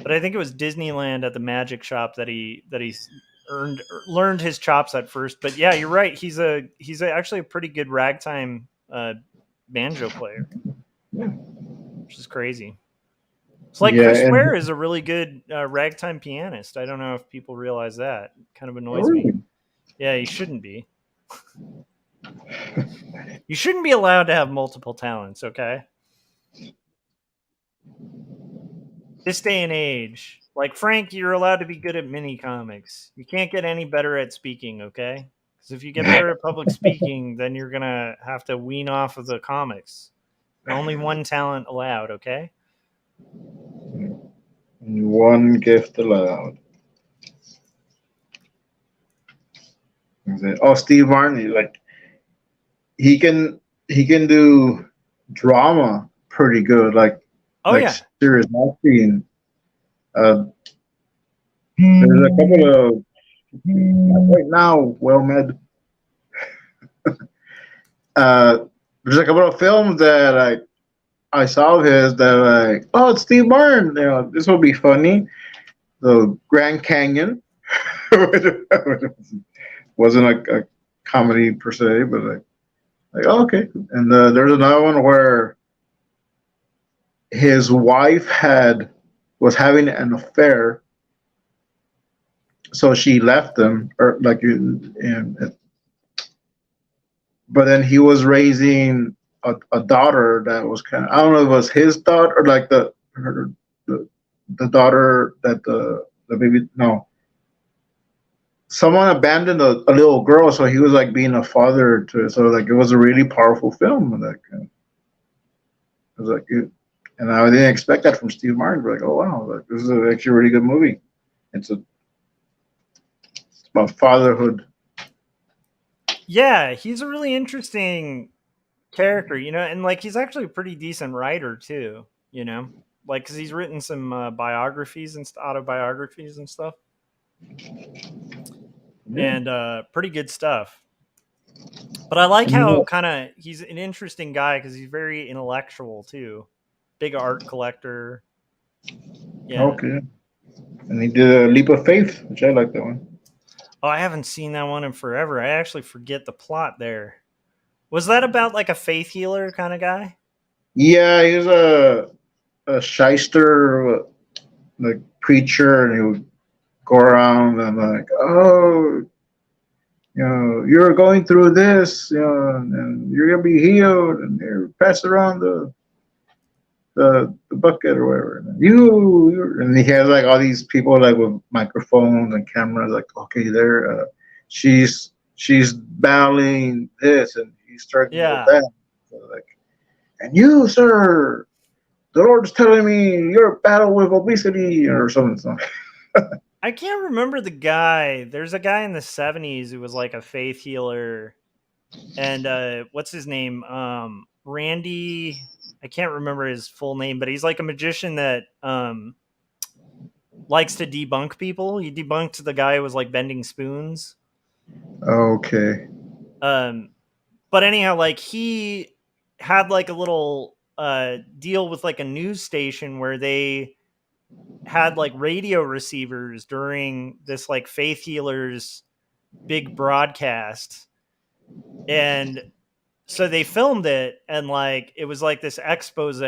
But I think it was Disneyland at the magic shop that he learned his chops at first. But yeah, you're right. Actually a pretty good ragtime banjo player, which is crazy. It's like Yeah, Chris Ware and is a really good ragtime pianist. I don't know if people realize that. It kind of oh, annoys me. really? Yeah, he shouldn't be. You shouldn't be allowed to have multiple talents, okay? This day and age. Like Frank, you're allowed to be good at mini comics. You can't get any better at speaking, okay? Because if you get better at public speaking, then you're gonna have to wean off of the comics. Only one talent allowed, okay? One gift allowed. Oh, Steve Martin, like he can do drama pretty good, Oh like yeah. serious acting. There's a couple of right now, well med. Uh, there's a couple of films that I saw of his that oh, it's Steve Martin. This will be funny. The Grand Canyon wasn't a comedy per se, but oh, okay. And there's another one where his wife was having an affair, so she left him, or but then he was raising a daughter that was kind of, I don't know if it was his daughter or like the daughter that the baby, no, someone abandoned a little girl, so he was like being a father to it. So like it was a really powerful film. Like it was like and I didn't expect that from Steve Martin. But like, oh wow, like this is actually a really good movie. It's about fatherhood. Yeah, he's a really interesting character, and like he's actually a pretty decent writer too, like because he's written some biographies and autobiographies and stuff, Yeah. and pretty good stuff. But I like And you how know, kind of he's an interesting guy because he's very intellectual too, big art collector. Yeah. okay. And he did a Leap of Faith, which I like that one. Oh, I haven't seen that one in forever. I actually forget the plot there. Was that about like a faith healer kind of guy? Yeah, he was a shyster, like preacher, and he would go around and like, oh, you're going through this, and you're gonna be healed, and you pass around the bucket or whatever. And he has like all these people like with microphones and cameras, like, okay, there, she's battling this, and he's struggling with Yeah. that. So, like, and you, sir, the Lord's telling me you're battle with obesity or something. I can't remember the guy. There's a guy in the 70s who was like a faith healer. And what's his name? Randy. I can't remember his full name, but he's like a magician that likes to debunk people. He debunked the guy who was like bending spoons. Okay. But anyhow, like he had like a little deal with like a news station where they had like radio receivers during this like faith healers big broadcast, and so they filmed it, and like it was like this expose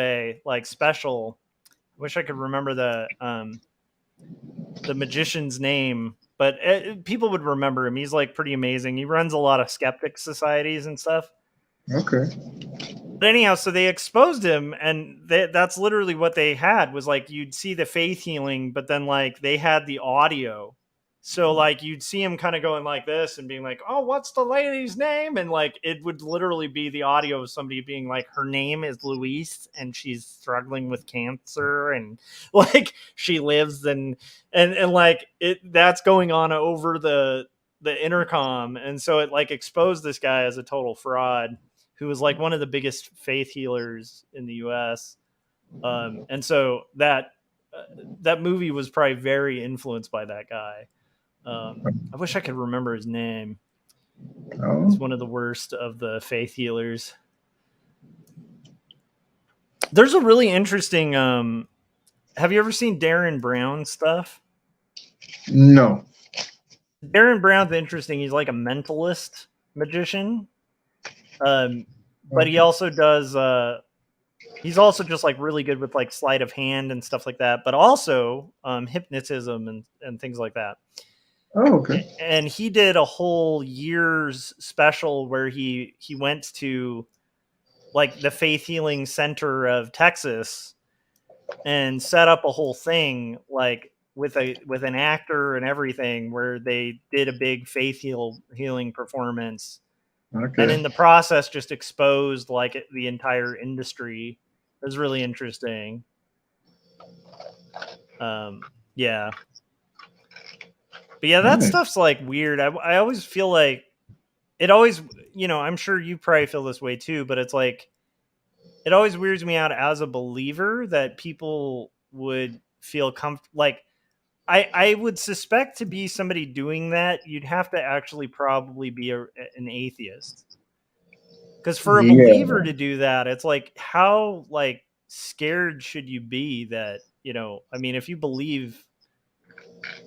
like special. I wish I could remember the magician's name, but people would remember him. He's like pretty amazing. He runs a lot of skeptic societies and stuff. Okay. But anyhow, so they exposed him, and that's literally what they had was like you'd see the faith healing, but then like they had the audio. So like you'd see him kind of going like this and being like, "Oh, what's the lady's name?" And like it would literally be the audio of somebody being like, "Her name is Louise, and she's struggling with cancer, and like she lives and like it that's going on over the intercom." And so it like exposed this guy as a total fraud who was like one of the biggest faith healers in the U.S. And so that movie was probably very influenced by that guy. I wish I could remember his name. He's Oh. one of the worst of the faith healers. There's a really interesting have you ever seen Darren Brown stuff? No. Darren Brown's interesting. He's like a mentalist magician. But he also does he's also just like really good with like sleight of hand and stuff like that, but also hypnotism and things like that. Oh, okay. And he did a whole year's special where he went to like the Faith Healing Center of Texas and set up a whole thing like with an actor and everything where they did a big healing performance. Okay. And in the process just exposed like the entire industry. It was really interesting. Yeah. But yeah, that stuff's like weird. I always feel like it always, I'm sure you probably feel this way too, but it's like it always weirds me out as a believer that people would feel comfortable. Like I would suspect to be somebody doing that, you'd have to actually probably be an atheist. Because for a believer to do that, it's like, how like scared should you be that, I mean, if you believe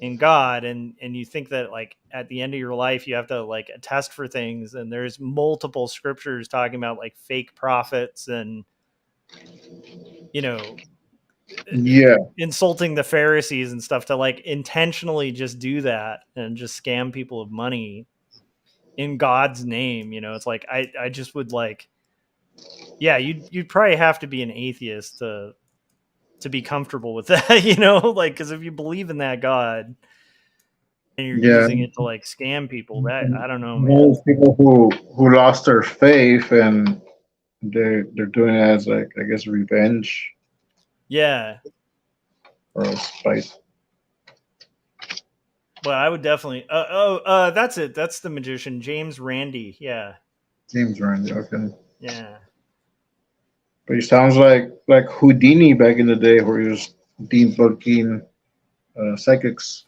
in God and you think that like at the end of your life, you have to like attest for things. And there's multiple scriptures talking about like fake prophets and, insulting the Pharisees and stuff to like intentionally just do that and just scam people of money in God's name. It's like, I just would like, yeah, you'd probably have to be an atheist to be comfortable with that, like, because if you believe in that God and you're using it to like scam people, that I don't know, man. Those people who lost their faith and they're doing it as like, I guess, revenge. Yeah. Or spite. Well, I would definitely. That's it. That's the magician, James Randi. Yeah. James Randi. Okay. Yeah. But he sounds like Houdini back in the day, where he was debunking psychics.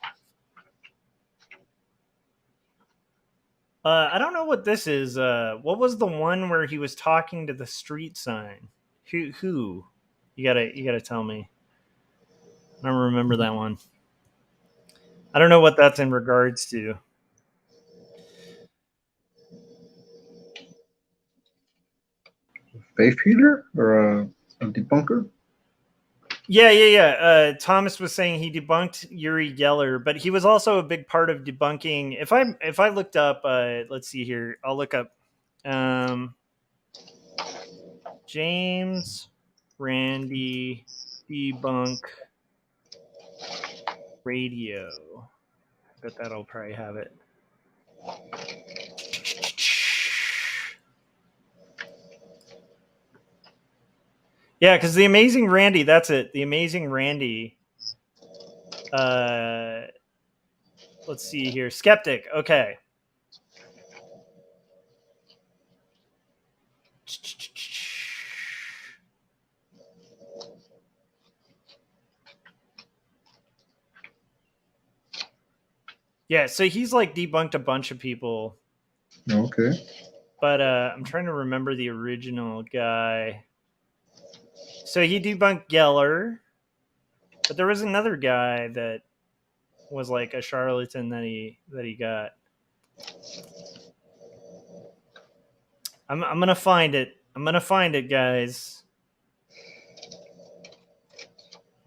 I don't know what this is. What was the one where he was talking to the street sign? Who? You gotta tell me. I don't remember that one. I don't know what that's in regards to. Faith healer or a debunker? Yeah. Thomas was saying he debunked Uri Geller, but he was also a big part of debunking. If I looked up, let's see here. I'll look up James Randi debunk radio. I bet that'll probably have it. Yeah, because The Amazing Randi, that's it. The Amazing Randi. Let's see here. Skeptic. Okay. Yeah, so he's like debunked a bunch of people. Okay. But I'm trying to remember the original guy. So he debunked Geller, but there was another guy that was like a charlatan that he got. I'm gonna find it. Guys.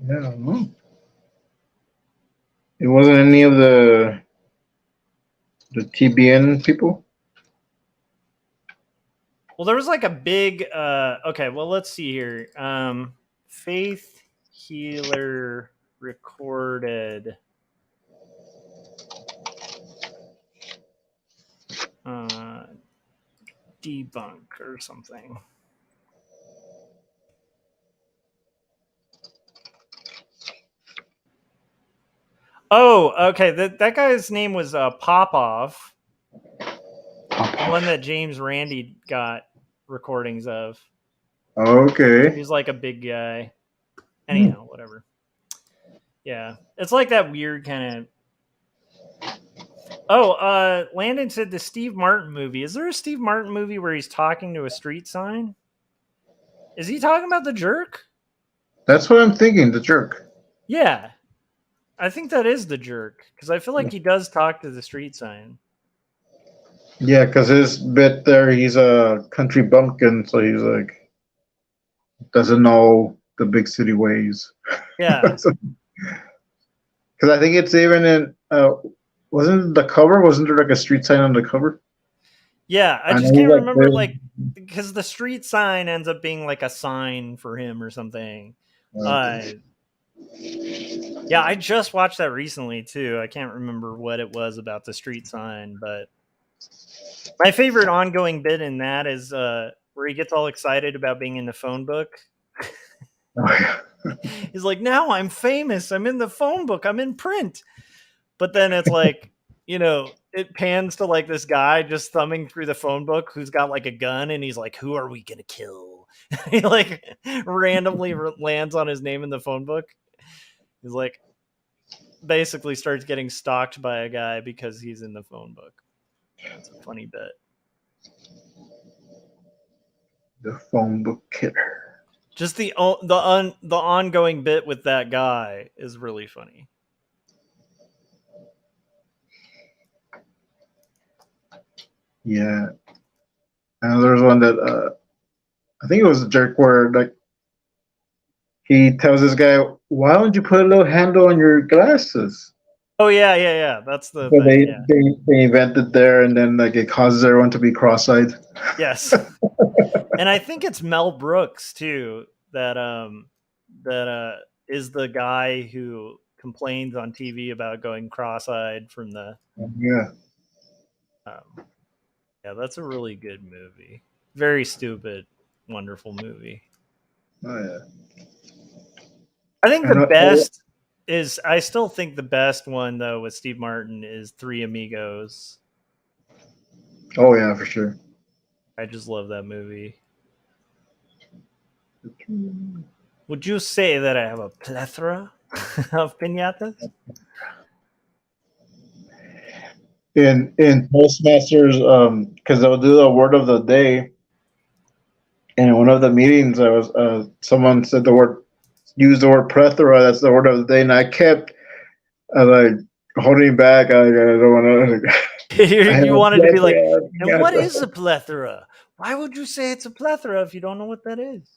Yeah, I don't know. It wasn't any of the TBN people? Well, there was like a big okay, well, let's see here. Faith Healer recorded debunk or something. Oh, okay. That guy's name was Popov. The one that James Randi got recordings of. Okay. He's like a big guy. Anyhow, whatever. Yeah. It's like that weird kind of... Oh, Landon said the Steve Martin movie. Is there a Steve Martin movie where he's talking to a street sign? Is he talking about The Jerk? That's what I'm thinking, The Jerk. Yeah, I think that is the jerk because I feel like he does talk to the street sign. Yeah, because his bit there, he's a country bumpkin, so he's like doesn't know the big city ways. Yeah, Because I think it's even in wasn't the cover? Wasn't there like a street sign on the cover? yeah. I I just know can't like remember because the street sign ends up being like a sign for him or something. Yeah, I just watched that recently too. I can't remember what it was about the street sign, but my favorite ongoing bit in that is where he gets all excited about being in the phone book. He's like, now I'm famous. I'm in the phone book. I'm in print. But then it's like, it pans to like this guy just thumbing through the phone book who's got like a gun and he's like, who are we going to kill? He like randomly lands on his name in the phone book. He's like, basically starts getting stalked by a guy because he's in the phone book. That's a funny bit. The phone book killer. Just the ongoing bit with that guy is really funny. Yeah, and there's one that I think it was a jerk where like he tells this guy, "Why don't you put a little handle on your glasses?" Oh yeah. That's the So thing. Yeah. they invented there, and then like it causes everyone to be cross-eyed. Yes. And I think it's Mel Brooks too that is the guy who complains on TV about going cross-eyed from the Yeah. Yeah, that's a really good movie. Very stupid, wonderful movie. Oh yeah. I think the best is I still think the best one though with Steve Martin is Three Amigos. Oh yeah, for sure. I just love that movie. Would you say that I have a plethora of piñatas? In Toastmasters, because they'll do the word of the day. And in one of the meetings, I was someone said use the word plethora. That's the word of the day, and I kept like holding back. I don't want to. You wanted to be like, and what is a plethora? Why would you say it's a plethora if you don't know what that is?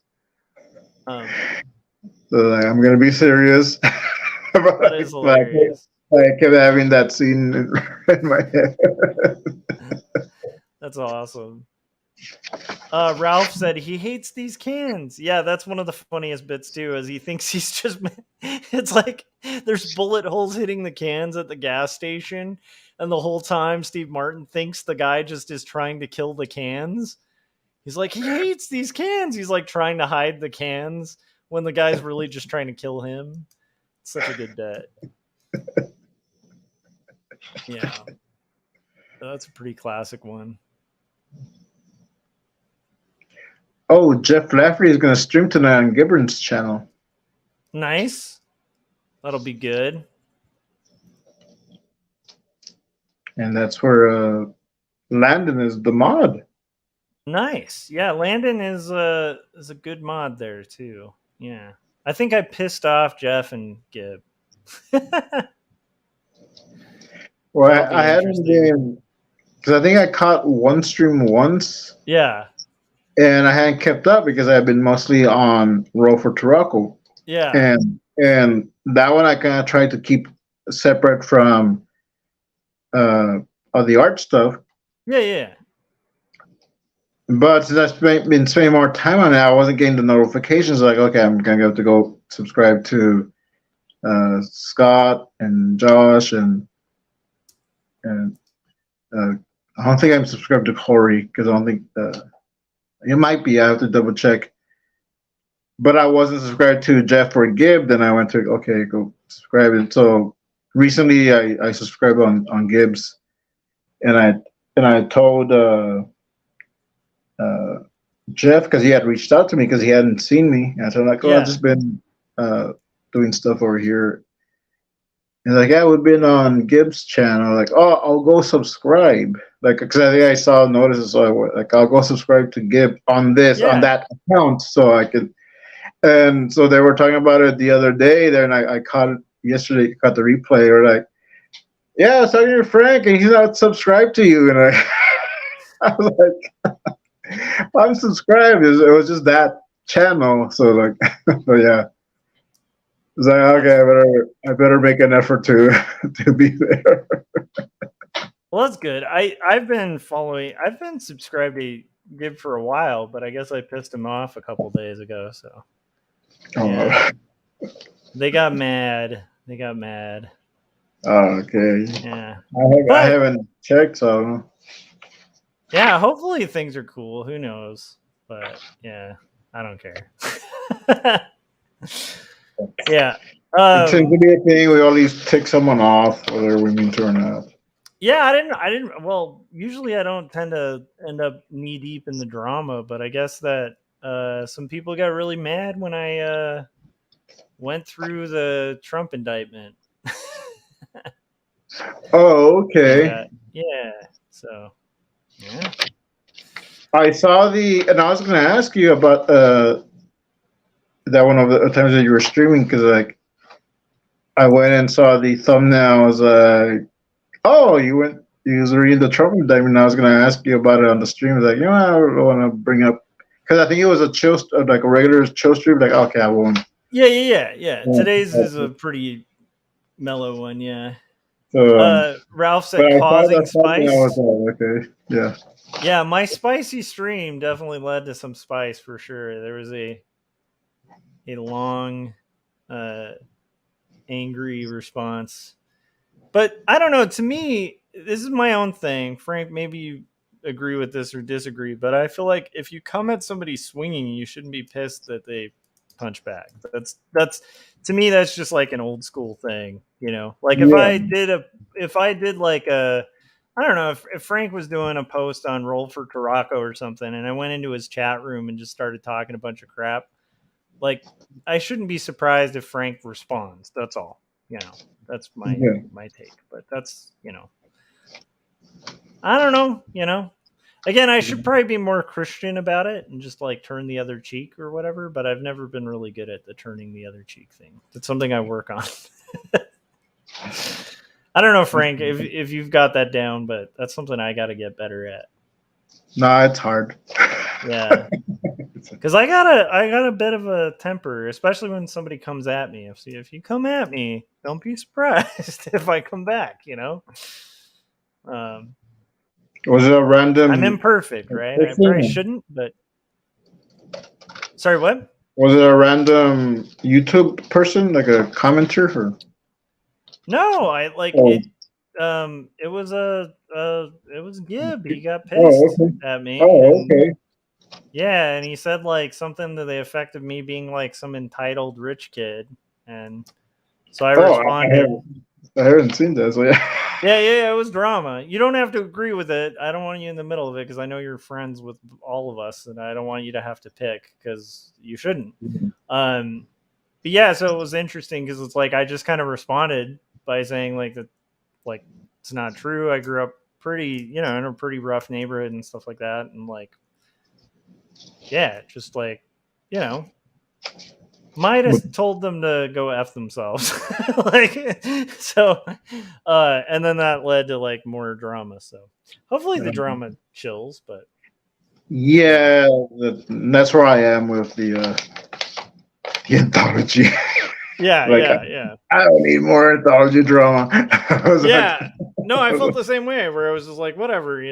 So like, I'm gonna be serious. That is hilarious. I kept having that scene in my head. That's awesome. Ralph said he hates these cans. Yeah, that's one of the funniest bits too, is he thinks he's just it's like there's bullet holes hitting the cans at the gas station, and the whole time Steve Martin thinks the guy just is trying to kill the cans. He's like, he hates these cans. He's like trying to hide the cans when the guy's really just trying to kill him. It's such a good bit. Yeah. That's a pretty classic one. Oh, Jeff Lafferty is going to stream tonight on Gibbons' channel. Nice. That'll be good. And that's where Landon is the mod. Nice. Yeah, Landon is a good mod there too. Yeah. I think I pissed off Jeff and Gib. Well, I hadn't been, because I think I caught one stream once. Yeah. And I hadn't kept up because I had been mostly on Roll for Taraco. Yeah. And that one I kind of tried to keep separate from the art stuff. Yeah. But since I've been spending more time on it, I wasn't getting the notifications. Like, okay, I'm going to have to go subscribe to Scott and Josh and I don't think I'm subscribed to Corey because I don't think it might be. I have to double check. But I wasn't subscribed to Jeff or Gib. Then I went to go subscribe. And so recently I subscribed on Gibbs, and I told Jeff because he had reached out to me because he hadn't seen me. And I told him like, I've just been doing stuff over here. And like, yeah, we've been on Gibbs' channel. Like, I'll go subscribe. Like, because I think I saw notices. So I'll go subscribe to Gib on that account so I could. And so they were talking about it the other day. Then I caught it yesterday. Caught the replay. Or like, yeah, I was talking to Frank, and he's not subscribed to you. And I was like, I'm subscribed. It was just that channel. So like, so yeah. It's like, okay, I better make an effort to be there. Well, that's good. I've been subscribed to Gib for a while, but I guess I pissed him off a couple days ago. So yeah, they got mad. Oh, okay. Yeah, I haven't checked, so I don't know. Yeah, hopefully things are cool. Who knows? But yeah, I don't care. Yeah. It tends to be a thing. We always tick someone off, whether we mean to or not. Yeah, I didn't. Well, usually I don't tend to end up knee deep in the drama, but I guess that some people got really mad when I went through the Trump indictment. Oh, okay. Yeah. So, yeah. I saw and I was going to ask you about that one of the times that you were streaming, because like I went and saw the thumbnail. I was like, oh, you was reading the Trump indictment. I was going to ask you about it on the stream. I was like, I don't want to bring up, because I think it was a chill, like a regular chill stream. Like, okay, I won't. Yeah. Today's is a pretty mellow one. Yeah. So, Ralph said causing spice. I was like, okay, yeah. Yeah, my spicy stream definitely led to some spice for sure. There was a long, angry response. But I don't know. To me, this is my own thing. Frank, maybe you agree with this or disagree, but I feel like if you come at somebody swinging, you shouldn't be pissed that they punch back. That's to me, that's just like an old school thing, Like if I did like I don't know, if Frank was doing a post on Roll for Tarako or something, and I went into his chat room and just started talking a bunch of crap, like I shouldn't be surprised if Frank responds. That's all. That's my take. But that's I don't know. Again, I should probably be more Christian about it and just like turn the other cheek or whatever. But I've never been really good at the turning the other cheek thing. It's something I work on. I don't know, Frank, if you've got that down, but that's something I got to get better at. No, it's hard. Yeah, because I got a bit of a temper, especially when somebody comes at me. If you come at me, don't be surprised if I come back. Was it a random? I'm imperfect, right? I probably shouldn't, but sorry, what? Was it a random YouTube person, like a commenter, or? No, it. It was Gib. He got pissed at me. Oh, okay. Yeah, and he said like something to the effect of me being like some entitled rich kid, and so I responded. I haven't seen that, so yeah. Yeah, it was drama. You don't have to agree with it. I don't want you in the middle of it because I know you're friends with all of us, and I don't want you to have to pick because you shouldn't. But yeah, so it was interesting because it's like I just kind of responded by saying like that, like it's not true. I grew up pretty, in a pretty rough neighborhood and stuff like that, and like, yeah, just like, might have told them to go F themselves. So, and then that led to like more drama. So hopefully the drama chills, but yeah, that's where I am with the anthology. Yeah, yeah. I don't need more anthology drama. Yeah. No, I felt the same way where I was just like, whatever,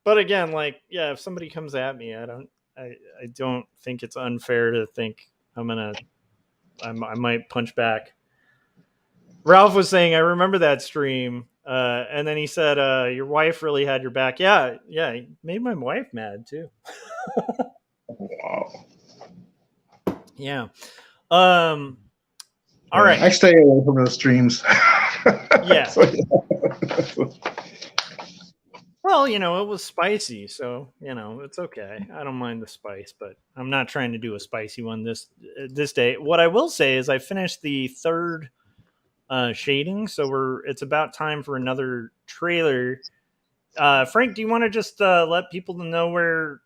but again, like, yeah, if somebody comes at me, I don't think it's unfair to think I might punch back. Ralph was saying, I remember that stream. And then he said, your wife really had your back. Yeah. He made my wife mad too. Wow. Yeah. All right. I stay away from those streams. Yeah. Well, it was spicy, so it's okay. I don't mind the spice, but I'm not trying to do a spicy one this day. What I will say is I finished the third shading, so it's about time for another trailer. Frank, do you want to just let people know where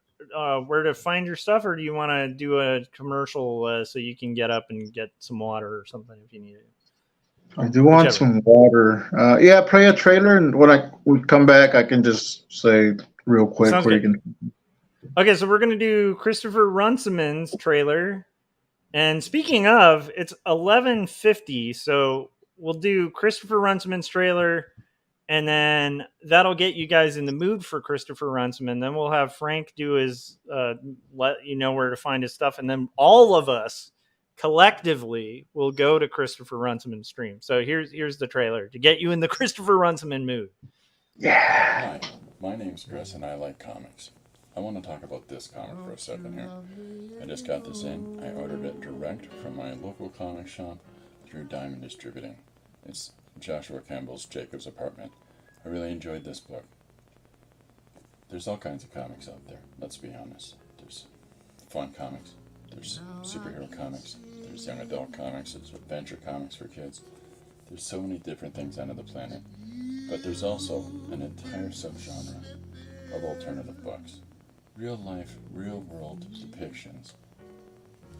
where to find your stuff, or do you want to do a commercial so you can get up and get some water or something if you need it? I do want Whichever. some water. Yeah, play a trailer, and when we come back, I can just say real quick Sounds where good. you can. Okay, so we're gonna do Christopher Runciman's trailer. And speaking of, it's 11:50, so we'll do Christopher Runciman's trailer, and then that'll get you guys in the mood for Christopher Runciman. Then we'll have Frank do his let you know where to find his stuff, and then all of us collectively will go to Christopher Runciman's stream. So here's the trailer to get you in the Christopher Runciman mood. Hi, my name's Chris and I like comics. I want to talk about this comic for a second here. I just got this in. I ordered it direct from my local comic shop through Diamond Distributing. It's Joshua Kemble's Jacob's Apartment. I really enjoyed this book. There's all kinds of comics out there, let's be honest. There's fun comics, there's superhero comics, there's young adult comics, there's adventure comics for kids. There's so many different things under the planet. But there's also an entire subgenre of alternative books. Real life, real world depictions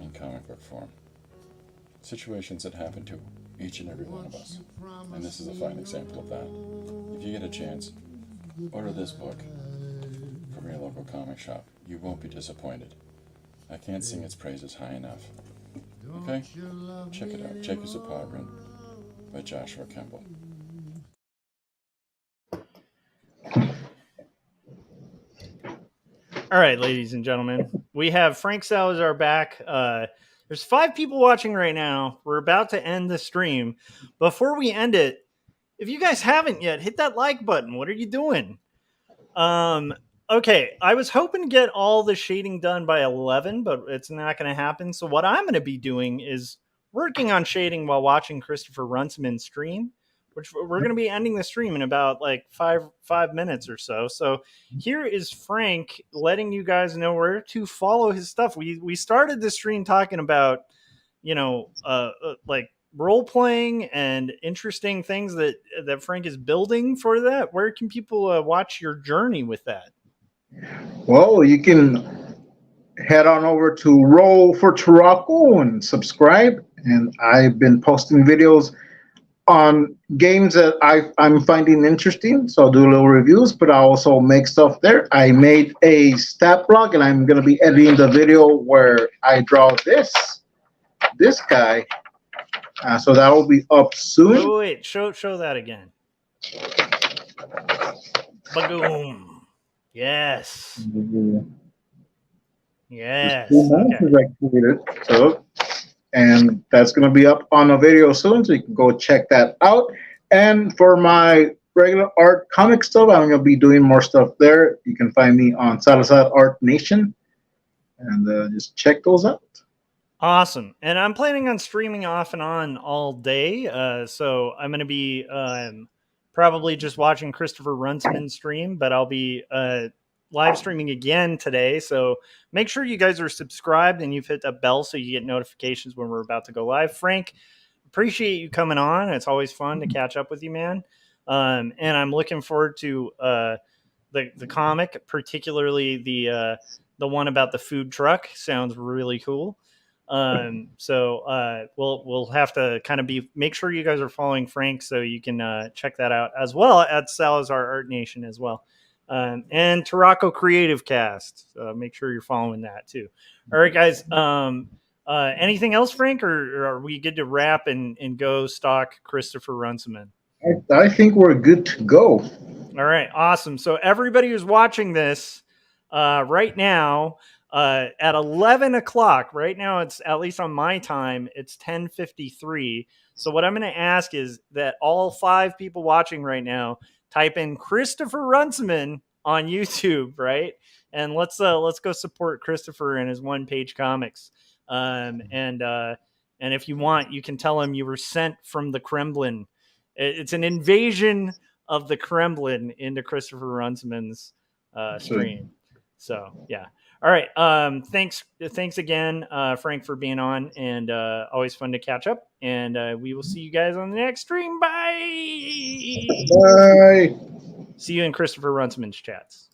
in comic book form. Situations that happen to each and every one of us. And this is a fine example of that. If you get a chance, order this book from your local comic shop. You won't be disappointed. I can't sing its praises high enough. Okay? Check it out. Jacob's Apartment by Joshua Kemble. All right, ladies and gentlemen, we have Frank Salazar back. There's 5 people watching right now. We're about to end the stream. Before we end it, if you guys haven't yet, hit that like button. What are you doing? Okay, I was hoping to get all the shading done by 11, but it's not going to happen. So what I'm going to be doing is working on shading while watching Christopher Runciman stream, which we're going to be ending the stream in about like five minutes or so. So here is Frank letting you guys know where to follow his stuff. We started the stream talking about, like role playing and interesting things that Frank is building for that. Where can people watch your journey with that? Well, you can head on over to Roll for Tarocco and subscribe. And I've been posting videos on games that I'm finding interesting. So I'll do little reviews, but I also make stuff there. I made a stat block, and I'm going to be editing the video where I draw this guy. So that will be up soon. Wait, show that again. Boom. Yes. Yes. Okay. So, and that's going to be up on a video soon, so you can go check that out. And for my regular art comic stuff, I'm going to be doing more stuff there. You can find me on Salazar Art Nation, and just check those out. Awesome. And I'm planning on streaming off and on all day. So I'm going to be probably just watching Christopher Runciman stream, but I'll be live streaming again today. So make sure you guys are subscribed and you've hit that bell so you get notifications when we're about to go live. Frank, appreciate you coming on. It's always fun to catch up with you, man. And I'm looking forward to the comic, particularly the one about the food truck. Sounds really cool. So we'll have to kind of make sure you guys are following Frank so you can check that out as well at Salazar Art Nation as well. And Tarocco Creative Cast. Make sure you're following that too. All right, guys. Anything else, Frank, or are we good to wrap and go stalk Christopher Runciman? I think we're good to go. All right, awesome. So everybody who's watching this right now, at 11 o'clock, right now it's, at least on my time, it's 10:53. So what I'm going to ask is that all 5 people watching right now type in Christopher Runciman on YouTube, right? And let's go support Christopher and his one-page comics. And if you want, you can tell him you were sent from the Kremlin. It's an invasion of the Kremlin into Christopher Runciman's stream. So yeah. All right. Thanks again, Frank, for being on, and always fun to catch up. And we will see you guys on the next stream. Bye. Bye. See you in Christopher Runciman's chats.